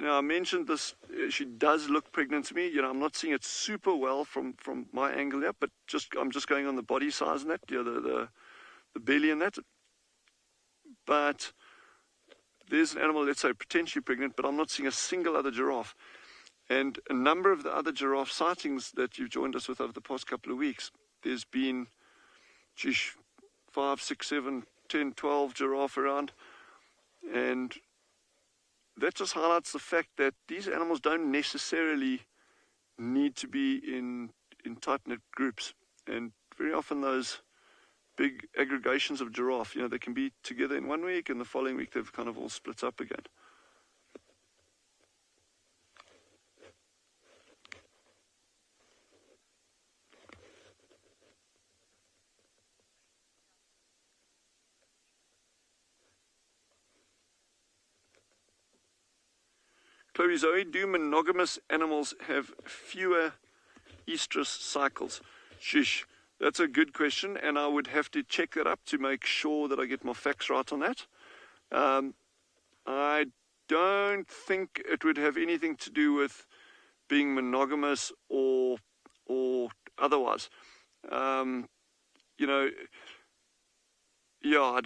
know, I mentioned this, she does look pregnant to me. You know, I'm not seeing it super well from my angle here, but I'm just going on the body size and that, you know, the belly and that. But there's an animal, let's say, potentially pregnant, but I'm not seeing a single other giraffe. And a number of the other giraffe sightings that you've joined us with over the past couple of weeks, there's been, 5, 6, 7, 10, 12 giraffe around. And that just highlights the fact that these animals don't necessarily need to be in tight-knit groups. And very often those big aggregations of giraffe, they can be together in 1 week, and the following week they've kind of all split up again. Chloe Zoe, do monogamous animals have fewer estrus cycles? Shish, that's a good question, and I would have to check that up to make sure that I get my facts right on that. I don't think it would have anything to do with being monogamous or otherwise. I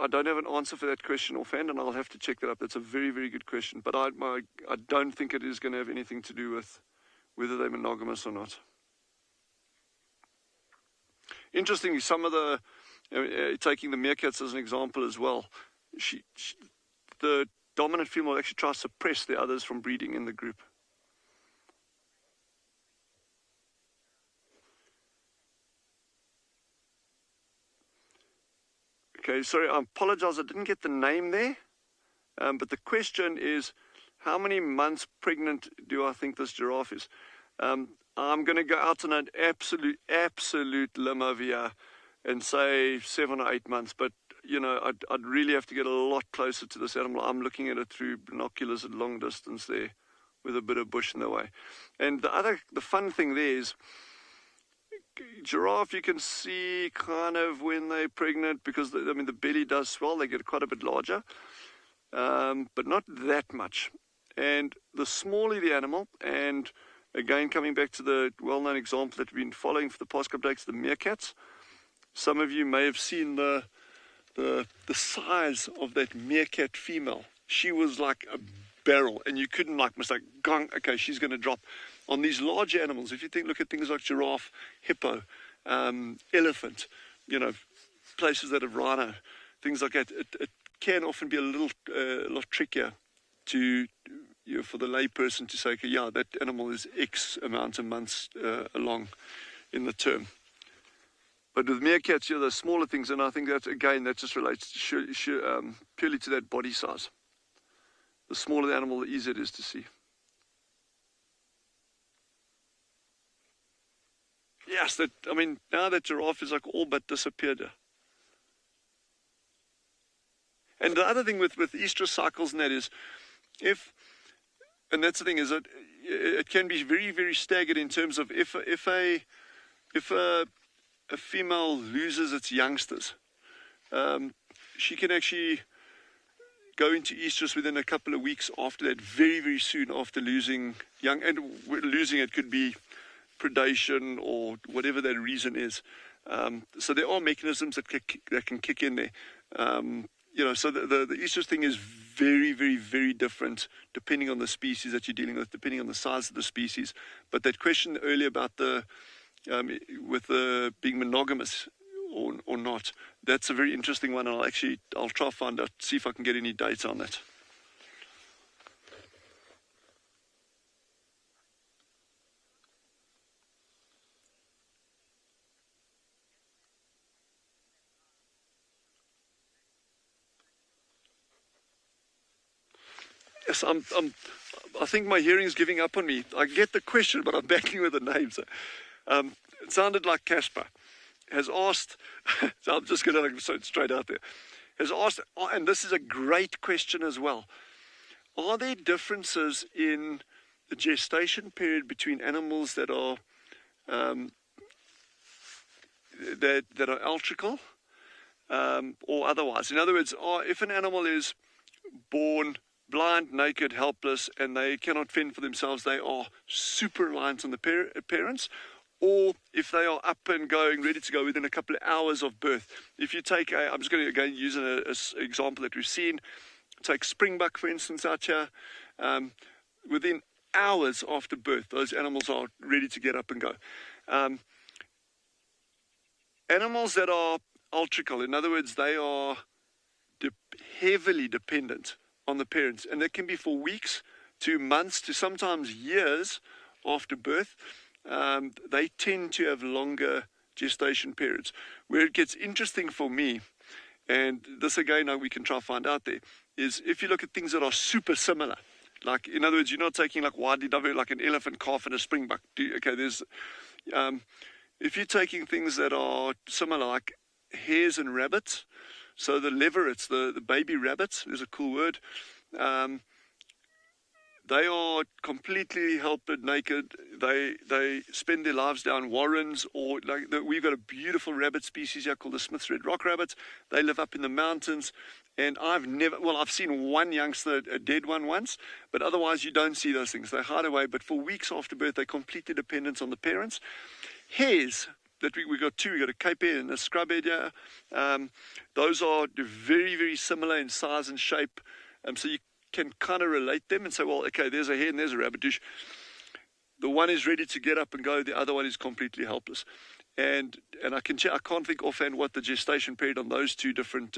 don't have an answer for that question offhand, and I'll have to check that up. That's a very, very good question, but I don't think it is going to have anything to do with whether they're monogamous or not. Interestingly, some of the, taking the meerkats as an example as well, the dominant female actually tries to suppress the others from breeding in the group. Okay, sorry, I apologize, I didn't get the name there, but the question is, how many months pregnant do I think this giraffe is? I'm going to go out on an absolute limb over here and say 7 or 8 months, but, I'd really have to get a lot closer to this animal. I'm looking at it through binoculars at long distance there with a bit of bush in the way. And the fun thing there is, giraffe, you can see kind of when they're pregnant, because the belly does swell, they get quite a bit larger, but not that much. And the smaller the animal, and again coming back to the well-known example that we've been following for the past couple of days, the meerkats. Some of you may have seen the size of that meerkat female. She was like a barrel, and you couldn't mistake, gong, okay, she's going to drop. On these larger animals, if you look at things like giraffe, hippo, elephant, places that have rhino, things like that, it can often be a lot trickier to, for the layperson to say, okay, yeah, that animal is X amount of months along in the term. But with meerkats, the smaller things, and I think that just relates purely to that body size. The smaller the animal, the easier it is to see. Yes, now that giraffe is all but disappeared. And the other thing with estrus cycles, and that is, and that's the thing, is that it can be very, very staggered in terms of if a female loses its youngsters, she can actually go into estrus within a couple of weeks after that, very, very soon after losing young, and losing it could be predation or whatever that reason is. So there are mechanisms that can kick in there. So the estrus thing is very, very, very different depending on the species that you're dealing with, depending on the size of the species. But that question earlier about being monogamous or not, that's a very interesting one, and I'll try to find out, see if I can get any data on that. Yes, I think my hearing is giving up on me. I get the question, but I'm backing with the names. It sounded like Casper has asked, so I'm just going to say it straight out there, has asked, and this is a great question as well, are there differences in the gestation period between animals that are altrical or otherwise? In other words, if an animal is born blind, naked, helpless, and they cannot fend for themselves, they are super reliant on the parents, or if they are up and going, ready to go within a couple of hours of birth. If you take I'm just going to again use an example that we've seen, take springbuck, for instance, out here. Within hours after birth, those animals are ready to get up and go. Animals that are ultrical, in other words, they are heavily dependent on the parents, and that can be for weeks to months to sometimes years after birth. They tend to have longer gestation periods. Where it gets interesting for me, and this again we can try to find out there, is if you look at things that are super similar. Like, in other words, you're not taking like widely diverse, like an elephant calf and a springbuck. If you're taking things that are similar, like hares and rabbits, so the leverets, the baby rabbits, there's a cool word, they are completely helpless, naked. They spend their lives down warrens, or we've got a beautiful rabbit species here called the Smith's Red Rock Rabbit. They live up in the mountains, and I've seen one youngster, a dead one once, but otherwise you don't see those things. They hide away, but for weeks after birth, they're completely dependent on the parents. Hares, that we got two, we got a Cape hare and a scrub hare here. Those are very, very similar in size and shape, so you can kind of relate them and say, well, okay, there's a hare and there's a rabbitouche. The one is ready to get up and go, the other one is completely helpless. And I can't think offhand what the gestation period on those two different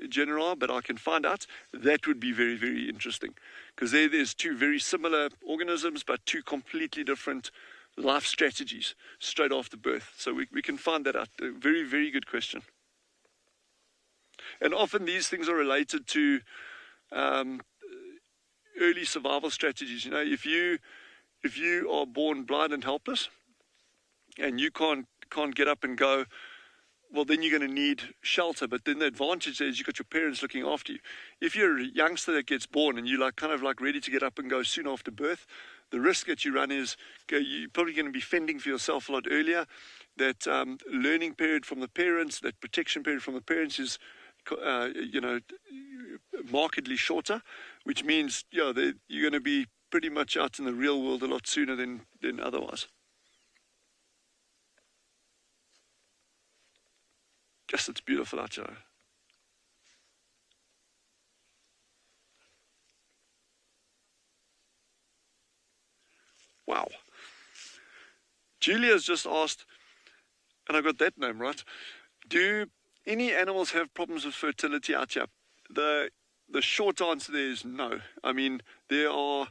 genera are, but I can find out. That would be very, very interesting, because there's two very similar organisms, but two completely different life strategies straight after birth. So we can find that out. A very, very good question. And often these things are related to early survival strategies. If you are born blind and helpless, and you can't get up and go, well, then you're going to need shelter. But then the advantage is you've got your parents looking after you. If you're a youngster that gets born and you're kind of ready to get up and go soon after birth, the risk that you run is you're probably going to be fending for yourself a lot earlier. That learning period from the parents, that protection period from the parents is markedly shorter, which means you're going to be pretty much out in the real world a lot sooner than otherwise. Guess it's beautiful out here. Wow. Julia's just asked, and I got that name right, do any animals have problems with fertility out here? The short answer there is no. I mean, there are,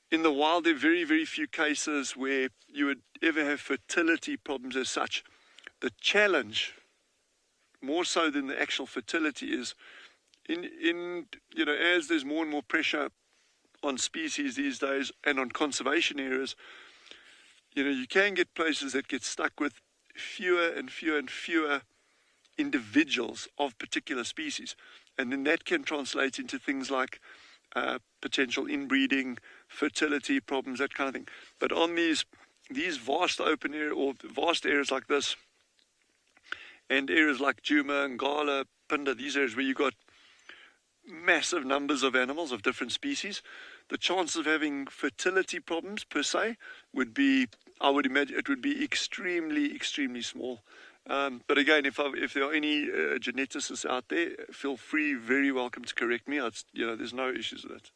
in the wild, there are very, very few cases where you would ever have fertility problems as such. The challenge, more so than the actual fertility, is as there's more and more pressure on species these days and on conservation areas, you can get places that get stuck with fewer and fewer and fewer individuals of particular species, and then that can translate into things like potential inbreeding, fertility problems, that kind of thing. But on these vast open area, or vast areas like this, and areas like Djuma, Ngala, Phinda, these areas where you've got massive numbers of animals of different species, the chances of having fertility problems per se would be, I would imagine, it would be extremely, extremely small. But again, if there are any geneticists out there, feel free, very welcome to correct me. There's no issues with that.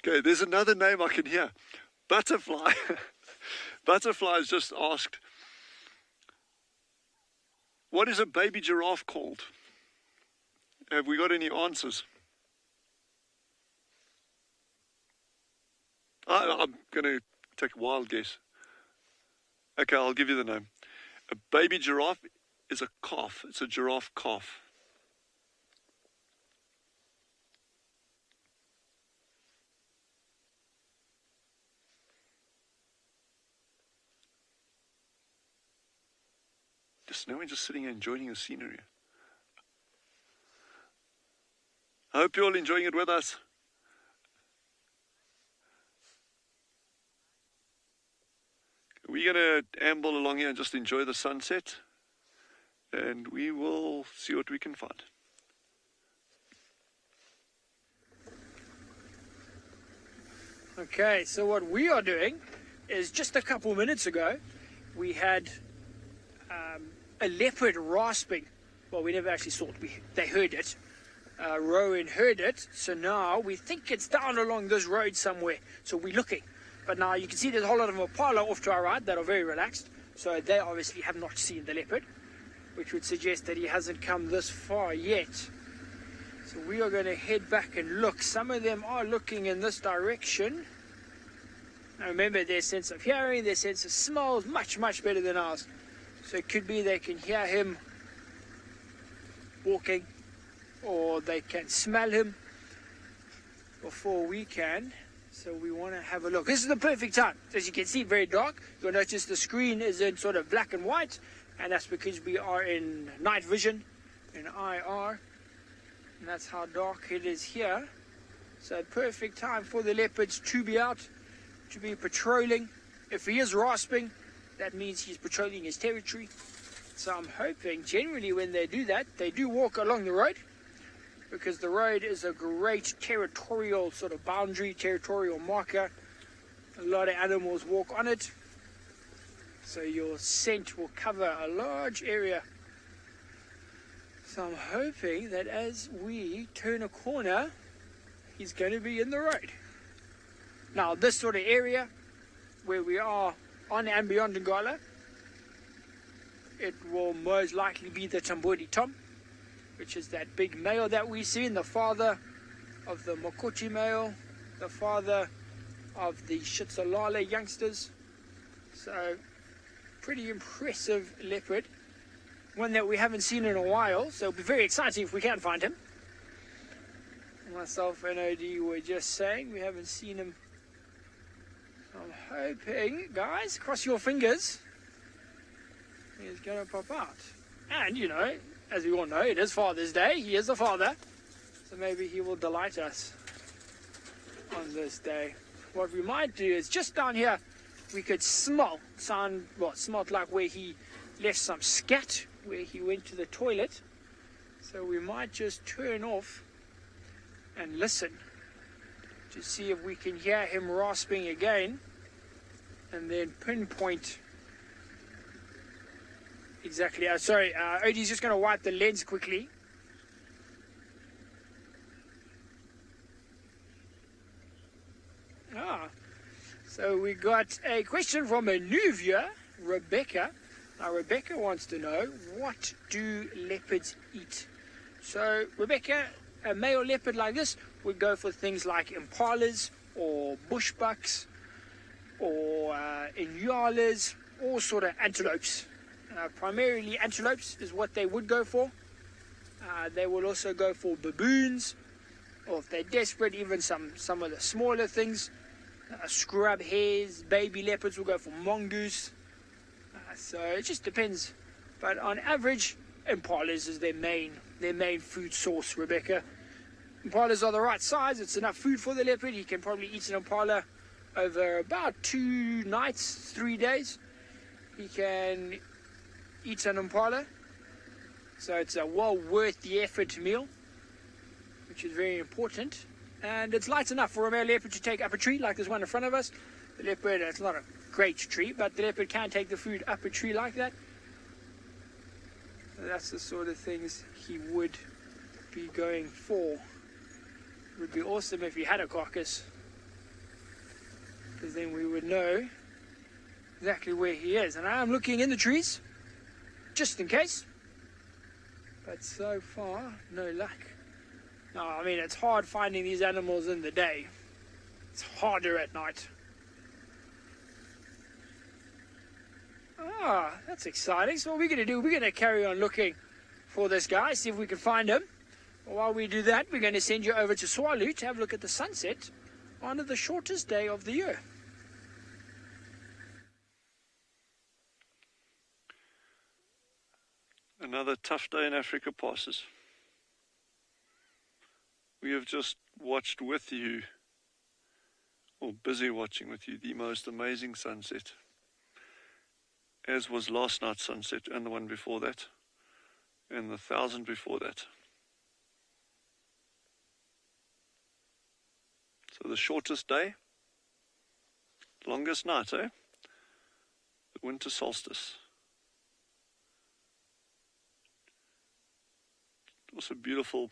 Okay, there's another name I can hear. Butterfly. Butterfly has just asked, what is a baby giraffe called? Have we got any answers? I'm going to take a wild guess. Okay, I'll give you the name. A baby giraffe is a calf. It's a giraffe calf. Now we're just sitting here enjoying the scenery. I hope you're all enjoying it with us. We're going to amble along here and just enjoy the sunset, and we will see what we can find. Okay, so what we are doing is, just a couple minutes ago, we had a leopard rasping. Well, we never actually saw it. They heard it. Rowan heard it. So now we think it's down along this road somewhere. So we're looking. But now you can see there's a whole lot of Impala off to our right that are very relaxed. So they obviously have not seen the leopard, which would suggest that he hasn't come this far yet. So we are going to head back and look. Some of them are looking in this direction. Now remember, their sense of hearing, their sense of smell is much, much better than ours. So it could be they can hear him walking, or they can smell him before we can. So we want to have a look. This is the perfect time. As you can see, very dark. You'll notice the screen is in sort of black and white, and that's because we are in night vision, in IR, and that's how dark it is here. So perfect time for the leopards to be out, to be patrolling. If he is rasping, that means he's patrolling his territory. So I'm hoping generally when they do that, they do walk along the road, because the road is a great territorial sort of boundary, territorial marker. A lot of animals walk on it, so your scent will cover a large area. So I'm hoping that as we turn a corner, he's going to be in the road. Now this sort of area where we are on andBeyond in Ngala, it will most likely be the Tambodi Tom, which is that big male that we see, the father of the Mokoti male, the father of the Shitsalala youngsters. So pretty impressive leopard, one that we haven't seen in a while, so it'll be very exciting if we can find him. Myself and OD were just saying we haven't seen him. So I'm hoping, guys, cross your fingers, he's going to pop out. And, you know, as we all know, it is Father's Day. He is a father. So maybe he will delight us on this day. What we might do is just down here, we could smell, smelled like where he left some scat, where he went to the toilet. So we might just turn off and listen to see if we can hear him rasping again, and then pinpoint exactly. Odie's just going to wipe the lens quickly. So we got a question from a new viewer, Rebecca. Now Rebecca wants to know, what do leopards eat? So Rebecca, a male leopard like this would go for things like impalas or bushbucks or inyalas, or sort of antelopes. Primarily antelopes is what they would go for. They will also go for baboons, or if they're desperate, even some of the smaller things. Scrub hares, baby leopards will go for mongoose. So it just depends. But on average, impalas is their main food source, Rebecca. Impalas are the right size. It's enough food for the leopard. He can probably eat an impala over about 2 nights, 3 days. He can eat an impala. So it's a well worth the effort meal, which is very important. And it's light enough for a male leopard to take up a tree like this one in front of us. The leopard, it's not a great tree, but the leopard can take the food up a tree like that. So that's the sort of things he would be going for. It would be awesome if he had a carcass, because then we would know exactly where he is. And I'm looking in the trees, just in case. But so far, no luck. No, I mean, it's hard finding these animals in the day. It's harder at night. That's exciting. So what we're going to do, we're going to carry on looking for this guy, see if we can find him. But while we do that, we're going to send you over to Tswalu to have a look at the sunset on the shortest day of the year. Another tough day in Africa passes. We have just watched with you, or busy watching with you, the most amazing sunset, as was last night's sunset, and the one before that, and the 1,000 before that. So the shortest day, longest night, eh? The winter solstice. Also beautiful.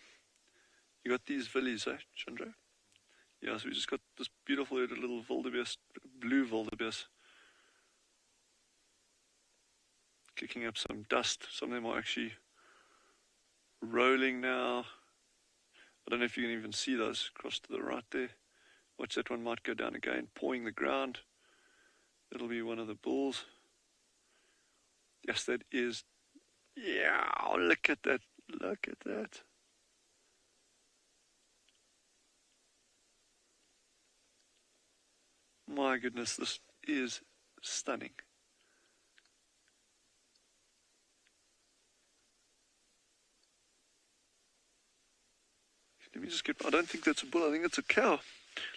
You got these villies, eh, Chandra? Yeah, so we just got this beautiful little wildebeest, blue wildebeest, kicking up some dust. Some of them are actually rolling now. I don't know if you can even see those across to the right there. Watch, that one might go down again, pawing the ground. That'll be one of the bulls. Yes, that is. Yeah, look at that. Look at that. My goodness, this is stunning. Let me just get, I don't think that's a bull, I think it's a cow.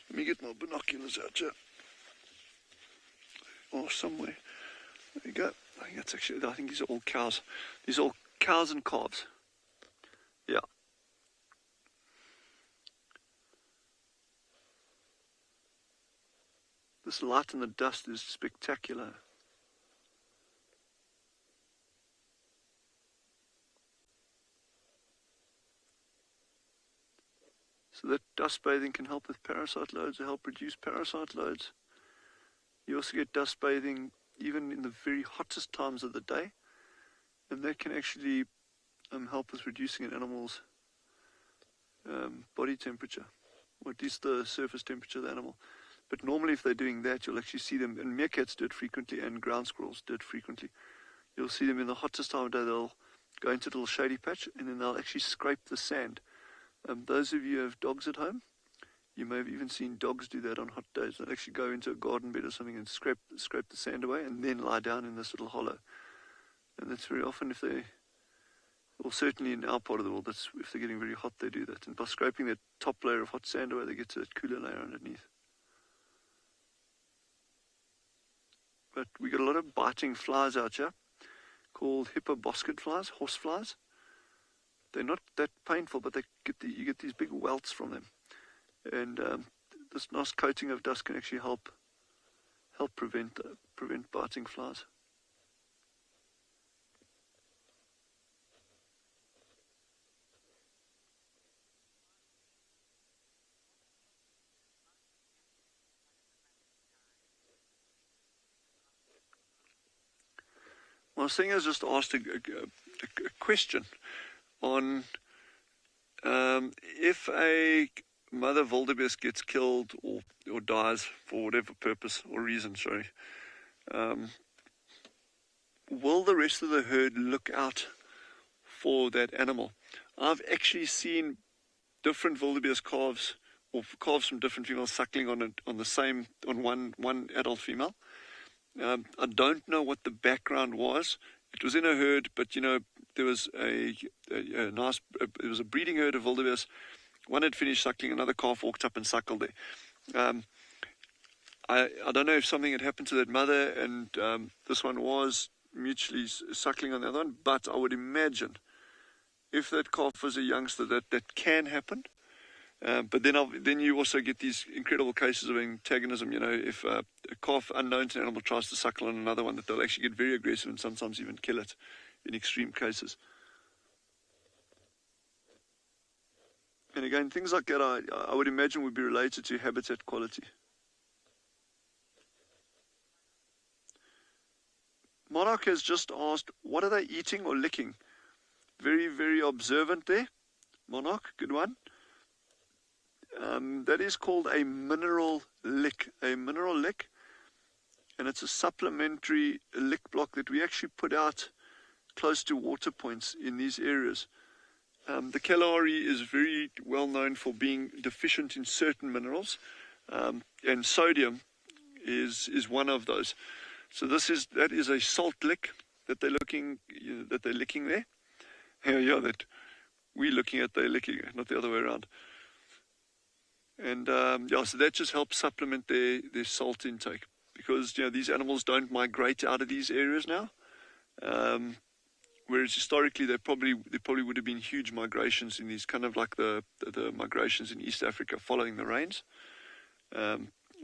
Let me get my binoculars out here. Or somewhere. There you go. I think that's actually, I think these are all cows. These are all cows and calves. Yeah. This light in the dust is spectacular. So that dust bathing can help with parasite loads, or help reduce parasite loads. You also get dust bathing even in the very hottest times of the day, and that can actually help with reducing an animal's body temperature, or at least the surface temperature of the animal. But normally if they're doing that, you'll actually see them, and meerkats do it frequently, and ground squirrels do it frequently. You'll see them in the hottest time of day, they'll go into a little shady patch, and then they'll actually scrape the sand. Those of you who have dogs at home, you may have even seen dogs do that on hot days. They'll actually go into a garden bed or something and scrape the sand away, and then lie down in this little hollow. And that's very often if they, well, certainly in our part of the world, that's if they're getting very hot, they do that. And by scraping that top layer of hot sand away, they get to that cooler layer underneath. But we got a lot of biting flies out here called hippoboscid flies, horse flies. They're not that painful, but you get these big welts from them. And this nice coating of dust can actually help prevent biting flies. Well, Singer has just asked a question on if a mother wildebeest gets killed or dies for whatever purpose or reason, will the rest of the herd look out for that animal? I've actually seen different wildebeest calves, or calves from different females, suckling on one adult female. I don't know what the background was. It was in a herd, but there was a breeding herd of wildebeest. One had finished suckling, another calf walked up and suckled there. I don't know if something had happened to that mother, and this one was mutually suckling on the other one, but I would imagine if that calf was a youngster, that can happen. But then you also get these incredible cases of antagonism. If a calf unknown to an animal tries to suckle on another one, that they'll actually get very aggressive and sometimes even kill it in extreme cases. And again, things like that I would imagine would be related to habitat quality. Monarch has just asked, what are they eating or licking? Very, very observant there. Monarch, good one. That is called a mineral lick. A mineral lick, and it's a supplementary lick block that we actually put out close to water points in these areas. The Kalahari is very well known for being deficient in certain minerals, and sodium is one of those. So that is a salt lick that they're licking there. Yeah, that we're looking at, they're licking, not the other way around. And so that just helps supplement their salt intake, because these animals don't migrate out of these areas now. Whereas historically there probably would have been huge migrations in these, kind of like the migrations in East Africa following the rains.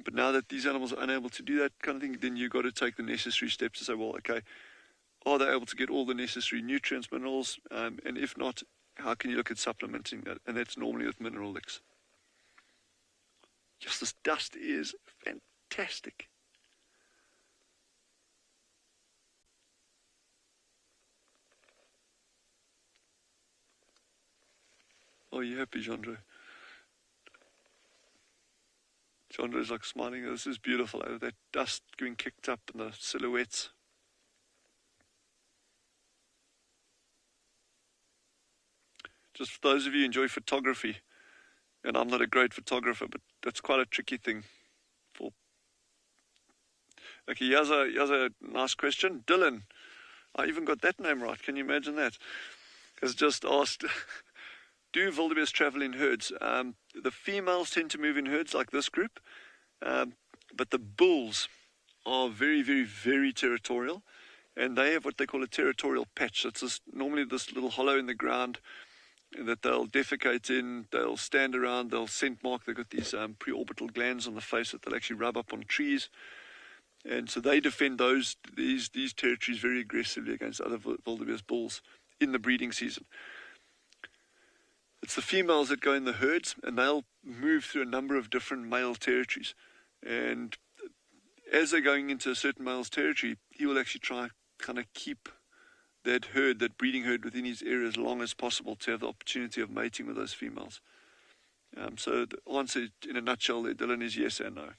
But now that these animals are unable to do that kind of thing, then you've got to take the necessary steps to say, well, okay, are they able to get all the necessary nutrients, minerals? And if not, how can you look at supplementing that? And that's normally with mineral licks. Just this dust is fantastic. Oh, you happy, Jandre? Jandre's like smiling. This is beautiful. That dust being kicked up and the silhouettes. Just for those of you who enjoy photography, and I'm not a great photographer, but that's quite a tricky thing. Okay, here's a nice question. Dylan, I even got that name right. Can you imagine that? Has just asked, do wildebeest travel in herds? The females tend to move in herds like this group, but the bulls are very, very, very territorial, and they have what they call a territorial patch. It's normally this little hollow in the ground that they'll defecate in, they'll stand around, they'll scent mark. They've got these preorbital glands on the face that they'll actually rub up on trees. And so they defend these territories very aggressively against other wildebeest bulls in the breeding season. It's the females that go in the herds, and they'll move through a number of different male territories. And as they're going into a certain male's territory, he will actually try kind of keep that herd, that breeding herd, within his area as long as possible to have the opportunity of mating with those females. So the answer in a nutshell there, Dylan, is yes and no.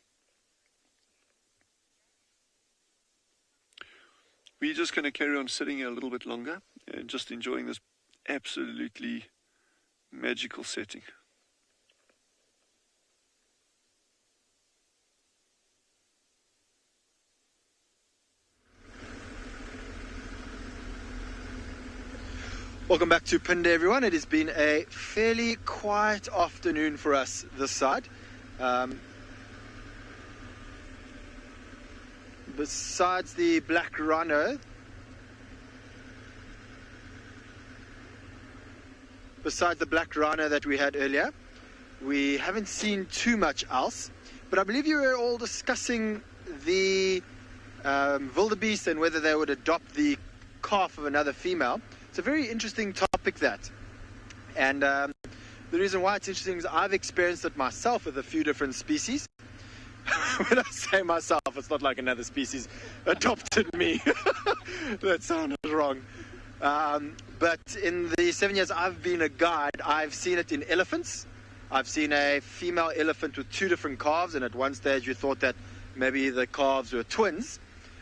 We're just going to carry on sitting here a little bit longer and just enjoying this absolutely magical setting. Welcome back to Phinda, everyone. It has been a fairly quiet afternoon for us this side. Besides the black rhino, that we had earlier, we haven't seen too much else. But I believe you were all discussing the wildebeest and whether they would adopt the calf of another female. It's a very interesting topic, that. And the reason why it's interesting is I've experienced it myself with a few different species. When I say myself, it's not like another species adopted me. That sounded wrong. But in the 7 years I've been a guide, I've seen it in elephants. I've seen a female elephant with two different calves, and at one stage we thought that maybe the calves were twins.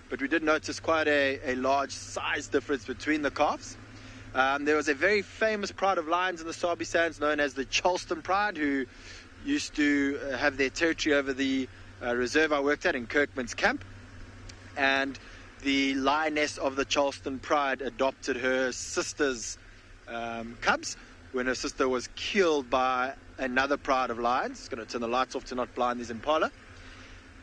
But we did notice quite a large size difference between the calves. There was a very famous pride of lions in the Sabi Sands known as the Charleston Pride, who used to have their territory over the reserve I worked at in Kirkman's Camp. And the lioness of the Charleston Pride adopted her sister's cubs when her sister was killed by another pride of lions. It's going to turn the lights off to not blind these Impala.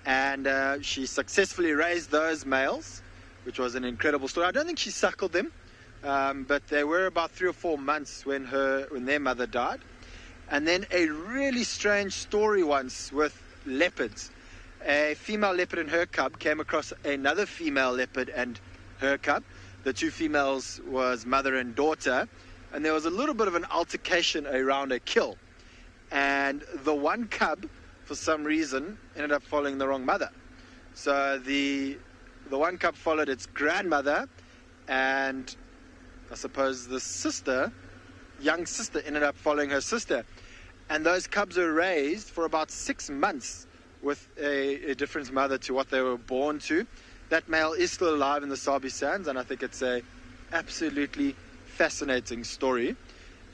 And she successfully raised those males, which was an incredible story. I don't think she suckled them, but they were about 3 or 4 months when their mother died. And then a really strange story once with leopards. A female leopard and her cub came across another female leopard and her cub. The two females was mother and daughter, and there was a little bit of an altercation around a kill. And the one cub, for some reason, ended up following the wrong mother. So the one cub followed its grandmother, and I suppose the young sister ended up following her sister. And those cubs were raised for about 6 months with a different mother to what they were born to. That male is still alive in the Sabi Sands, and I think it's a absolutely fascinating story.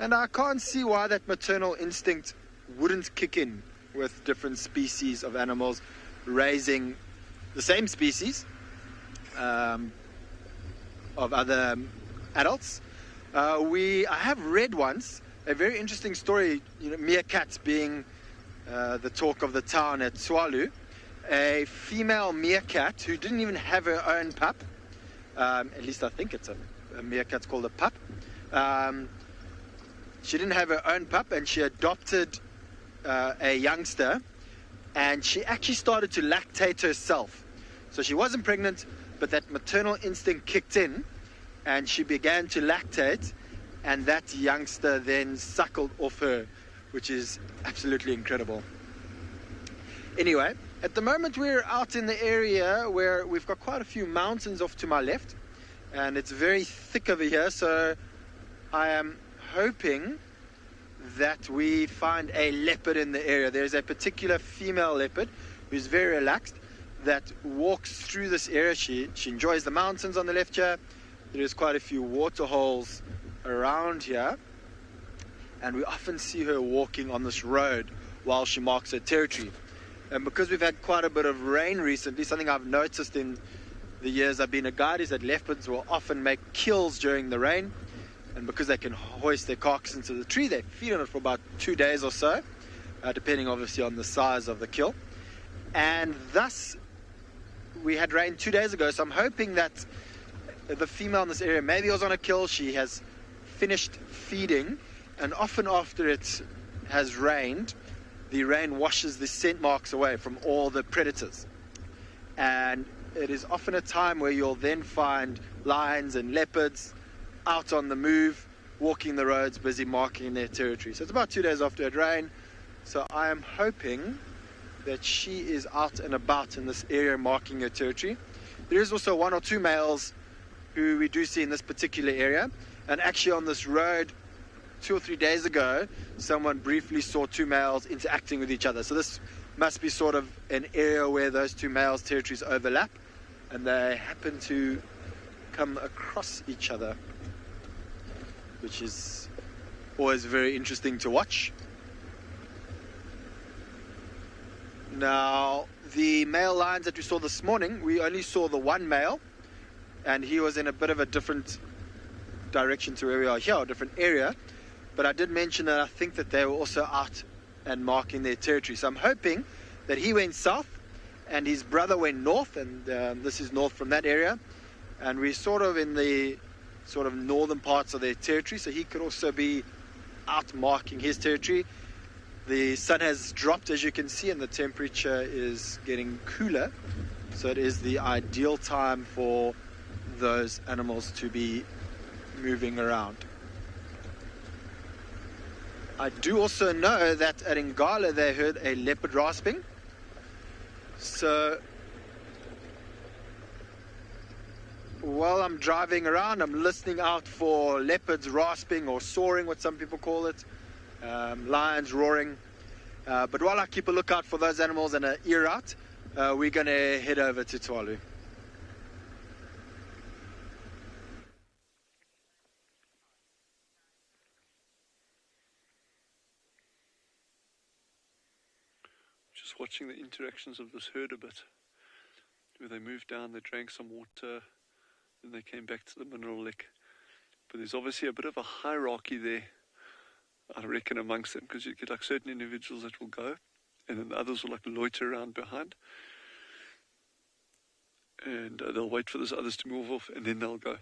And I can't see why that maternal instinct wouldn't kick in with different species of animals raising the same species of other adults. I have read once a very interesting story, meerkats being the talk of the town at Tswalu. A female meerkat who didn't even have her own pup, at least I think it's a meerkat's called a pup. She didn't have her own pup, and she adopted a youngster and she actually started to lactate herself. So she wasn't pregnant, but that maternal instinct kicked in, and she began to lactate, and that youngster then suckled off her, which is absolutely incredible. Anyway, at the moment we're out in the area where we've got quite a few mountains off to my left, and it's very thick over here, so I am hoping that we find a leopard in the area. There's a particular female leopard who's very relaxed that walks through this area. She enjoys the mountains on the left here. There's quite a few water holes around here, and we often see her walking on this road while she marks her territory. And because we've had quite a bit of rain recently, something I've noticed in the years I've been a guide is that leopards will often make kills during the rain, and because they can hoist their carcass into the tree, they feed on it for about 2 days or so, depending obviously on the size of the kill. And thus we had rain 2 days ago, so I'm hoping that the female in this area maybe was on a kill. She has finished feeding, and often after it has rained, the rain washes the scent marks away from all the predators, and it is often a time where you'll then find lions and leopards out on the move, walking the roads, busy marking their territory. So it's about 2 days after it rained, so I am hoping that she is out and about in this area marking her territory. There is also 1 or 2 males who we do see in this particular area, and actually on this road 2 or 3 days ago someone briefly saw 2 males interacting with each other. So this must be sort of an area where those 2 males' territories overlap, and they happen to come across each other, which is always very interesting to watch. Now, the male lions that we saw this morning, we only saw the one male, and he was in a bit of a different direction to where we are here, a different area. But I did mention that I think that they were also out and marking their territory. So I'm hoping that he went south and his brother went north, and this is north from that area. And we're sort of in the sort of northern parts of their territory, so he could also be out marking his territory. The sun has dropped, as you can see, and the temperature is getting cooler. So it is the ideal time for those animals to be moving around. I do also know that at Ngala they heard a leopard rasping. So while I'm driving around, I'm listening out for leopards rasping or soaring, what some people call it, lions roaring. But while I keep a lookout for those animals and an ear out, we're going to head over to Tswalu. Just watching the interactions of this herd a bit, where they moved down, they drank some water, then they came back to the mineral lick. But there's obviously a bit of a hierarchy there, I reckon, amongst them, because you get like certain individuals that will go, and then the others will like loiter around behind, and they'll wait for those others to move off, and then they'll go.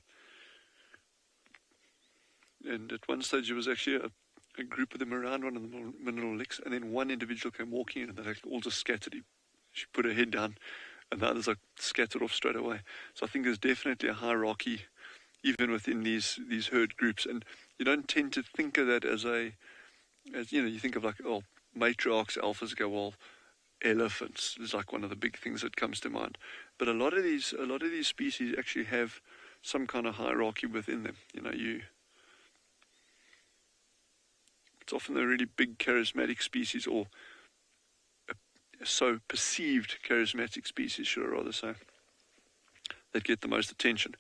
And at one stage there was actually a group of them around one of the mineral licks, and then one individual came walking in, and they all just scattered. She put her head down, and the others like scattered off straight away. So I think there's definitely a hierarchy even within these herd groups, and you don't tend to think of that as you know, you think of like, oh, matriarchs, alphas go, well, elephants is like one of the big things that comes to mind. But a lot of these species actually have some kind of hierarchy within them. You know, it's often the really big charismatic species, or so perceived charismatic species, should I rather say, that get the most attention.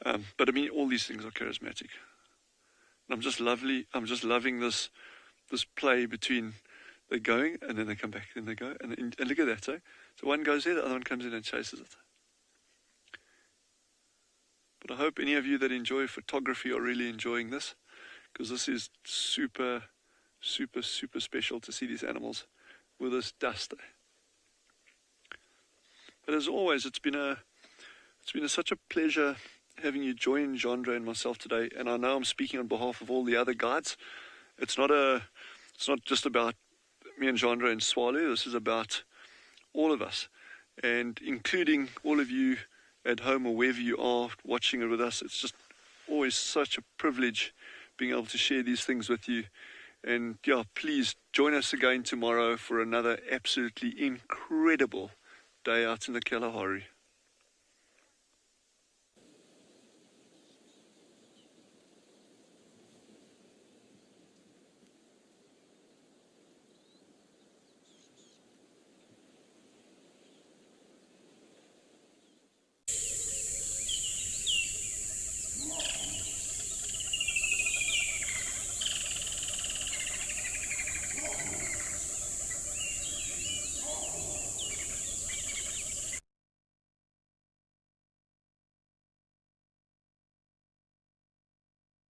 But I mean, all these things are charismatic. And I'm just loving this play between they're going and then they come back, then they go, and look at that, so one goes there, the other one comes in and chases it. But I hope any of you that enjoy photography are really enjoying this, because this is super, super, super special to see these animals with this dust. But as always, it's been such a pleasure having you join Jandre and myself today. And I know I'm speaking on behalf of all the other guides. It's not just about me and Jandre and Tswalu. This is about all of us, and including all of you at home or wherever you are watching it with us. It's just always such a privilege being able to share these things with you. And yeah, please join us again tomorrow for another absolutely incredible day out in the Kalahari.